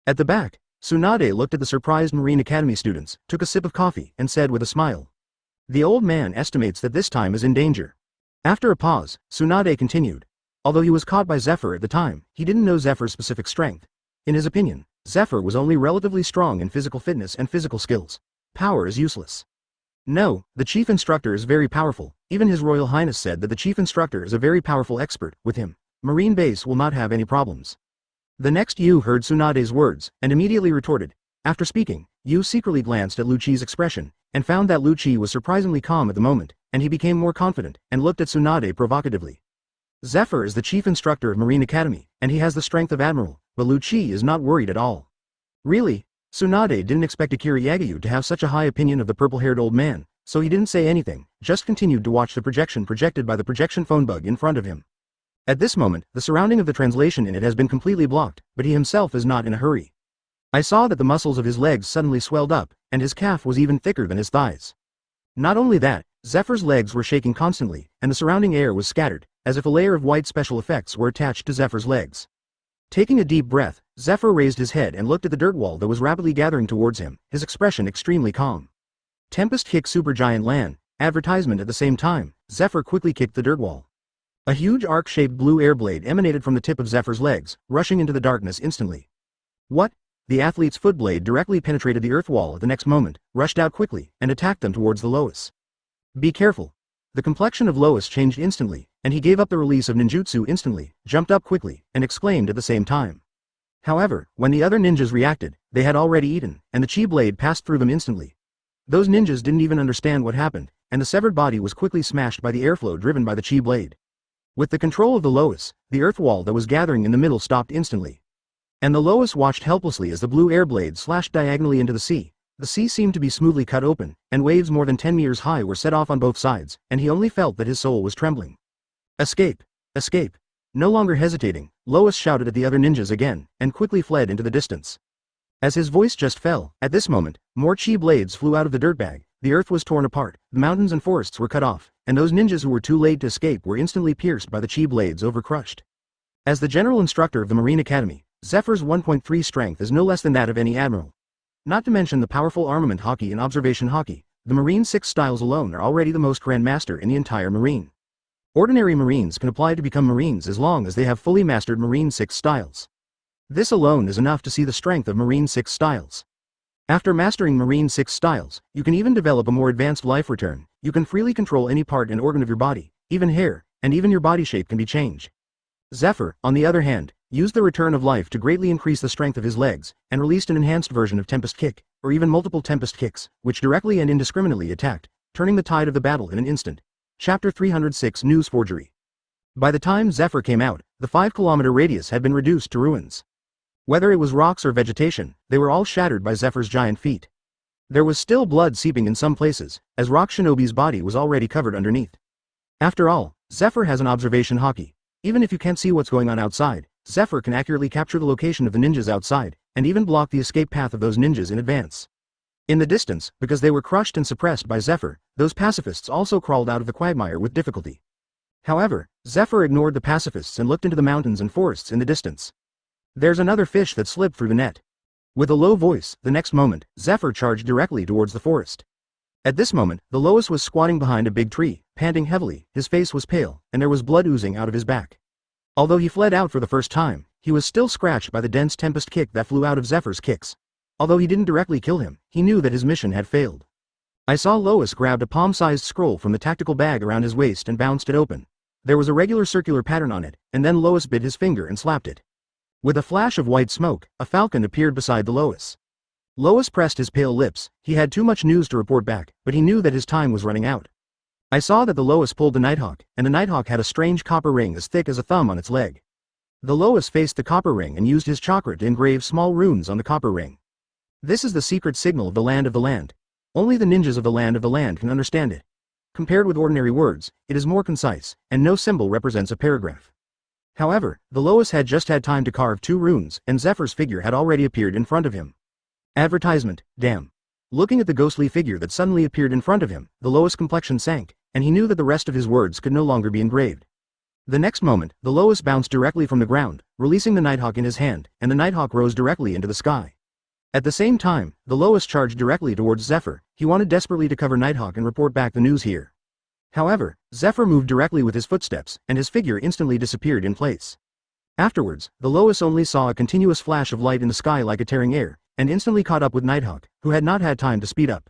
At the back, Tsunade looked at the surprised Marine Academy students, took a sip of coffee, and said with a smile. The old man estimates that this time is in danger. After a pause, Tsunade continued. Although he was caught by Zephyr at the time, he didn't know Zephyr's specific strength. In his opinion, Zephyr was only relatively strong in physical fitness and physical skills. Power is useless. No, the chief instructor is very powerful. Even His Royal Highness said that the chief instructor is a very powerful expert. With him, Marine base will not have any problems. The next Yu heard Tsunade's words, and immediately retorted. After speaking, Yu secretly glanced at Lu Chi's expression, and found that Lu Chi was surprisingly calm at the moment, and he became more confident, and looked at Tsunade provocatively. Zephyr is the chief instructor of Marine Academy, and he has the strength of Admiral, but Lu Chi is not worried at all. Really? Tsunade didn't expect Akira Yagayu to have such a high opinion of the purple-haired old man, so he didn't say anything, just continued to watch the projection projected by the projection phone bug in front of him. At this moment, the surrounding of the translation in it has been completely blocked, but he himself is not in a hurry. I saw that the muscles of his legs suddenly swelled up, and his calf was even thicker than his thighs. Not only that, Zephyr's legs were shaking constantly, and the surrounding air was scattered, as if a layer of white special effects were attached to Zephyr's legs. Taking a deep breath, Zephyr raised his head and looked at the dirt wall that was rapidly gathering towards him, his expression extremely calm. Tempest kick supergiant LAN, advertisement at the same time, Zephyr quickly kicked the dirt wall. A huge arc-shaped blue air blade emanated from the tip of Zephyr's legs, rushing into the darkness instantly. What? The athlete's foot blade directly penetrated the earth wall at the next moment, rushed out quickly, and attacked them towards the Lois. Be careful. The complexion of Lois changed instantly, and he gave up the release of ninjutsu instantly, jumped up quickly, and exclaimed at the same time. However, when the other ninjas reacted, they had already eaten, and the chi blade passed through them instantly. Those ninjas didn't even understand what happened, and the severed body was quickly smashed by the airflow driven by the chi blade. With the control of the Lois, the earth wall that was gathering in the middle stopped instantly. And the Lois watched helplessly as the blue air blade slashed diagonally into the sea. The sea seemed to be smoothly cut open, and waves more than 10 meters high were set off on both sides, and he only felt that his soul was trembling. Escape! Escape! No longer hesitating, Lois shouted at the other ninjas again, and quickly fled into the distance. As his voice just fell, at this moment, more chi blades flew out of the dirtbag, the earth was torn apart, the mountains and forests were cut off, and those ninjas who were too late to escape were instantly pierced by the chi blades overcrushed. As the general instructor of the Marine Academy, Zephyr's 1.3 strength is no less than that of any admiral. Not to mention the powerful armament hockey and observation hockey, the Marine 6 styles alone are already the most grand master in the entire Marine. Ordinary Marines can apply to become Marines as long as they have fully mastered Marine 6 styles. This alone is enough to see the strength of Marine 6 styles. After mastering Marine 6 styles, you can even develop a more advanced life return. You can freely control any part and organ of your body, even hair, and even your body shape can be changed. Zephyr, on the other hand, used the return of life to greatly increase the strength of his legs, and released an enhanced version of Tempest Kick, or even multiple Tempest Kicks, which directly and indiscriminately attacked, turning the tide of the battle in an instant. Chapter 306 News Forgery. By the time Zephyr came out, the 5-kilometer radius had been reduced to ruins. Whether it was rocks or vegetation, they were all shattered by Zephyr's giant feet. There was still blood seeping in some places, as Rock Shinobi's body was already covered underneath. After all, Zephyr has an observation hockey. Even if you can't see what's going on outside, Zephyr can accurately capture the location of the ninjas outside, and even block the escape path of those ninjas in advance. In the distance, because they were crushed and suppressed by Zephyr, those pacifists also crawled out of the quagmire with difficulty. However, Zephyr ignored the pacifists and looked into the mountains and forests in the distance. There's another fish that slipped through the net. With a low voice, the next moment, Zephyr charged directly towards the forest. At this moment, the Lois was squatting behind a big tree, panting heavily, his face was pale, and there was blood oozing out of his back. Although he fled out for the first time, he was still scratched by the dense Tempest Kick that flew out of Zephyr's kicks. Although he didn't directly kill him, he knew that his mission had failed. I saw Lois grabbed a palm-sized scroll from the tactical bag around his waist and bounced it open. There was a regular circular pattern on it, and then Lois bit his finger and slapped it. With a flash of white smoke, a falcon appeared beside the Lois. Lois pressed his pale lips. He had too much news to report back, but he knew that his time was running out. I saw that the Lois pulled the Nighthawk, and the Nighthawk had a strange copper ring as thick as a thumb on its leg. The Lois faced the copper ring and used his chakra to engrave small runes on the copper ring. This is the secret signal of the land. Only the ninjas of the land can understand it. Compared with ordinary words, it is more concise, and no symbol represents a paragraph. However, the Lois had just had time to carve 2 runes, and Zephyr's figure had already appeared in front of him. Advertisement, damn. Looking at the ghostly figure that suddenly appeared in front of him, the Lois' complexion sank, and he knew that the rest of his words could no longer be engraved. The next moment, the Lois bounced directly from the ground, releasing the Nighthawk in his hand, and the Nighthawk rose directly into the sky. At the same time, the Lois charged directly towards Zephyr. He wanted desperately to cover Nighthawk and report back the news here. However, Zephyr moved directly with his footsteps, and his figure instantly disappeared in place. Afterwards, the Lois only saw a continuous flash of light in the sky like a tearing air, and instantly caught up with Nighthawk, who had not had time to speed up.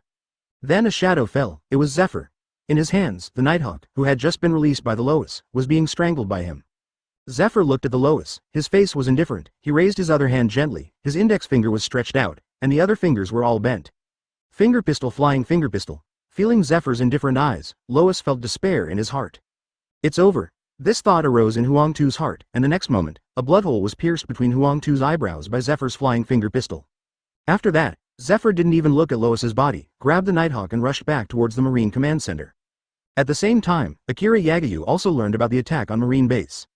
Then a shadow fell. It was Zephyr. In his hands, the Nighthawk, who had just been released by the Lois, was being strangled by him. Zephyr looked at the Lois. His face was indifferent. He raised his other hand gently, his index finger was stretched out, and the other fingers were all bent. Finger pistol flying finger pistol. Feeling Zephyr's indifferent eyes, Lois felt despair in his heart. It's over. This thought arose in Huangtu's heart, and the next moment, a blood hole was pierced between Huangtu's eyebrows by Zephyr's flying finger pistol. After that, Zephyr didn't even look at Lois's body, grabbed the Nighthawk and rushed back towards the Marine Command Center. At the same time, Akira Yagayu also learned about the attack on Marine Base.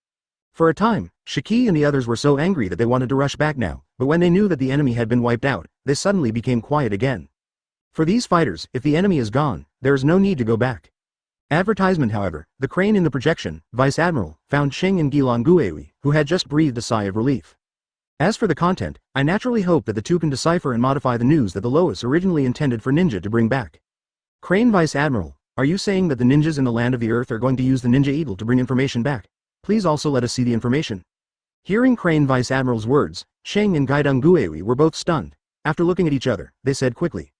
For a time, Shiki and the others were so angry that they wanted to rush back now, but when they knew that the enemy had been wiped out, they suddenly became quiet again. For these fighters, if the enemy is gone, there is no need to go back. Advertisement. However, the crane in the projection, Vice Admiral, found Shing and Gilan Guewi, who had just breathed a sigh of relief. As for the content, I naturally hope that the two can decipher and modify the news that the Lois originally intended for Ninja to bring back. Crane Vice Admiral, are you saying that the ninjas in the land of the earth are going to use the Ninja Eagle to bring information back? Please also let us see the information. Hearing Crane Vice Admiral's words, Sheng and Gaidong Guewi were both stunned. After looking at each other, they said quickly.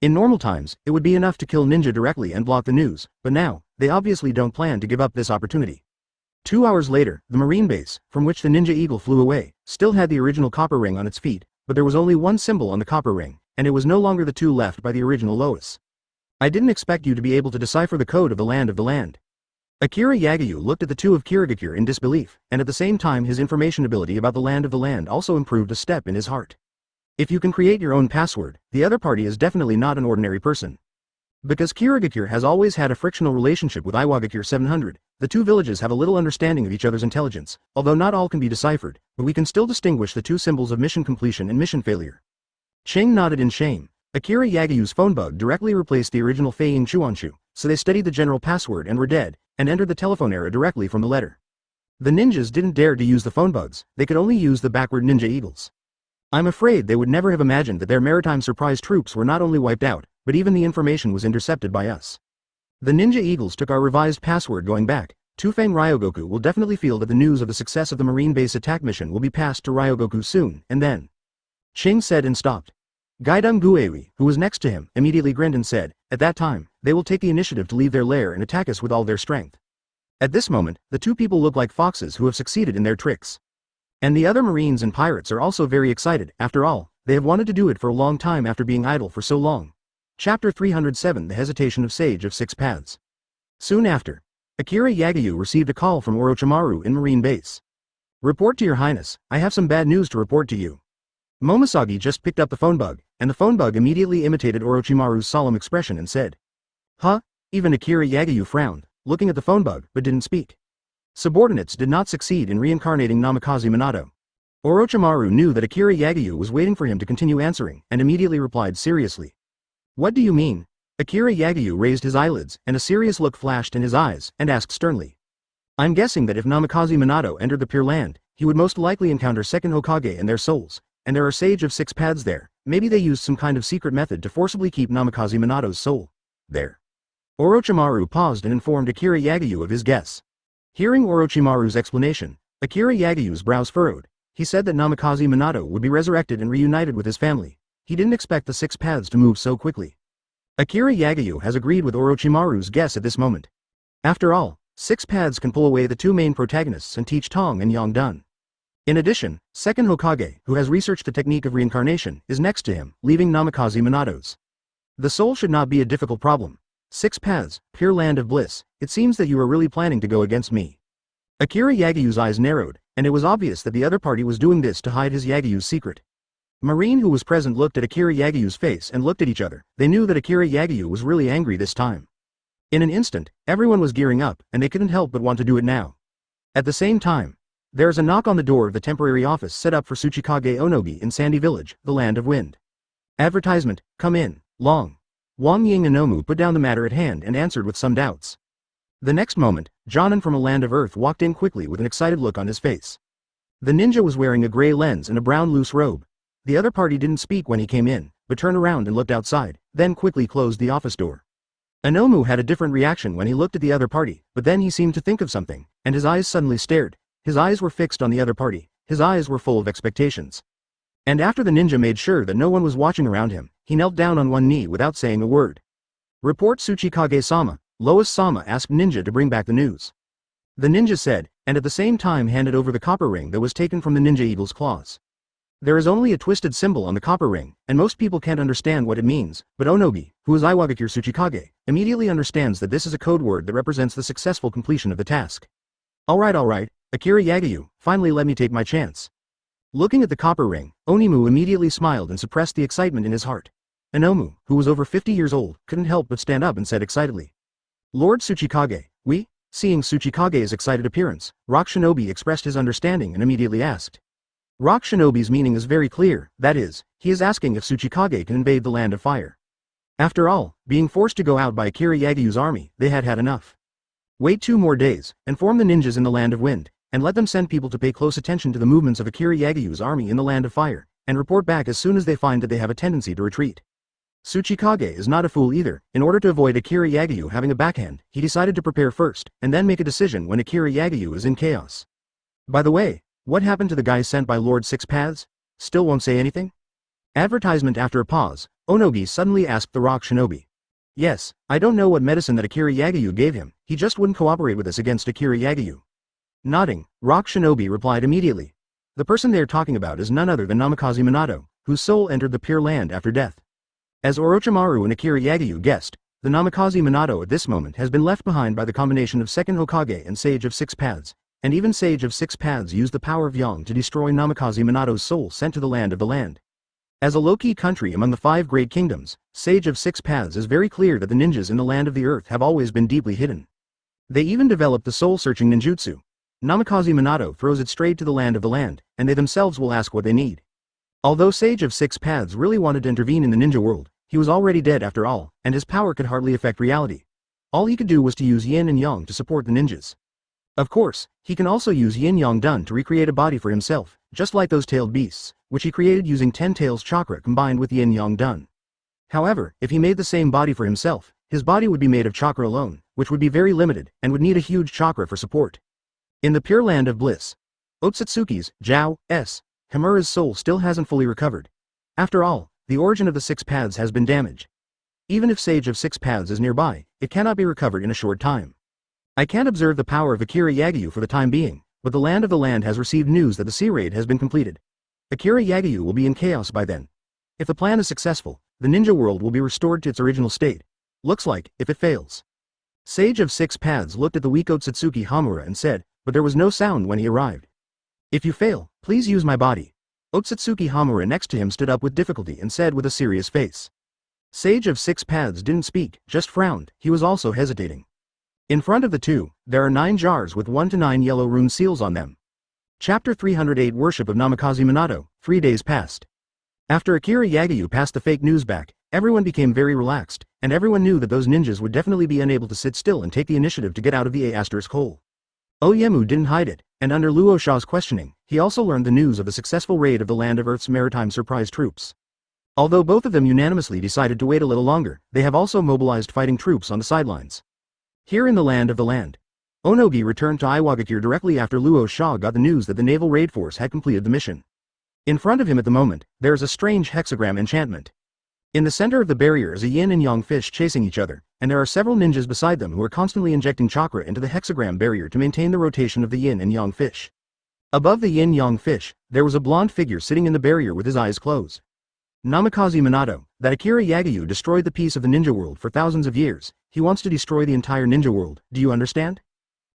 In normal times, it would be enough to kill Ninja directly and block the news, but now, they obviously don't plan to give up this opportunity. 2 hours later, the Marine base, from which the Ninja Eagle flew away, still had the original copper ring on its feet, but there was only one symbol on the copper ring, and it was no longer the two left by the original Lois. I didn't expect you to be able to decipher the code of the land. Akira Yagayu looked at the two of Kirigakure in disbelief, and at the same time his information ability about the land also improved a step in his heart. If you can create your own password, the other party is definitely not an ordinary person. Because Kirigakure has always had a frictional relationship with Iwagakure 700, the two villages have a little understanding of each other's intelligence, although not all can be deciphered, but we can still distinguish the two symbols of mission completion and mission failure. Cheng nodded in shame. Akira Yagayu's phone bug directly replaced the original Feiying Chuanshu, so they studied the general password and were dead, and entered the telephone era directly from the letter. The ninjas didn't dare to use the phone bugs, they could only use the backward ninja eagles. I'm afraid they would never have imagined that their maritime surprise troops were not only wiped out, but even the information was intercepted by us. The ninja eagles took our revised password going back. Tufang Ryogoku will definitely feel that the news of the success of the Marine base attack mission will be passed to Ryogoku soon, and then. Ching said and stopped. Gaidong Guewi, who was next to him, immediately grinned and said, at that time, they will take the initiative to leave their lair and attack us with all their strength. At this moment, the two people look like foxes who have succeeded in their tricks. And the other marines and pirates are also very excited. After all, they have wanted to do it for a long time after being idle for so long. Chapter 307 The Hesitation of Sage of Six Paths. Soon after, Akira Yagayu received a call from Orochimaru in Marine Base. Report to your highness, I have some bad news to report to you. Momosagi just picked up the phone bug, and the phone bug immediately imitated Orochimaru's solemn expression and said, huh? Even Akira Yagayu frowned, looking at the phone bug, but didn't speak. Subordinates did not succeed in reincarnating Namikaze Minato. Orochimaru knew that Akira Yagayu was waiting for him to continue answering, and immediately replied seriously. What do you mean? Akira Yagayu raised his eyelids, and a serious look flashed in his eyes, and asked sternly. I'm guessing that if Namikaze Minato entered the Pure Land, he would most likely encounter second Hokage and their souls, and there are Sage of Six Paths there. Maybe they used some kind of secret method to forcibly keep Namikaze Minato's soul there. Orochimaru paused and informed Akira Yagayu of his guess. Hearing Orochimaru's explanation, Akira Yagayu's brows furrowed. He said that Namikaze Minato would be resurrected and reunited with his family. He didn't expect the Six Paths to move so quickly. Akira Yagayu has agreed with Orochimaru's guess at this moment. After all, Six Paths can pull away the two main protagonists and teach Tong and Yongdun. In addition, second Hokage, who has researched the technique of reincarnation, is next to him, leaving Namikaze Minato's. The soul should not be a difficult problem. Six Paths, Pure Land of Bliss, it seems that you are really planning to go against me. Akira Yagayu's eyes narrowed, and it was obvious that the other party was doing this to hide his Yagayu's secret. Marine who was present looked at Akira Yagayu's face and looked at each other. They knew that Akira Yagayu was really angry this time. In an instant, everyone was gearing up, and they couldn't help but want to do it now. At the same time, there is a knock on the door of the temporary office set up for Tsuchikage Onogi in Sandy Village, the Land of Wind. Advertisement, come in, Long. Wang Ying Inomu put down the matter at hand and answered with some doubts. The next moment, Jonan from a land of Earth walked in quickly with an excited look on his face. The ninja was wearing a gray lens and a brown loose robe. The other party didn't speak when he came in, but turned around and looked outside, then quickly closed the office door. Anomu had a different reaction when he looked at the other party, but then he seemed to think of something, and his eyes suddenly stared. His eyes were fixed on the other party, his eyes were full of expectations. And after the ninja made sure that no one was watching around him, he knelt down on one knee without saying a word. "Report Tsuchikage-sama," Lois-sama asked Ninja to bring back the news. The ninja said, and at the same time handed over the copper ring that was taken from the ninja eagle's claws. There is only a twisted symbol on the copper ring, and most people can't understand what it means, but Onogi, who is Iwagakure Tsuchikage, immediately understands that this is a code word that represents the successful completion of the task. Alright, Akira Yagayu, finally let me take my chance. Looking at the copper ring, Onimu immediately smiled and suppressed the excitement in his heart. Anomu, who was over 50 years old, couldn't help but stand up and said excitedly, "Lord Tsuchikage, we?" Seeing Tsuchikage's excited appearance, Rock Shinobi expressed his understanding and immediately asked. Rock Shinobi's meaning is very clear, that is, he is asking if Tsuchikage can invade the Land of Fire. After all, being forced to go out by Akira Yagayu's army, they had had enough. Wait 2 more days, and form the ninjas in the Land of Wind, and let them send people to pay close attention to the movements of Akira Yagayu's army in the Land of Fire, and report back as soon as they find that they have a tendency to retreat. Tsuchikage is not a fool either. In order to avoid Akira Yagayu having a backhand, he decided to prepare first, and then make a decision when Akira Yagayu is in chaos. By the way, what happened to the guy sent by Lord Six Paths? Still won't say anything? Advertisement. After a pause, Onogi suddenly asked the Rock Shinobi. Yes, I don't know what medicine that Akira Yagayu gave him, he just wouldn't cooperate with us against Akira Yagayu. Nodding, Rock Shinobi replied immediately. The person they are talking about is none other than Namikaze Minato, whose soul entered the Pure Land after death. As Orochimaru and Akira Yagayu guessed, the Namikaze Minato at this moment has been left behind by the combination of Second Hokage and Sage of Six Paths, and even Sage of Six Paths used the power of Yang to destroy Namikaze Minato's soul sent to the Land of the Land. As a low-key country among the 5 great kingdoms, Sage of Six Paths is very clear that the ninjas in the Land of the Earth have always been deeply hidden. They even developed the soul-searching ninjutsu. Namikaze Minato throws it straight to the Land of the Land, and they themselves will ask what they need. Although Sage of Six Paths really wanted to intervene in the ninja world, he was already dead after all, and his power could hardly affect reality. All he could do was to use yin and yang to support the ninjas. Of course, he can also use yin-yang dun to recreate a body for himself, just like those tailed beasts, which he created using 10 tails chakra combined with yin-yang dun. However, if he made the same body for himself, his body would be made of chakra alone, which would be very limited, and would need a huge chakra for support. In the Pure Land of Bliss, Otsutsuki's, Zhao's, Himura's soul still hasn't fully recovered. After all, the origin of the Six Paths has been damaged. Even if Sage of Six Paths is nearby, it cannot be recovered in a short time. I can't observe the power of Akira Yagayu for the time being, but the Land of the Land has received news that the sea raid has been completed. Akira Yagayu will be in chaos by then. If the plan is successful, the ninja world will be restored to its original state. Looks like, if it fails. Sage of Six Paths looked at the weak Otsutsuki Hamura and said, but there was no sound when he arrived. If you fail, please use my body. Otsutsuki Hamura next to him stood up with difficulty and said with a serious face. Sage of Six Paths didn't speak, just frowned. He was also hesitating. In front of the two, there are 9 jars with 1 to 9 yellow rune seals on them. Chapter 308 Worship of Namikaze Minato. 3 days passed. After Akira Yagayu passed the fake news back, everyone became very relaxed, and everyone knew that those ninjas would definitely be unable to sit still and take the initiative to get out of the A** hole. Oyemu didn't hide it, and under Luo Sha's questioning, he also learned the news of the successful raid of the Land of Earth's maritime surprise troops. Although both of them unanimously decided to wait a little longer, they have also mobilized fighting troops on the sidelines. Here in the Land of the Land, Onogi returned to Iwagakure directly after Luo Sha got the news that the naval raid force had completed the mission. In front of him at the moment, there is a strange hexagram enchantment. In the center of the barrier is a yin and yang fish chasing each other, and there are several ninjas beside them who are constantly injecting chakra into the hexagram barrier to maintain the rotation of the yin and yang fish. Above the yin-yang fish, there was a blonde figure sitting in the barrier with his eyes closed. Namikaze Minato, that Akira Yagayu destroyed the peace of the ninja world for thousands of years, he wants to destroy the entire ninja world, do you understand?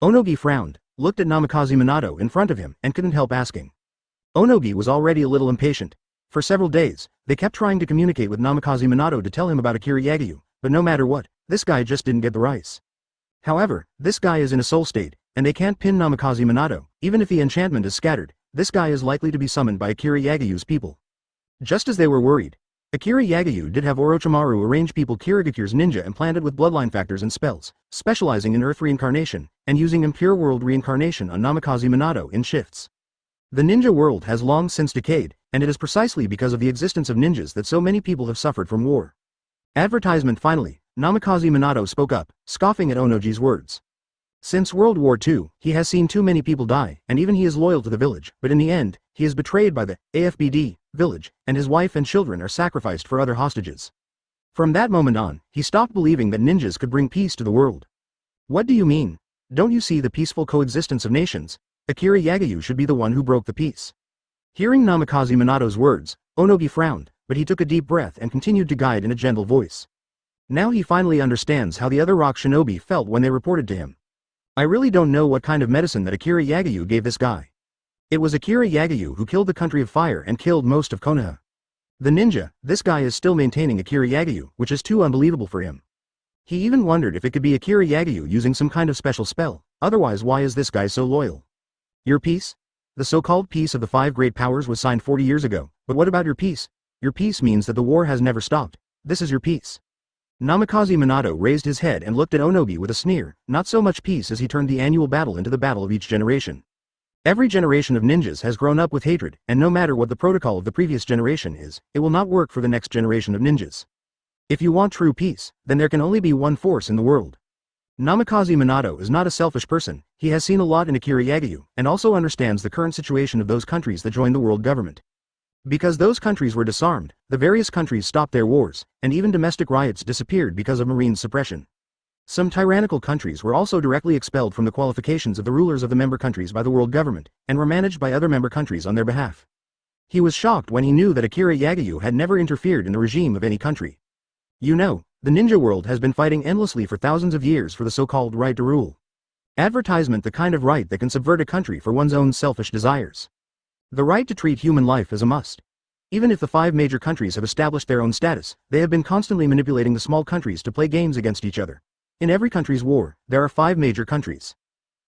Onogi frowned, looked at Namikaze Minato in front of him, and couldn't help asking. Onogi was already a little impatient. For several days, they kept trying to communicate with Namikaze Minato to tell him about Akira Yagayu, but no matter what, this guy just didn't get the rice. However, this guy is in a soul state, and they can't pin Namikaze Minato. Even if the enchantment is scattered, this guy is likely to be summoned by Akira Yagayu's people. Just as they were worried, Akira Yagyu did have Orochimaru arrange people Kirigakure's ninja implanted with bloodline factors and spells, specializing in Earth reincarnation, and using impure world reincarnation on Namikaze Minato in shifts. The ninja world has long since decayed, and it is precisely because of the existence of ninjas that so many people have suffered from war. Advertisement. Finally, Namikaze Minato spoke up, scoffing at Onoji's words. Since World War II, he has seen too many people die, and even he is loyal to the village, but in the end, he is betrayed by the AFBD village, and his wife and children are sacrificed for other hostages. From that moment on, he stopped believing that ninjas could bring peace to the world. What do you mean? Don't you see the peaceful coexistence of nations? Akira Yagyu should be the one who broke the peace. Hearing Namikaze Minato's words, Onogi frowned, but he took a deep breath and continued to guide in a gentle voice. Now he finally understands how the other rock shinobi felt when they reported to him. I really don't know what kind of medicine that Akira Yagyu gave this guy. It was Akira Yagyu who killed the country of fire and killed most of Konoha. The ninja, this guy is still maintaining Akira Yagyu, which is too unbelievable for him. He even wondered if it could be Akira Yagyu using some kind of special spell, otherwise why is this guy so loyal? Your peace? The so-called peace of the 5 great powers was signed 40 years ago, but what about your peace? Your peace means that the war has never stopped. This is your peace. Namikaze Minato raised his head and looked at Onogi with a sneer, not so much peace as he turned the annual battle into the battle of each generation. Every generation of ninjas has grown up with hatred, and no matter what the protocol of the previous generation is, it will not work for the next generation of ninjas. If you want true peace, then there can only be one force in the world. Namikaze Minato is not a selfish person, he has seen a lot in Akira Yagyu, and also understands the current situation of those countries that joined the world government. Because those countries were disarmed, the various countries stopped their wars, and even domestic riots disappeared because of marine suppression. Some tyrannical countries were also directly expelled from the qualifications of the rulers of the member countries by the world government, and were managed by other member countries on their behalf. He was shocked when he knew that Akira Yagyu had never interfered in the regime of any country. You know, the ninja world has been fighting endlessly for thousands of years for the so-called right to rule. Advertisement, the kind of right that can subvert a country for one's own selfish desires. The right to treat human life as a must. Even if the 5 major countries have established their own status, they have been constantly manipulating the small countries to play games against each other. In every country's war, there are 5 major countries.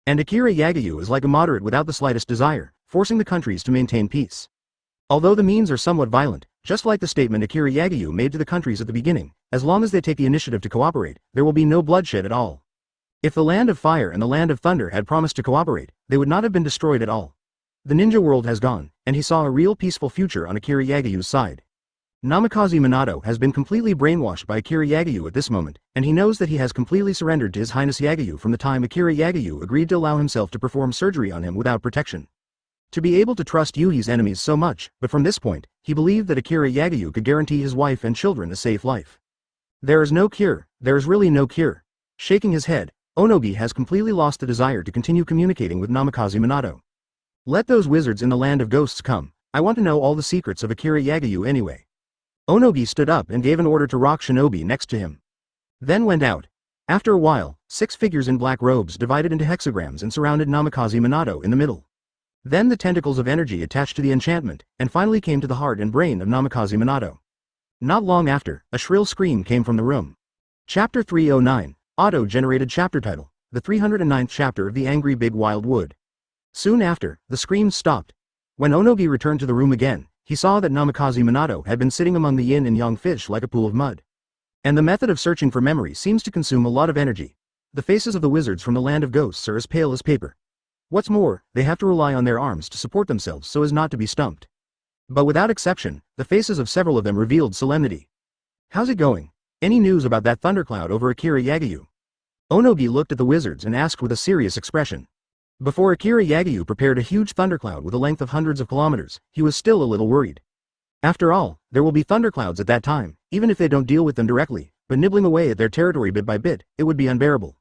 And Akira Yagyu is like a moderate without the slightest desire, forcing the countries to maintain peace. Although the means are somewhat violent, just like the statement Akira Yagyu made to the countries at the beginning, as long as they take the initiative to cooperate, there will be no bloodshed at all. If the Land of Fire and the Land of Thunder had promised to cooperate, they would not have been destroyed at all. The ninja world has gone, and he saw a real peaceful future on Akira Yagyu's side. Namikaze Minato has been completely brainwashed by Akira Yagyu at this moment, and he knows that he has completely surrendered to His Highness Yagyu from the time Akira Yagyu agreed to allow himself to perform surgery on him without protection. To be able to trust Yuhi's enemies so much, but from this point, he believed that Akira Yagyu could guarantee his wife and children a safe life. There is no cure, there is really no cure. Shaking his head, Onogi has completely lost the desire to continue communicating with Namikaze Minato. Let those wizards in the land of ghosts come, I want to know all the secrets of Akira Yagyu anyway. Onogi stood up and gave an order to rock shinobi next to him. Then went out. After a while, 6 figures in black robes divided into hexagrams and surrounded Namikaze Minato in the middle. Then the tentacles of energy attached to the enchantment, and finally came to the heart and brain of Namikaze Minato. Not long after, a shrill scream came from the room. Chapter 309, Auto-generated chapter title, the 309th chapter of The Angry Big Wild Wood. Soon after, the screams stopped. When Onogi returned to the room again, he saw that Namikaze Minato had been sitting among the yin and yang fish like a pool of mud. And the method of searching for memory seems to consume a lot of energy. The faces of the wizards from the land of ghosts are as pale as paper. What's more, they have to rely on their arms to support themselves so as not to be stumped. But without exception, the faces of several of them revealed solemnity. How's it going? Any news about that thundercloud over Akira Yagyu? Onogi looked at the wizards and asked with a serious expression. Before Akira Yagyu prepared a huge thundercloud with a length of hundreds of kilometers, he was still a little worried. After all, there will be thunderclouds at that time, even if they don't deal with them directly, but nibbling away at their territory bit by bit, it would be unbearable.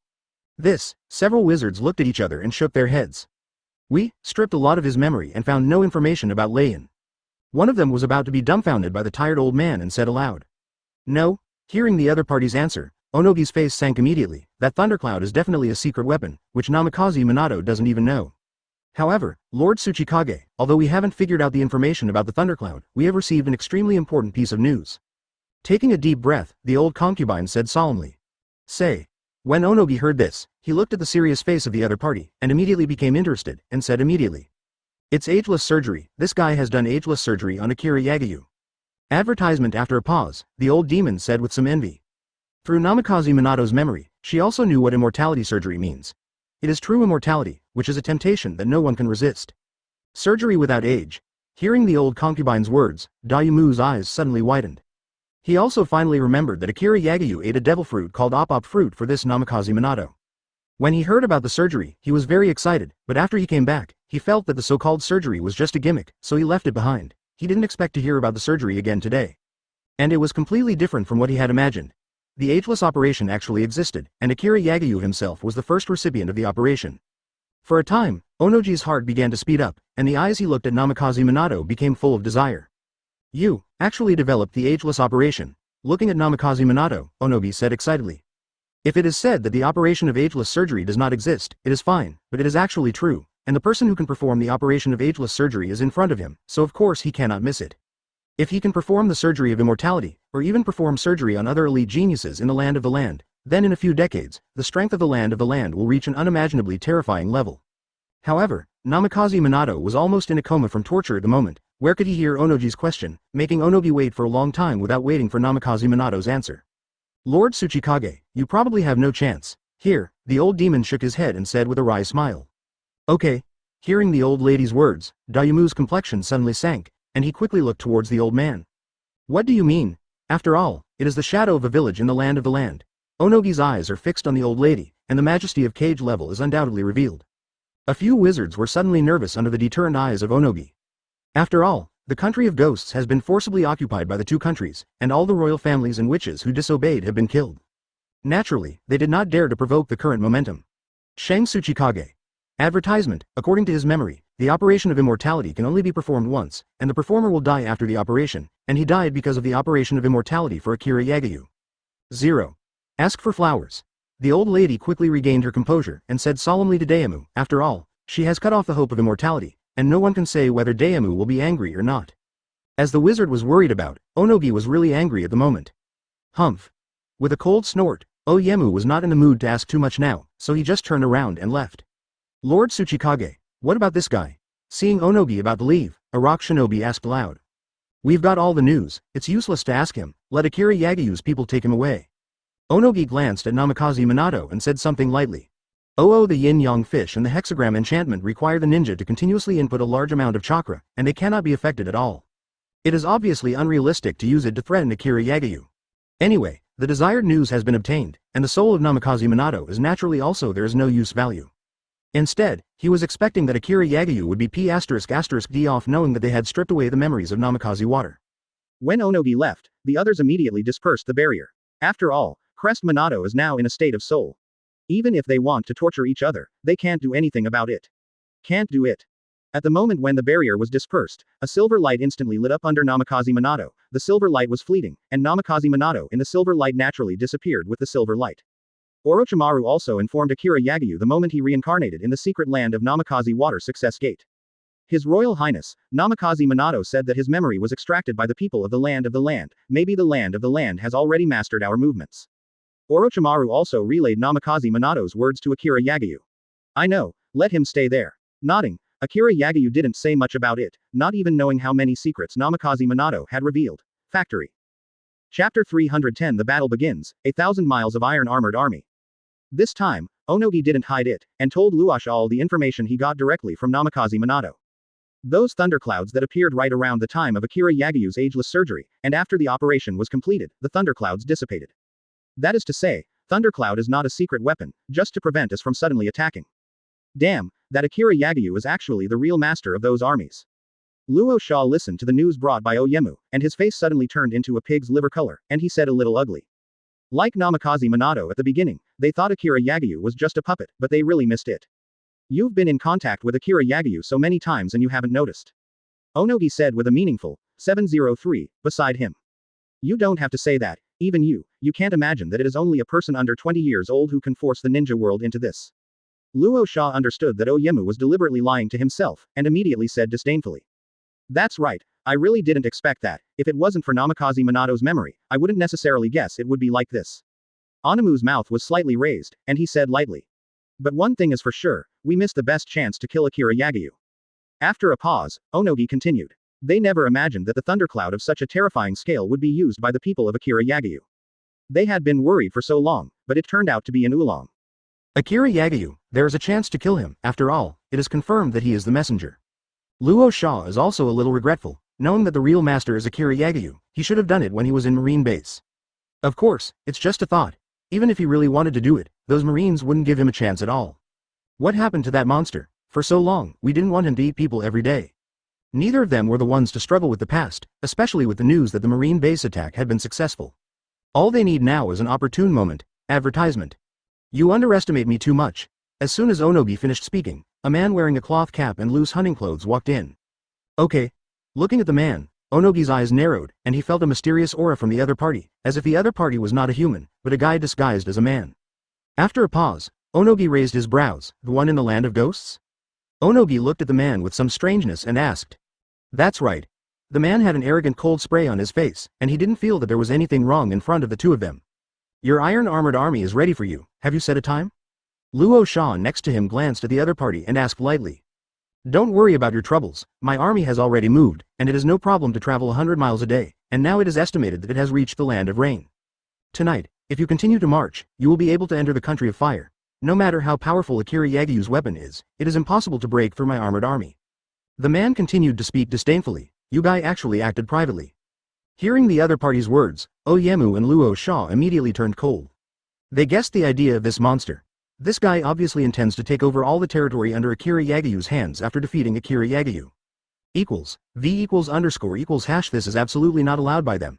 Several wizards looked at each other and shook their heads. We stripped a lot of his memory and found no information about Leian. One of them was about to be dumbfounded by the tired old man and said aloud. No. Hearing the other party's answer, Onogi's face sank immediately. That thundercloud is definitely a secret weapon, which Namikaze Minato doesn't even know. However, Lord Tsuchikage, although we haven't figured out the information about the thundercloud, we have received an extremely important piece of news. Taking a deep breath, the old concubine said solemnly. Say. When Onogi heard this, he looked at the serious face of the other party, and immediately became interested, and said immediately. It's ageless surgery, this guy has done ageless surgery on Akira Yagyu. Advertisement. After a pause, the old demon said with some envy. Through Namikaze Minato's memory, she also knew what immortality surgery means. It is true immortality, which is a temptation that no one can resist. Surgery without age. Hearing the old concubine's words, Dayumu's eyes suddenly widened. He also finally remembered that Akira Yagyu ate a devil fruit called op fruit for this Namikaze Minato. When he heard about the surgery, he was very excited, but after he came back, he felt that the so-called surgery was just a gimmick, so he left it behind. He didn't expect to hear about the surgery again today. And it was completely different from what he had imagined. The ageless operation actually existed, and Akira Yagyu himself was the first recipient of the operation. For a time, Onoji's heart began to speed up, and the eyes he looked at Namikaze Minato became full of desire. You actually developed the ageless operation. Looking at Namikaze Minato, Onogi said excitedly. If it is said that the operation of ageless surgery does not exist, it is fine, but it is actually true, and the person who can perform the operation of ageless surgery is in front of him, so of course he cannot miss it. If he can perform the surgery of immortality, or even perform surgery on other elite geniuses in the land of the land, then in a few decades, the strength of the land will reach an unimaginably terrifying level. However, Namikaze Minato was almost in a coma from torture at the moment. Where could he hear Onoji's question, making Onogi wait for a long time without waiting for Namikaze Minato's answer. Lord Tsuchikage, you probably have no chance. Here, the old demon shook his head and said with a wry smile. Okay. Hearing the old lady's words, Dayumu's complexion suddenly sank, and he quickly looked towards the old man. What do you mean? After all, it is the shadow of a village in the land of the land. Onogi's eyes are fixed on the old lady, and the majesty of Cage level is undoubtedly revealed. A few wizards were suddenly nervous under the deterrent eyes of Onogi. After all, the country of ghosts has been forcibly occupied by the two countries, and all the royal families and witches who disobeyed have been killed. Naturally, they did not dare to provoke the current momentum. Shang Tsuchikage. Advertisement. According to his memory, the operation of immortality can only be performed once, and the performer will die after the operation, and he died because of the operation of immortality for Akira Yagyu. 0. Ask for flowers. The old lady quickly regained her composure and said solemnly to Dayemu, after all, she has cut off the hope of immortality, and no one can say whether Dayemu will be angry or not. As the wizard was worried about, Onogi was really angry at the moment. Humph. With a cold snort, Oyemu was not in the mood to ask too much now, so he just turned around and left. Lord Tsuchikage, what about this guy? Seeing Onogi about to leave, a rock shinobi asked aloud. We've got all the news, it's useless to ask him, let Akira Yagyu's people take him away. Onogi glanced at Namikaze Minato and said something lightly. The yin-yang fish and the hexagram enchantment require the ninja to continuously input a large amount of chakra, and they cannot be affected at all. It is obviously unrealistic to use it to threaten Akira Yagyu. Anyway, the desired news has been obtained, and the soul of Namikaze Minato is naturally also there is no use value. Instead, he was expecting that Akira Yagyu would be P***D off knowing that they had stripped away the memories of Namikaze water. When Onogi left, the others immediately dispersed the barrier. After all, Crest Minato is now in a state of soul. Even if they want to torture each other, they can't do anything about it. Can't do it. At the moment when the barrier was dispersed, a silver light instantly lit up under Namikaze Minato. The silver light was fleeting, and Namikaze Minato in the silver light naturally disappeared with the silver light. Orochimaru also informed Akira Yagyu the moment he reincarnated in the secret land of Namikaze Water Success Gate. His Royal Highness, Namikaze Minato said that his memory was extracted by the people of the land. Maybe the land of the land has already mastered our movements. Orochimaru also relayed Namikaze Minato's words to Akira Yagyu. I know, let him stay there. Nodding, Akira Yagyu didn't say much about it, not even knowing how many secrets Namikaze Minato had revealed. Factory. Chapter 310 The battle begins, 1,000 miles of iron-armored army. This time, Onogi didn't hide it, and told Luosh all the information he got directly from Namikaze Minato. Those thunderclouds that appeared right around the time of Akira Yagyu's ageless surgery, and after the operation was completed, the thunderclouds dissipated. That is to say, thundercloud is not a secret weapon, just to prevent us from suddenly attacking. Damn, that Akira Yagyu is actually the real master of those armies. Luo Sha listened to the news brought by Oyemu, and his face suddenly turned into a pig's liver color, and he said a little ugly. Like Namikaze Minato at the beginning, they thought Akira Yagyu was just a puppet, but they really missed it. You've been in contact with Akira Yagyu so many times and you haven't noticed. Onogi said with a meaningful 703 beside him. You don't have to say that, even you can't imagine that it is only a person under 20 years old who can force the ninja world into this. Luo Sha understood that Oyemu was deliberately lying to himself, and immediately said disdainfully. That's right, I really didn't expect that. If it wasn't for Namikaze Minato's memory, I wouldn't necessarily guess it would be like this. Anamu's mouth was slightly raised, and he said lightly. But one thing is for sure, we missed the best chance to kill Akira Yagyu. After a pause, Onogi continued. They never imagined that the thundercloud of such a terrifying scale would be used by the people of Akira Yagyu. They had been worried for so long, but it turned out to be an oolong. Akira Yagyu, there is a chance to kill him. After all, it is confirmed that he is the messenger. Luo Sha is also a little regretful, knowing that the real master is Akira Yagyu. He should have done it when he was in Marine base. Of course, it's just a thought. Even if he really wanted to do it, those Marines wouldn't give him a chance at all. What happened to that monster? For so long, we didn't want him to eat people every day. Neither of them were the ones to struggle with the past, especially with the news that the Marine base attack had been successful. All they need now is an opportune moment. Advertisement. You underestimate me too much. As soon as Onogi finished speaking, a man wearing a cloth cap and loose hunting clothes walked in. Okay. Looking at the man, Onogi's eyes narrowed, and he felt a mysterious aura from the other party, as if the other party was not a human, but a guy disguised as a man. After a pause, Onogi raised his brows. The one in the land of ghosts? Onogi looked at the man with some strangeness and asked. That's right. The man had an arrogant cold spray on his face, and he didn't feel that there was anything wrong in front of the two of them. Your iron-armored army is ready for you. Have you set a time? Luo Sha next to him glanced at the other party and asked lightly. Don't worry about your troubles. My army has already moved, and it is no problem to travel 100 miles a day, and now it is estimated that it has reached the land of rain. Tonight, if you continue to march, you will be able to enter the country of fire. No matter how powerful Akira Yagyu's weapon is, it is impossible to break through my armored army. The man continued to speak disdainfully. Yugai actually acted privately. Hearing the other party's words, Oyemu and Luo Sha immediately turned cold. They guessed the idea of this monster. This guy obviously intends to take over all the territory under Akira Yagyu's hands after defeating Akira Yagyu. =V=_= This is absolutely not allowed by them.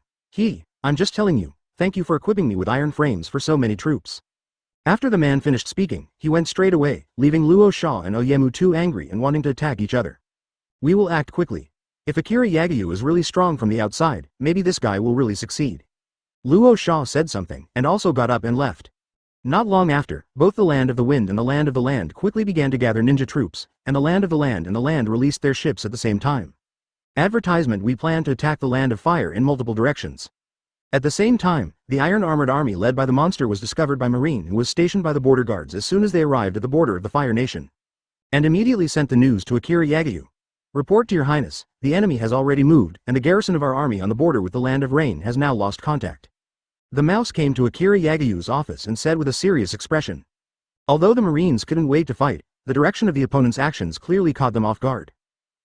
I'm just telling you, thank you for equipping me with iron frames for so many troops. After the man finished speaking, he went straight away, leaving Luo Sha and Oyemu too angry and wanting to attack each other. We will act quickly. If Akira Yagyu is really strong from the outside, maybe this guy will really succeed. Luo Sha said something, and also got up and left. Not long after, both the Land of the Wind and the Land of the Land quickly began to gather ninja troops, and the Land of the Land and the Land released their ships at the same time. Advertisement: we plan to attack the Land of Fire in multiple directions. At the same time, the iron-armored army led by the monster was discovered by Marine who was stationed by the border guards as soon as they arrived at the border of the Fire Nation. And immediately sent the news to Akira Yagyu. Report to your highness, the enemy has already moved, and the garrison of our army on the border with the Land of Rain has now lost contact. The mouse came to Akira Yagyu's office and said with a serious expression. Although the Marines couldn't wait to fight, the direction of the opponent's actions clearly caught them off guard.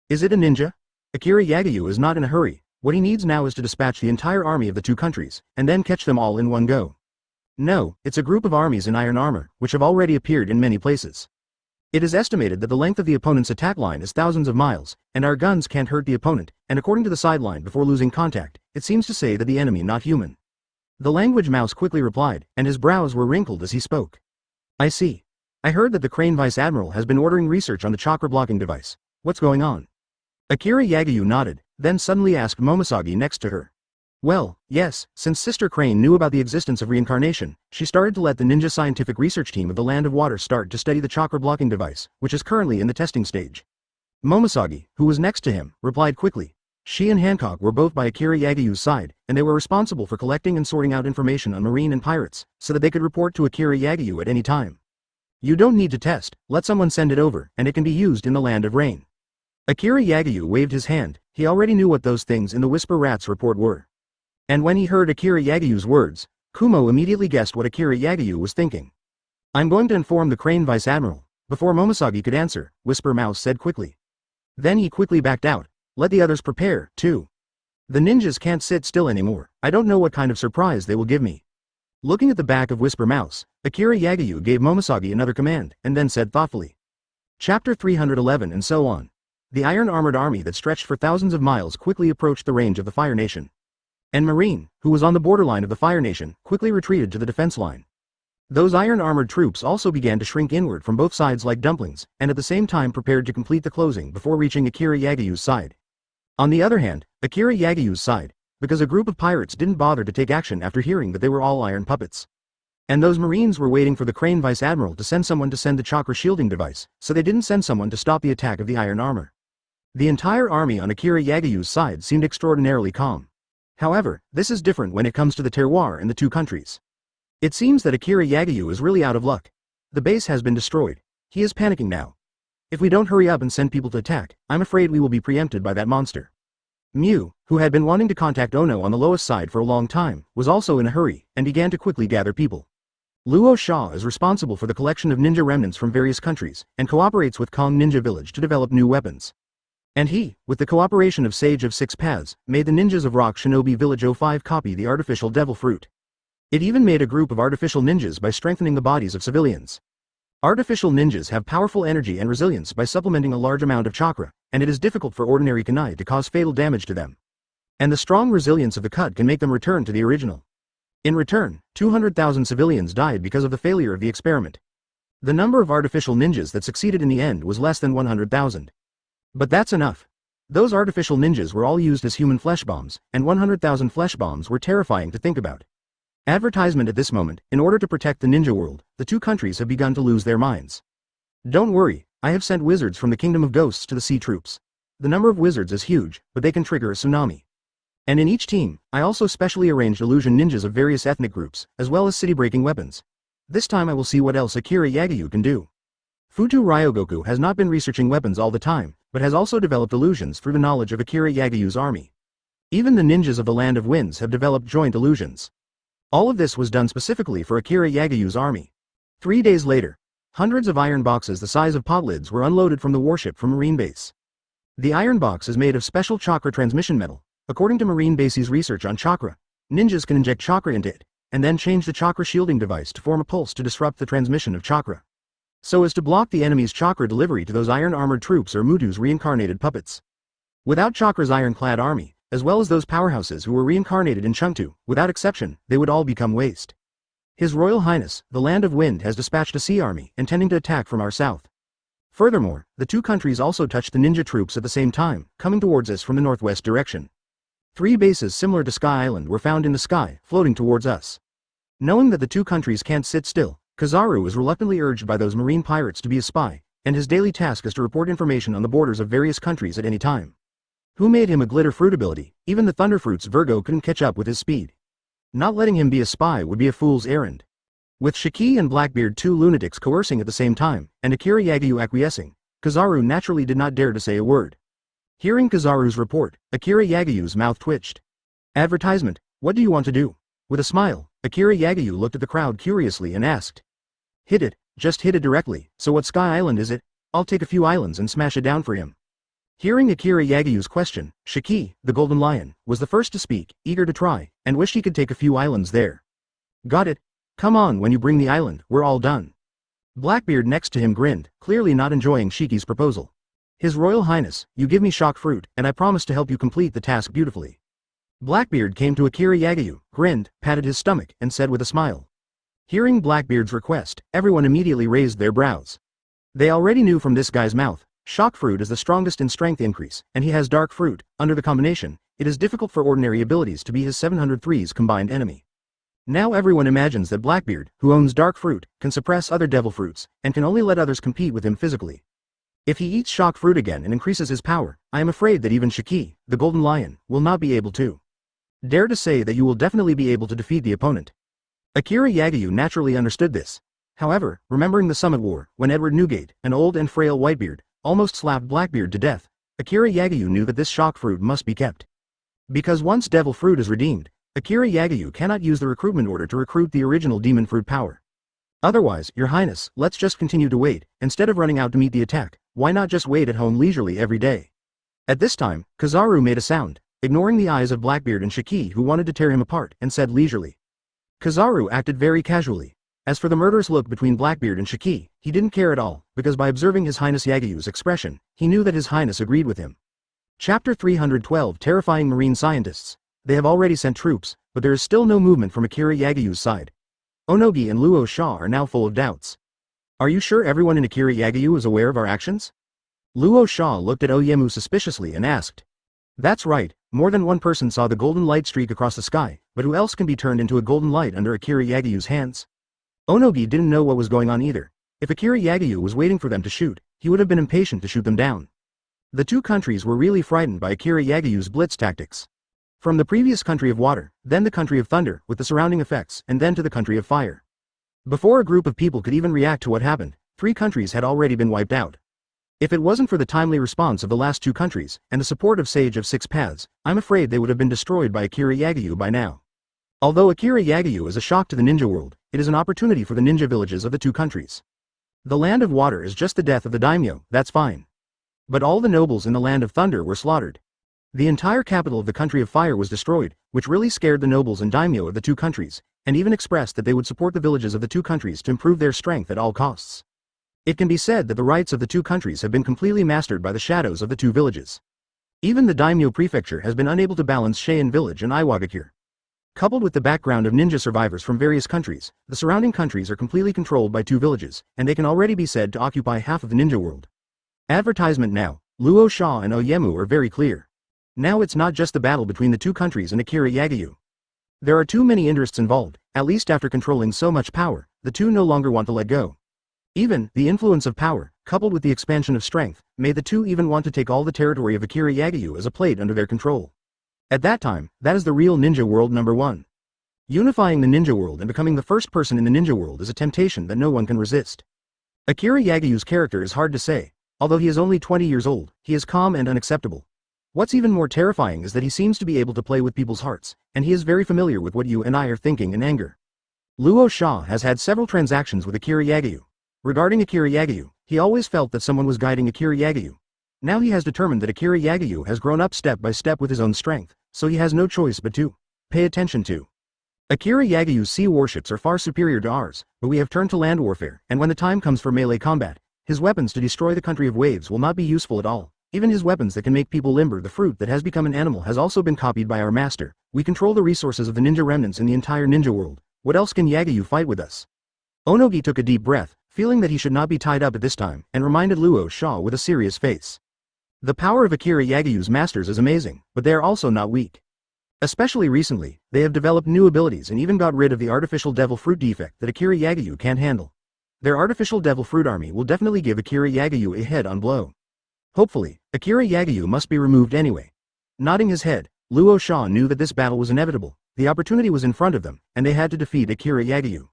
Is it a ninja? Akira Yagyu is not in a hurry. What he needs now is to dispatch the entire army of the two countries, and then catch them all in one go. No, it's a group of armies in iron armor, which have already appeared in many places. It is estimated that the length of the opponent's attack line is thousands of miles, and our guns can't hurt the opponent, and according to the sideline before losing contact, it seems to say that the enemy not human. The language mouse quickly replied, and his brows were wrinkled as he spoke. I see. I heard that the Crane Vice Admiral has been ordering research on the chakra blocking device. What's going on? Akira Yagyu nodded, then suddenly asked Momoshagi next to her. Well, yes, since Sister Crane knew about the existence of reincarnation, she started to let the ninja scientific research team of the Land of Water start to study the chakra blocking device, which is currently in the testing stage. Momoshagi, who was next to him, replied quickly. She and Hancock were both by Akira Yagyu's side, and they were responsible for collecting and sorting out information on Marine and pirates, so that they could report to Akira Yagyu at any time. You don't need to test, let someone send it over, and it can be used in the Land of Rain. Akira Yagyu waved his hand. He already knew what those things in the Whisper Rat's report were. And when he heard Akira Yagyu's words, Kumo immediately guessed what Akira Yagyu was thinking. I'm going to inform the Crane Vice Admiral. Before Momoshagi could answer, Whisper Mouse said quickly. Then he quickly backed out. Let the others prepare, too. The ninjas can't sit still anymore. I don't know what kind of surprise they will give me. Looking at the back of Whisper Mouse, Akira Yagyu gave Momoshagi another command, and then said thoughtfully. Chapter 311 and so on. The iron-armored army that stretched for thousands of miles quickly approached the range of the Fire Nation. And Marine, who was on the borderline of the Fire Nation, quickly retreated to the defense line. Those iron-armored troops also began to shrink inward from both sides like dumplings, and at the same time prepared to complete the closing before reaching Akira Yagyu's side. On the other hand, Akira Yagyu's side, because a group of pirates didn't bother to take action after hearing that they were all iron puppets. And those Marines were waiting for the Crane Vice Admiral to send someone to send the chakra shielding device, so they didn't send someone to stop the attack of the iron armor. The entire army on Akira Yagyu's side seemed extraordinarily calm. However, this is different when it comes to the terroir in the two countries. It seems that Akira Yagyu is really out of luck. The base has been destroyed. He is panicking now. If we don't hurry up and send people to attack, I'm afraid we will be preempted by that monster. Mew, who had been wanting to contact Ono on the lowest side for a long time, was also in a hurry, and began to quickly gather people. Luo Sha is responsible for the collection of ninja remnants from various countries, and cooperates with Kong Ninja Village to develop new weapons. And he, with the cooperation of Sage of Six Paths, made the ninjas of Rock Shinobi Village 05 copy the artificial devil fruit. It even made a group of artificial ninjas by strengthening the bodies of civilians. Artificial ninjas have powerful energy and resilience by supplementing a large amount of chakra, and it is difficult for ordinary kunai to cause fatal damage to them. And the strong resilience of the cut can make them return to the original. In return, 200,000 civilians died because of the failure of the experiment. The number of artificial ninjas that succeeded in the end was less than 100,000. But that's enough. Those artificial ninjas were all used as human flesh bombs, and 100,000 flesh bombs were terrifying to think about. Advertisement at this moment, in order to protect the ninja world, the two countries have begun to lose their minds. Don't worry, I have sent wizards from the Kingdom of Ghosts to the sea troops. The number of wizards is huge, but they can trigger a tsunami. And in each team, I also specially arranged illusion ninjas of various ethnic groups, as well as city-breaking weapons. This time I will see what else Akira Yagyu can do. Futu Ryogoku has not been researching weapons all the time, but has also developed illusions through the knowledge of Akira Yagyu's army. Even the ninjas of the Land of Winds have developed joint illusions. All of this was done specifically for Akira Yagyu's army. 3 days later, hundreds of iron boxes the size of pot lids were unloaded from the warship from Marine Base. The iron box is made of special chakra transmission metal. According to Marine Base's research on chakra, ninjas can inject chakra into it, and then change the chakra shielding device to form a pulse to disrupt the transmission of chakra, so as to block the enemy's chakra delivery to those iron-armored troops or Mutu's reincarnated puppets. Without Chakra's ironclad army, as well as those powerhouses who were reincarnated in Chengtu, without exception, they would all become waste. His Royal Highness, the Land of Wind, has dispatched a sea army, intending to attack from our south. Furthermore, the two countries also touched the ninja troops at the same time, coming towards us from the northwest direction. 3 bases similar to Sky Island were found in the sky, floating towards us. Knowing that the two countries can't sit still, Kizaru is reluctantly urged by those marine pirates to be a spy, and his daily task is to report information on the borders of various countries at any time. Who made him a glitter fruit ability? Even the Thunderfruit's Virgo couldn't catch up with his speed. Not letting him be a spy would be a fool's errand. With Shiki and Blackbeard, 2 lunatics coercing at the same time, and Akira Yagyu acquiescing, Kizaru naturally did not dare to say a word. Hearing Kizaru's report, Akira Yagyu's mouth twitched. Advertisement, what do you want to do? With a smile, Akira Yagyu looked at the crowd curiously and asked. Hit it, just hit it directly. So what Sky Island is it? I'll take a few islands and smash it down for him. Hearing Akira Yagyu's question, Shiki, the Golden Lion, was the first to speak, eager to try, and wished he could take a few islands there. Got it. Come on, when you bring the island, we're all done. Blackbeard next to him grinned, clearly not enjoying Shiki's proposal. His Royal Highness, you give me shock fruit, and I promise to help you complete the task beautifully. Blackbeard came to Akira Yagyu, grinned, patted his stomach, and said with a smile. Hearing Blackbeard's request, everyone immediately raised their brows. They already knew from this guy's mouth, shock fruit is the strongest in strength increase, and he has dark fruit. Under the combination, it is difficult for ordinary abilities to be his 703's combined enemy. Now everyone imagines that Blackbeard, who owns dark fruit, can suppress other devil fruits, and can only let others compete with him physically. If he eats shock fruit again and increases his power, I am afraid that even Shiki, the Golden Lion, will not be able to. Dare to say that you will definitely be able to defeat the opponent. Akira Yagyu naturally understood this. However, remembering the Summit War, when Edward Newgate, an old and frail Whitebeard, almost slapped Blackbeard to death, Akira Yagyu knew that this shock fruit must be kept. Because once devil fruit is redeemed, Akira Yagyu cannot use the recruitment order to recruit the original demon fruit power. Otherwise, Your Highness, let's just continue to wait. Instead of running out to meet the attack, why not just wait at home leisurely every day? At this time, Kizaru made a sound, ignoring the eyes of Blackbeard and Shiki, who wanted to tear him apart, and said leisurely. Kizaru acted very casually. As for the murderous look between Blackbeard and Shiki, he didn't care at all, because by observing His Highness Yagyu's expression, he knew that His Highness agreed with him. Chapter 312, Terrifying Marine Scientists. They have already sent troops, but there is still no movement from Akira Yagyu's side. Onogi and Luo Sha are now full of doubts. Are you sure everyone in Akira Yagyu is aware of our actions? Luo Sha looked at Oyemu suspiciously and asked. That's right, more than one person saw the golden light streak across the sky, but who else can be turned into a golden light under Akira Yagyu's hands? Onogi didn't know what was going on either. If Akira Yagyu was waiting for them to shoot, he would have been impatient to shoot them down. The two countries were really frightened by Akira Yagyu's blitz tactics. From the previous country of water, then the country of thunder, with the surrounding effects, and then to the country of fire. Before a group of people could even react to what happened, 3 countries had already been wiped out. If it wasn't for the timely response of the last two countries, and the support of Sage of Six Paths, I'm afraid they would have been destroyed by Akira Yagyu by now. Although Akira Yagyu is a shock to the ninja world, it is an opportunity for the ninja villages of the two countries. The Land of Water is just the death of the daimyo, that's fine. But all the nobles in the Land of Thunder were slaughtered. The entire capital of the Country of Fire was destroyed, which really scared the nobles and daimyo of the two countries, and even expressed that they would support the villages of the two countries to improve their strength at all costs. It can be said that the rights of the two countries have been completely mastered by the shadows of the two villages. Even the daimyo prefecture has been unable to balance Cheyenne village and Iwagakure. Coupled with the background of ninja survivors from various countries, the surrounding countries are completely controlled by two villages, and they can already be said to occupy half of the ninja world. Advertisement now, Luo Sha and Oyemu are very clear. Now it's not just the battle between the two countries and Akira Yagyu. There are too many interests involved, at least after controlling so much power, the two no longer want to let go. Even, the influence of power, coupled with the expansion of strength, made the two even want to take all the territory of Akira Yagyu as a plate under their control. At that time, that is the real ninja world number one. Unifying the ninja world and becoming the first person in the ninja world is a temptation that no one can resist. Akira Yagyu's character is hard to say. Although he is only 20 years old, he is calm and unacceptable. What's even more terrifying is that he seems to be able to play with people's hearts, and he is very familiar with what you and I are thinking in anger. Luo Sha has had several transactions with Akira Yagyu. Regarding Akira Yagyu, he always felt that someone was guiding Akira Yagyu. Now he has determined that Akira Yagyu has grown up step by step with his own strength, so he has no choice but to pay attention to. Akira Yagyu's sea warships are far superior to ours, but we have turned to land warfare, and when the time comes for melee combat, his weapons to destroy the country of waves will not be useful at all. Even his weapons that can make people limber, the fruit that has become an animal, has also been copied by our master. We control the resources of the ninja remnants in the entire ninja world. What else can Yagyu fight with us? Onogi took a deep breath, feeling that he should not be tied up at this time, and reminded Luo Sha with a serious face. The power of Akira Yagyu's masters is amazing, but they are also not weak. Especially recently, they have developed new abilities and even got rid of the artificial devil fruit defect that Akira Yagyu can't handle. Their artificial devil fruit army will definitely give Akira Yagyu a head-on blow. Hopefully, Akira Yagyu must be removed anyway. Nodding his head, Luo Sha knew that this battle was inevitable. The opportunity was in front of them, and they had to defeat Akira Yagyu.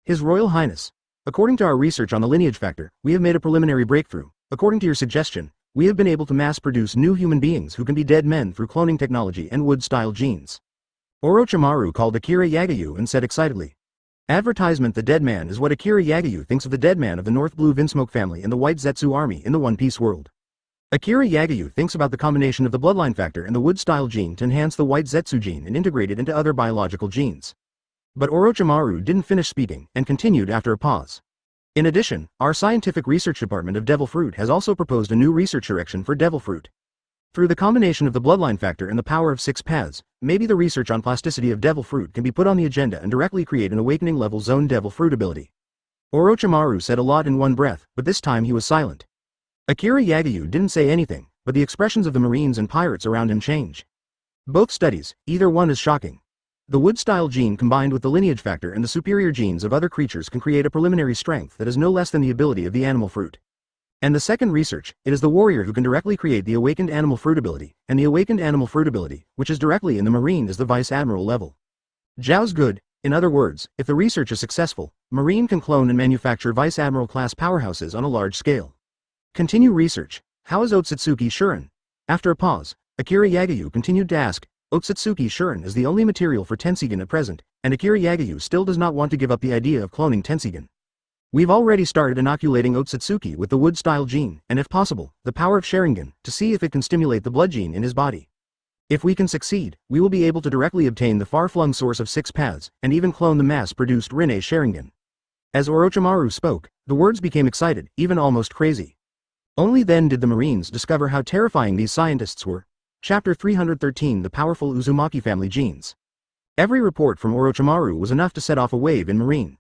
His Royal Highness, according to our research on the lineage factor, we have made a preliminary breakthrough. According to your suggestion, we have been able to mass-produce new human beings who can be dead men through cloning technology and wood-style genes. Orochimaru called Akira Yagyu and said excitedly. Advertisement: the dead man is what Akira Yagyu thinks of the dead man of the North Blue Vinsmoke family and the White Zetsu army in the One Piece world. Akira Yagyu thinks about the combination of the bloodline factor and the wood-style gene to enhance the White Zetsu gene and integrate it into other biological genes. But Orochimaru didn't finish speaking and continued after a pause. In addition, our scientific research department of Devil Fruit has also proposed a new research direction for Devil Fruit. Through the combination of the bloodline factor and the power of 6 paths, maybe the research on plasticity of Devil Fruit can be put on the agenda and directly create an awakening level zone Devil Fruit ability. Orochimaru said a lot in one breath, but this time he was silent. Akira Yagyu didn't say anything, but the expressions of the marines and pirates around him changed. Both studies, either one is shocking. The wood-style gene combined with the lineage factor and the superior genes of other creatures can create a preliminary strength that is no less than the ability of the animal fruit. And the second research, it is the warrior who can directly create the awakened animal fruit ability, and the awakened animal fruit ability, which is directly in the marine, is the vice admiral level. Zhao's good. In other words, if the research is successful, marine can clone and manufacture vice admiral class powerhouses on a large scale. Continue research. How is Otsutsuki Shurin? After a pause, Akira Yagyu continued to ask. Otsutsuki Shurin is the only material for Tensigen at present, and Akira Yagyu still does not want to give up the idea of cloning Tensigen. We've already started inoculating Otsutsuki with the wood-style gene, and if possible, the power of Sharingan, to see if it can stimulate the blood gene in his body. If we can succeed, we will be able to directly obtain the far-flung source of 6 paths, and even clone the mass-produced Rinne Sharingan. As Orochimaru spoke, the words became excited, even almost crazy. Only then did the Marines discover how terrifying these scientists were. Chapter 313: The Powerful Uzumaki Family Genes. Every report from Orochimaru was enough to set off a wave in Marine.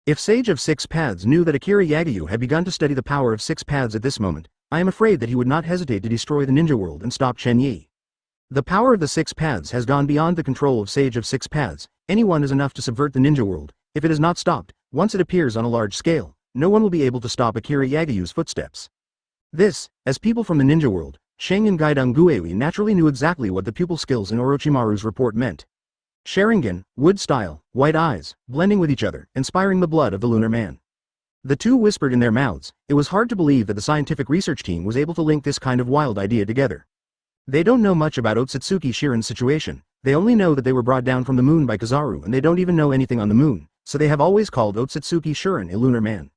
If Sage of 6 Paths knew that Akira Yagyu had begun to study the power of 6 Paths at this moment, I am afraid that he would not hesitate to destroy the ninja world and stop Chen Yi. The power of the 6 Paths has gone beyond the control of Sage of 6 Paths. Anyone is enough to subvert the ninja world. If it is not stopped, once it appears on a large scale, no one will be able to stop Akira Yagyu's footsteps. This, as people from the ninja world, Sheng and Gaidong Guewi naturally knew exactly what the pupil skills in Orochimaru's report meant. Sharingan, wood style, white eyes, blending with each other, inspiring the blood of the lunar man. The two whispered in their mouths. It was hard to believe that the scientific research team was able to link this kind of wild idea together. They don't know much about Otsutsuki Shiran's situation. They only know that they were brought down from the moon by Kizaru, and they don't even know anything on the moon, so they have always called Otsutsuki Shiran a lunar man.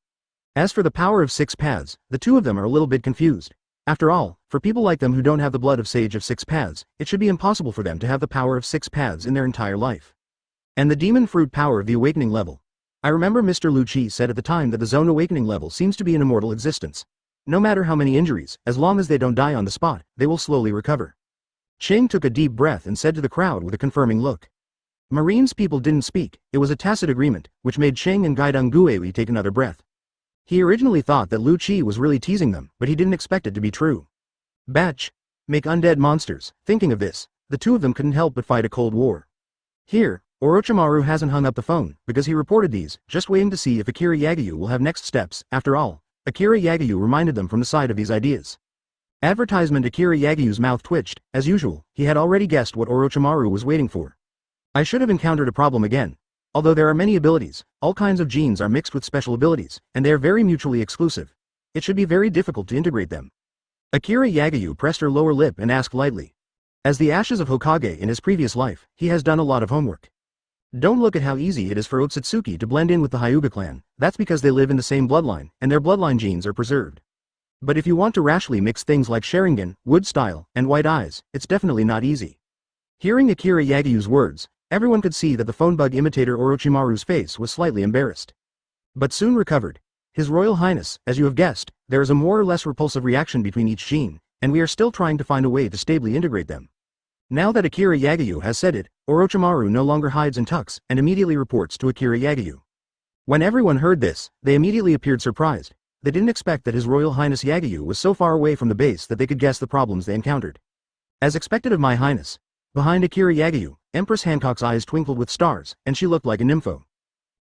As for the power of 6 paths, the two of them are a little bit confused. After all, for people like them who don't have the blood of Sage of 6 paths, it should be impossible for them to have the power of 6 paths in their entire life. And the demon fruit power of the awakening level. I remember Mr. Lucci said at the time that the zone awakening level seems to be an immortal existence. No matter how many injuries, as long as they don't die on the spot, they will slowly recover. Ching took a deep breath and said to the crowd with a confirming look. Marine's people didn't speak. It was a tacit agreement, which made Ching and Gaidong Guiwi take another breath. He originally thought that Lu Qi was really teasing them, but he didn't expect it to be true. Batch. Make undead monsters. Thinking of this, the two of them couldn't help but fight a cold war. Here, Orochimaru hasn't hung up the phone, because he reported these, just waiting to see if Akira Yagyu will have next steps. After all, Akira Yagyu reminded them from the side of these ideas. Advertisement. Akira Yagyu's mouth twitched. As usual, he had already guessed what Orochimaru was waiting for. I should have encountered a problem again. Although there are many abilities, all kinds of genes are mixed with special abilities, and they are very mutually exclusive. It should be very difficult to integrate them. Akira Yagyu pressed her lower lip and asked lightly. As the ashes of Hokage in his previous life, he has done a lot of homework. Don't look at how easy it is for Otsutsuki to blend in with the Hyuga clan. That's because they live in the same bloodline, and their bloodline genes are preserved. But if you want to rashly mix things like Sharingan, Wood Style, and White Eyes, it's definitely not easy. Hearing Akira Yagyu's words, everyone could see that the phone bug imitator Orochimaru's face was slightly embarrassed. But soon recovered. His Royal Highness, as you have guessed, there is a more or less repulsive reaction between each gene, and we are still trying to find a way to stably integrate them. Now that Akira Yagyu has said it, Orochimaru no longer hides and tucks, and immediately reports to Akira Yagyu. When everyone heard this, they immediately appeared surprised. They didn't expect that His Royal Highness Yagyu was so far away from the base that they could guess the problems they encountered. As expected of my highness. Behind Akira Yagyu, Empress Hancock's eyes twinkled with stars, and she looked like a nympho.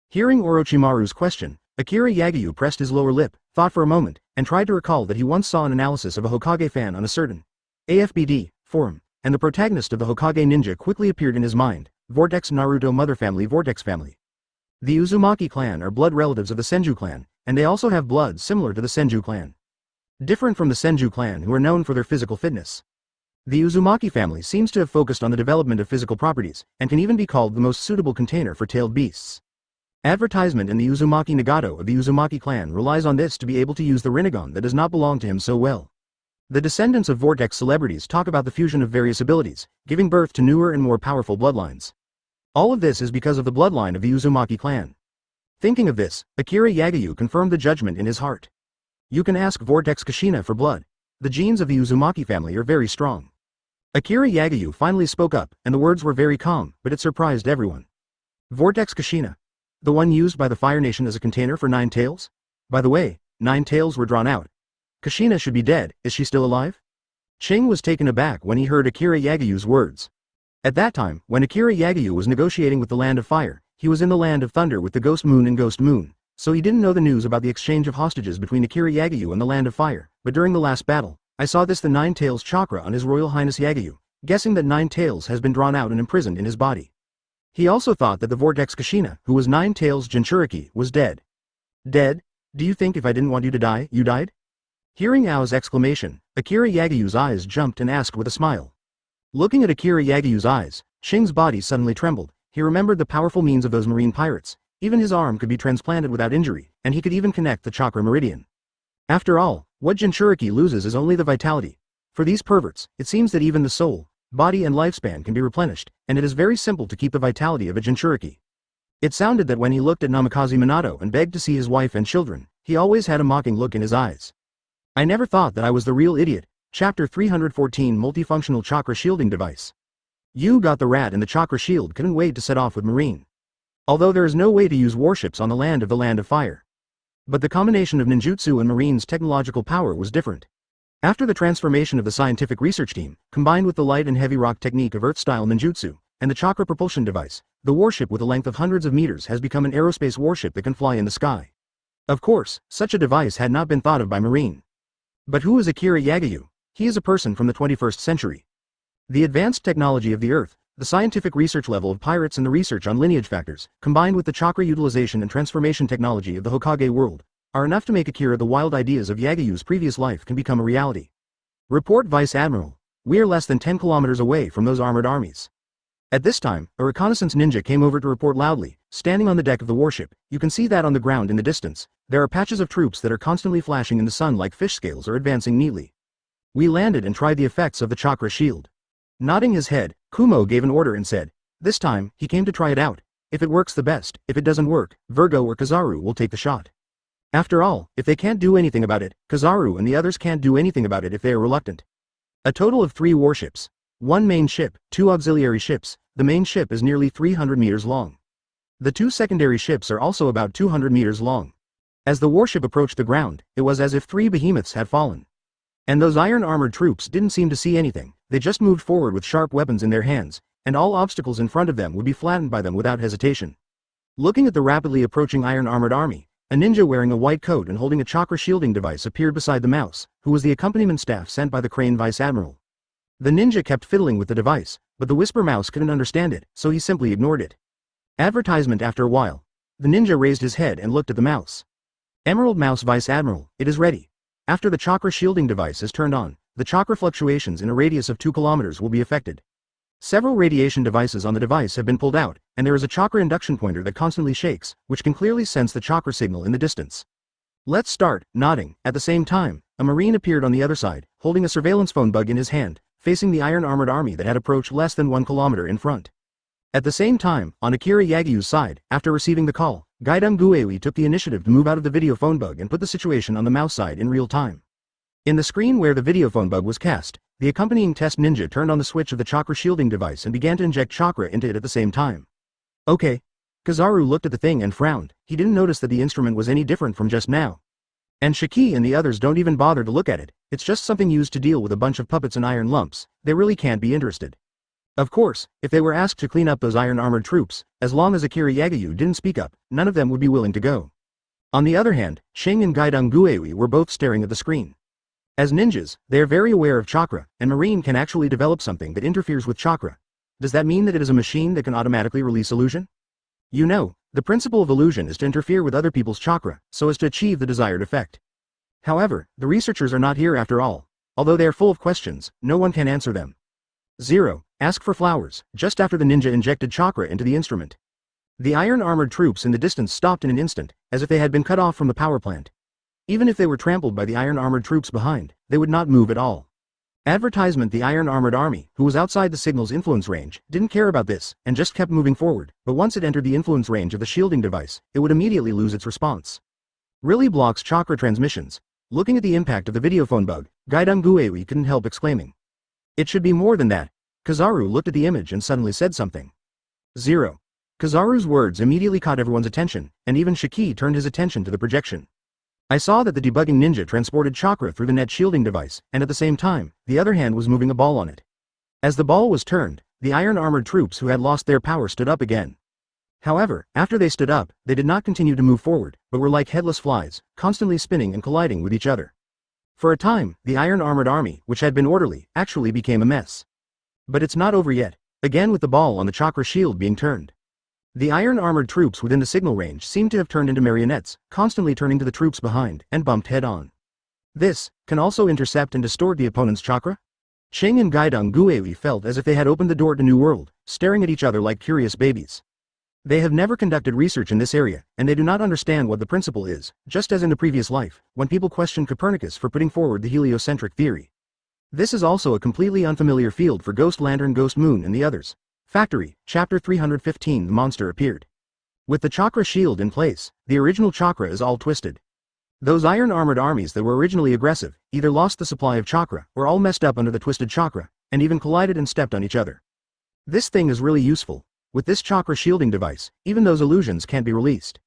Hearing Orochimaru's question, Akira Yagyu pressed his lower lip, thought for a moment, and tried to recall that he once saw an analysis of a Hokage fan on a certain AFBD forum, and the protagonist of the Hokage ninja quickly appeared in his mind, Vortex Naruto mother family Vortex family. The Uzumaki clan are blood relatives of the Senju clan, and they also have blood similar to the Senju clan. Different from the Senju clan who are known for their physical fitness. The Uzumaki family seems to have focused on the development of physical properties, and can even be called the most suitable container for tailed beasts. Advertisement in the Uzumaki Nagato of the Uzumaki clan relies on this to be able to use the Rinnegan that does not belong to him so well. The descendants of Vortex celebrities talk about the fusion of various abilities, giving birth to newer and more powerful bloodlines. All of this is because of the bloodline of the Uzumaki clan. Thinking of this, Akira Yagyu confirmed the judgment in his heart. You can ask Vortex Kushina for blood. The genes of the Uzumaki family are very strong. Akira Yagyu finally spoke up, and the words were very calm, but it surprised everyone. Vortex Kushina. The one used by the Fire Nation as a container for 9 tails? By the way, 9 tails were drawn out. Kushina should be dead. Is she still alive? Ching was taken aback when he heard Akira Yagyu's words. At that time, when Akira Yagyu was negotiating with the Land of Fire, he was in the Land of Thunder with the Ghost Moon and Ghost Moon, so he didn't know the news about the exchange of hostages between Akira Yagyu and the Land of Fire, but during the last battle, I saw the 9 tails chakra on His Royal Highness Yagyu, guessing that 9 tails has been drawn out and imprisoned in his body. He also thought that the Vortex Kushina, who was 9 tails Jinchuriki, was dead. Dead? Do you think if I didn't want you to die, you died? Hearing Ao's exclamation, Akira Yagyu's eyes jumped and asked with a smile. Looking at Akira Yagyu's eyes, Ching's body suddenly trembled. He remembered the powerful means of those marine pirates. Even his arm could be transplanted without injury, and he could even connect the chakra meridian. After all, what Jinchuriki loses is only the vitality. For these perverts, it seems that even the soul, body and lifespan can be replenished, and it is very simple to keep the vitality of a Jinchuriki. It sounded that when he looked at Namikaze Minato and begged to see his wife and children, he always had a mocking look in his eyes. I never thought that I was the real idiot. Chapter 314 Multifunctional Chakra Shielding Device. You got the rat and the chakra shield couldn't wait to set off with Marine. Although there is no way to use warships on the land of Fire. But the combination of ninjutsu and Marine's technological power was different. After the transformation of the scientific research team, combined with the light and heavy rock technique of Earth-style ninjutsu, and the chakra propulsion device, the warship with a length of hundreds of meters has become an aerospace warship that can fly in the sky. Of course, such a device had not been thought of by Marine. But who is Akira Yagyu? He is a person from the 21st century. The advanced technology of the Earth, the scientific research level of pirates and the research on lineage factors, combined with the chakra utilization and transformation technology of the Hokage world, are enough to make Akira the wild ideas of Yagayu's previous life can become a reality. Report Vice Admiral. We are less than 10 kilometers away from those armored armies. At this time, a reconnaissance ninja came over to report loudly, standing on the deck of the warship. You can see that on the ground in the distance. There are patches of troops that are constantly flashing in the sun like fish scales or advancing neatly. We landed and tried the effects of the chakra shield. Nodding his head, Kumo gave an order and said, this time, he came to try it out. If it works the best, if it doesn't work, Virgo or Kizaru will take the shot. After all, if they can't do anything about it, Kizaru and the others can't do anything about it if they are reluctant. A total of 3 warships. 1 main ship, 2 auxiliary ships. The main ship is nearly 300 meters long. The 2 secondary ships are also about 200 meters long. As the warship approached the ground, it was as if 3 behemoths had fallen. And those iron-armored troops didn't seem to see anything. They just moved forward with sharp weapons in their hands, and all obstacles in front of them would be flattened by them without hesitation. Looking at the rapidly approaching iron-armored army, a ninja wearing a white coat and holding a chakra shielding device appeared beside the mouse, who was the accompaniment staff sent by the Crane Vice Admiral. The ninja kept fiddling with the device, but the Whisper Mouse couldn't understand it, so he simply ignored it. Advertisement. After a while, the ninja raised his head and looked at the mouse. Emerald Mouse Vice Admiral, it is ready. After the chakra shielding device is turned on, the chakra fluctuations in a radius of 2 kilometers will be affected. Several radiation devices on the device have been pulled out, and there is a chakra induction pointer that constantly shakes, which can clearly sense the chakra signal in the distance. Let's start. Nodding. At the same time, a marine appeared on the other side, holding a surveillance phone bug in his hand, facing the iron-armored army that had approached less than 1 kilometer in front. At the same time, on Akira Yagayu's side, after receiving the call, Gaidam Guewi took the initiative to move out of the video phone bug and put the situation on the mouse side in real time. In the screen where the video phone bug was cast, the accompanying test ninja turned on the switch of the chakra shielding device and began to inject chakra into it at the same time. Okay. Kizaru looked at the thing and frowned. He didn't notice that the instrument was any different from just now. And Shiki and the others don't even bother to look at it. It's just something used to deal with a bunch of puppets and iron lumps. They really can't be interested. Of course, if they were asked to clean up those iron-armored troops, as long as Akira Yagayu didn't speak up, none of them would be willing to go. On the other hand, Shing and Gaidam Guewi were both staring at the screen. As ninjas, they are very aware of chakra, and Marine can actually develop something that interferes with chakra. Does that mean that it is a machine that can automatically release illusion? You know, the principle of illusion is to interfere with other people's chakra, so as to achieve the desired effect. However, the researchers are not here after all. Although they are full of questions, no one can answer them. 0. Ask for flowers. Just after the ninja injected chakra into the instrument, the iron-armored troops in the distance stopped in an instant, as if they had been cut off from the power plant. Even if they were trampled by the iron-armored troops behind, they would not move at all. Advertisement. The iron-armored army, who was outside the signal's influence range, didn't care about this, and just kept moving forward, but once it entered the influence range of the shielding device, it would immediately lose its response. Really blocks chakra transmissions. Looking at the impact of the videophone bug, Gaidam Guewi couldn't help exclaiming. It should be more than that. Kizaru looked at the image and suddenly said something. 0. Kizaru's words immediately caught everyone's attention, and even Shiki turned his attention to the projection. I saw that the debugging ninja transported chakra through the net shielding device, and at the same time, the other hand was moving a ball on it. As the ball was turned, the iron-armored troops who had lost their power stood up again. However, after they stood up, they did not continue to move forward, but were like headless flies, constantly spinning and colliding with each other. For a time, the iron-armored army, which had been orderly, actually became a mess. But it's not over yet, again with the ball on the chakra shield being turned. The iron-armored troops within the signal range seemed to have turned into marionettes, constantly turning to the troops behind, and bumped head-on. This can also intercept and distort the opponent's chakra? Shing and Gaidam Guewi felt as if they had opened the door to new world, staring at each other like curious babies. They have never conducted research in this area, and they do not understand what the principle is, just as in the previous life, when people questioned Copernicus for putting forward the heliocentric theory. This is also a completely unfamiliar field for Ghost Lantern, Ghost Moon and the others. Factory, Chapter 315. The monster appeared. With the chakra shield in place, the original chakra is all twisted. Those iron-armored armies that were originally aggressive, either lost the supply of chakra, or all messed up under the twisted chakra, and even collided and stepped on each other. This thing is really useful. With this chakra shielding device, even those illusions can't be released.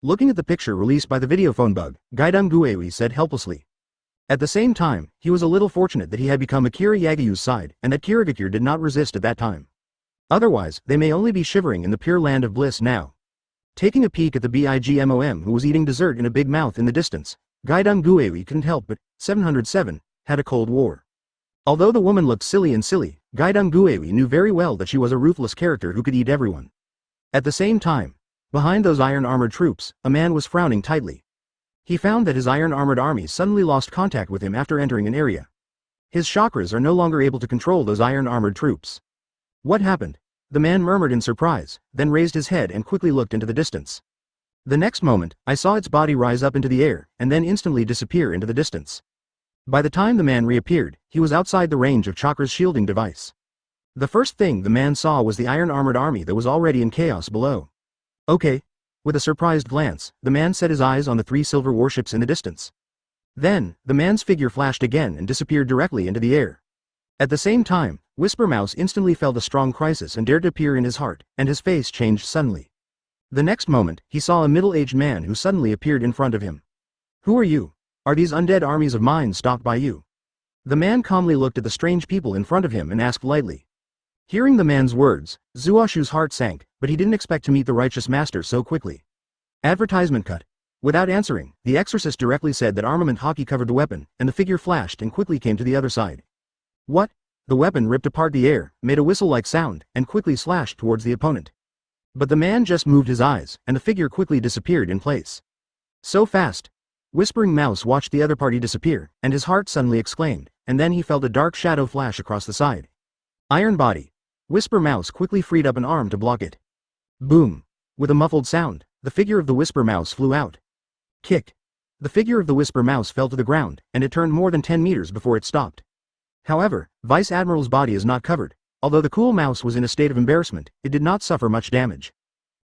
Looking at the picture released by the videophone bug, Gaidam Guewi said helplessly. At the same time, he was a little fortunate that he had become Akira Yagayu's side, and that Kirigakure did not resist at that time. Otherwise, they may only be shivering in the pure land of bliss now. Taking a peek at the BIGMOM who was eating dessert in a big mouth in the distance, Gaidam Guewi couldn't help but, 707, had a cold war. Although the woman looked silly, Gaidam Guewi knew very well that she was a ruthless character who could eat everyone. At the same time, behind those iron-armored troops, a man was frowning tightly. He found that his iron-armored army suddenly lost contact with him after entering an area. His chakras are no longer able to control those iron-armored troops. What happened? The man murmured in surprise, then raised his head and quickly looked into the distance. The next moment, I saw its body rise up into the air, and then instantly disappear into the distance. By the time the man reappeared, he was outside the range of Chakra's shielding device. The first thing the man saw was the iron-armored army that was already in chaos below. Okay. With a surprised glance, the man set his eyes on the 3 silver warships in the distance. Then, the man's figure flashed again and disappeared directly into the air. At the same time, Whisper Mouse instantly felt a strong crisis and dared to peer in his heart, and his face changed suddenly. The next moment, he saw a middle-aged man who suddenly appeared in front of him. Who are you? Are these undead armies of mine stopped by you? The man calmly looked at the strange people in front of him and asked lightly. Hearing the man's words, Zuoshu's heart sank, but he didn't expect to meet the righteous master so quickly. Advertisement cut. Without answering, the exorcist directly said that armament hockey covered the weapon, and the figure flashed and quickly came to the other side. What? The weapon ripped apart the air, made a whistle-like sound, and quickly slashed towards the opponent. But the man just moved his eyes, and the figure quickly disappeared in place. So fast. Whispering Mouse watched the other party disappear, and his heart suddenly exclaimed, and then he felt a dark shadow flash across the side. Iron body. Whisper Mouse quickly freed up an arm to block it. Boom. With a muffled sound, the figure of the Whisper Mouse flew out. Kick. The figure of the Whisper Mouse fell to the ground, and it turned more than 10 meters before it stopped. However, Vice Admiral's body is not covered. Although the cool mouse was in a state of embarrassment, it did not suffer much damage.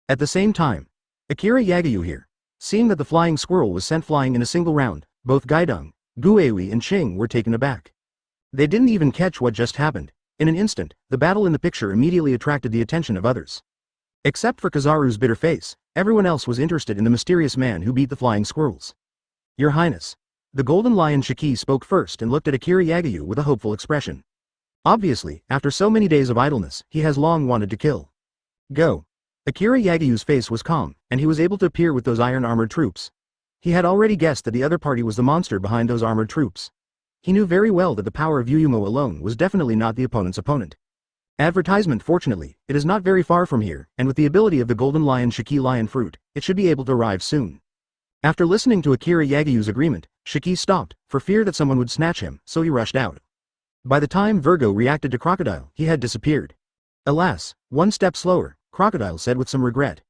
At the same time, Akira Yagayu here. Seeing that the flying squirrel was sent flying in a single round, both Gaidong, Guewi and Ching were taken aback. They didn't even catch what just happened. In an instant, the battle in the picture immediately attracted the attention of others. Except for Kizaru's bitter face, everyone else was interested in the mysterious man who beat the flying squirrels. Your Highness. The Golden Lion Shiki spoke first and looked at Akira Yagayu with a hopeful expression. Obviously, after so many days of idleness, he has long wanted to kill. Go. Akira Yagayu's face was calm, and he was able to appear with those iron-armored troops. He had already guessed that the other party was the monster behind those armored troops. He knew very well that the power of Yuyumo alone was definitely not the opponent's opponent. Advertisement. Fortunately, it is not very far from here, and with the ability of the Golden Lion Shiki Lion Fruit, it should be able to arrive soon. After listening to Akira Yagayu's agreement, Shiki stopped, for fear that someone would snatch him, so he rushed out. By the time Virgo reacted to Crocodile, he had disappeared. Alas, one step slower, Crocodile said with some regret.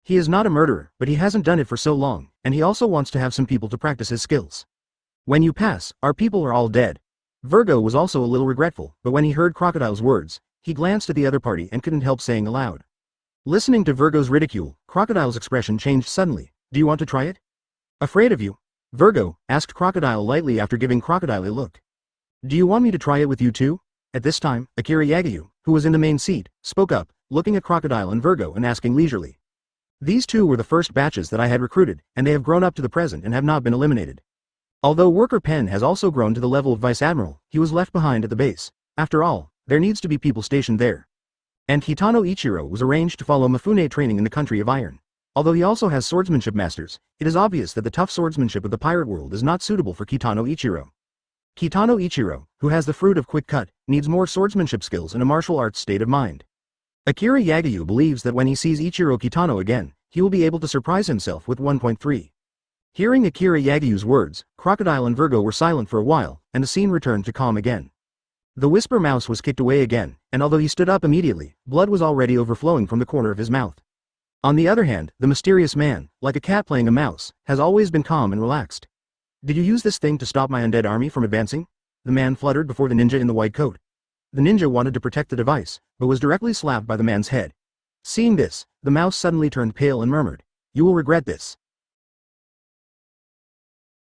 He is not a murderer, but he hasn't done it for so long, and he also wants to have some people to practice his skills. When you pass, our people are all dead. Virgo was also a little regretful, but when he heard Crocodile's words, he glanced at the other party and couldn't help saying aloud. Listening to Virgo's ridicule, Crocodile's expression changed suddenly. Do you want to try it? Afraid of you? Virgo asked Crocodile lightly after giving Crocodile a look. Do you want me to try it with you too? At this time, Akira Yagayu, who was in the main seat, spoke up, looking at Crocodile and Virgo and asking leisurely. These two were the first batches that I had recruited, and they have grown up to the present and have not been eliminated. Although Worker Pen has also grown to the level of Vice Admiral, he was left behind at the base. After all, there needs to be people stationed there. And Hitano Ichiro was arranged to follow Mifune training in the country of iron. Although he also has swordsmanship masters, it is obvious that the tough swordsmanship of the pirate world is not suitable for Kitano Ichiro. Kitano Ichiro, who has the fruit of quick cut, needs more swordsmanship skills and a martial arts state of mind. Akira Yagayu believes that when he sees Ichiro Kitano again, he will be able to surprise himself with 1.3. Hearing Akira Yagayu's words, Crocodile and Virgo were silent for a while, and the scene returned to calm again. The Whisper Mouse was kicked away again, and although he stood up immediately, blood was already overflowing from the corner of his mouth. On the other hand, the mysterious man, like a cat playing a mouse, has always been calm and relaxed. Did you use this thing to stop my undead army from advancing? The man fluttered before the ninja in the white coat. The ninja wanted to protect the device, but was directly slapped by the man's head. Seeing this, the mouse suddenly turned pale and murmured, "You will regret this."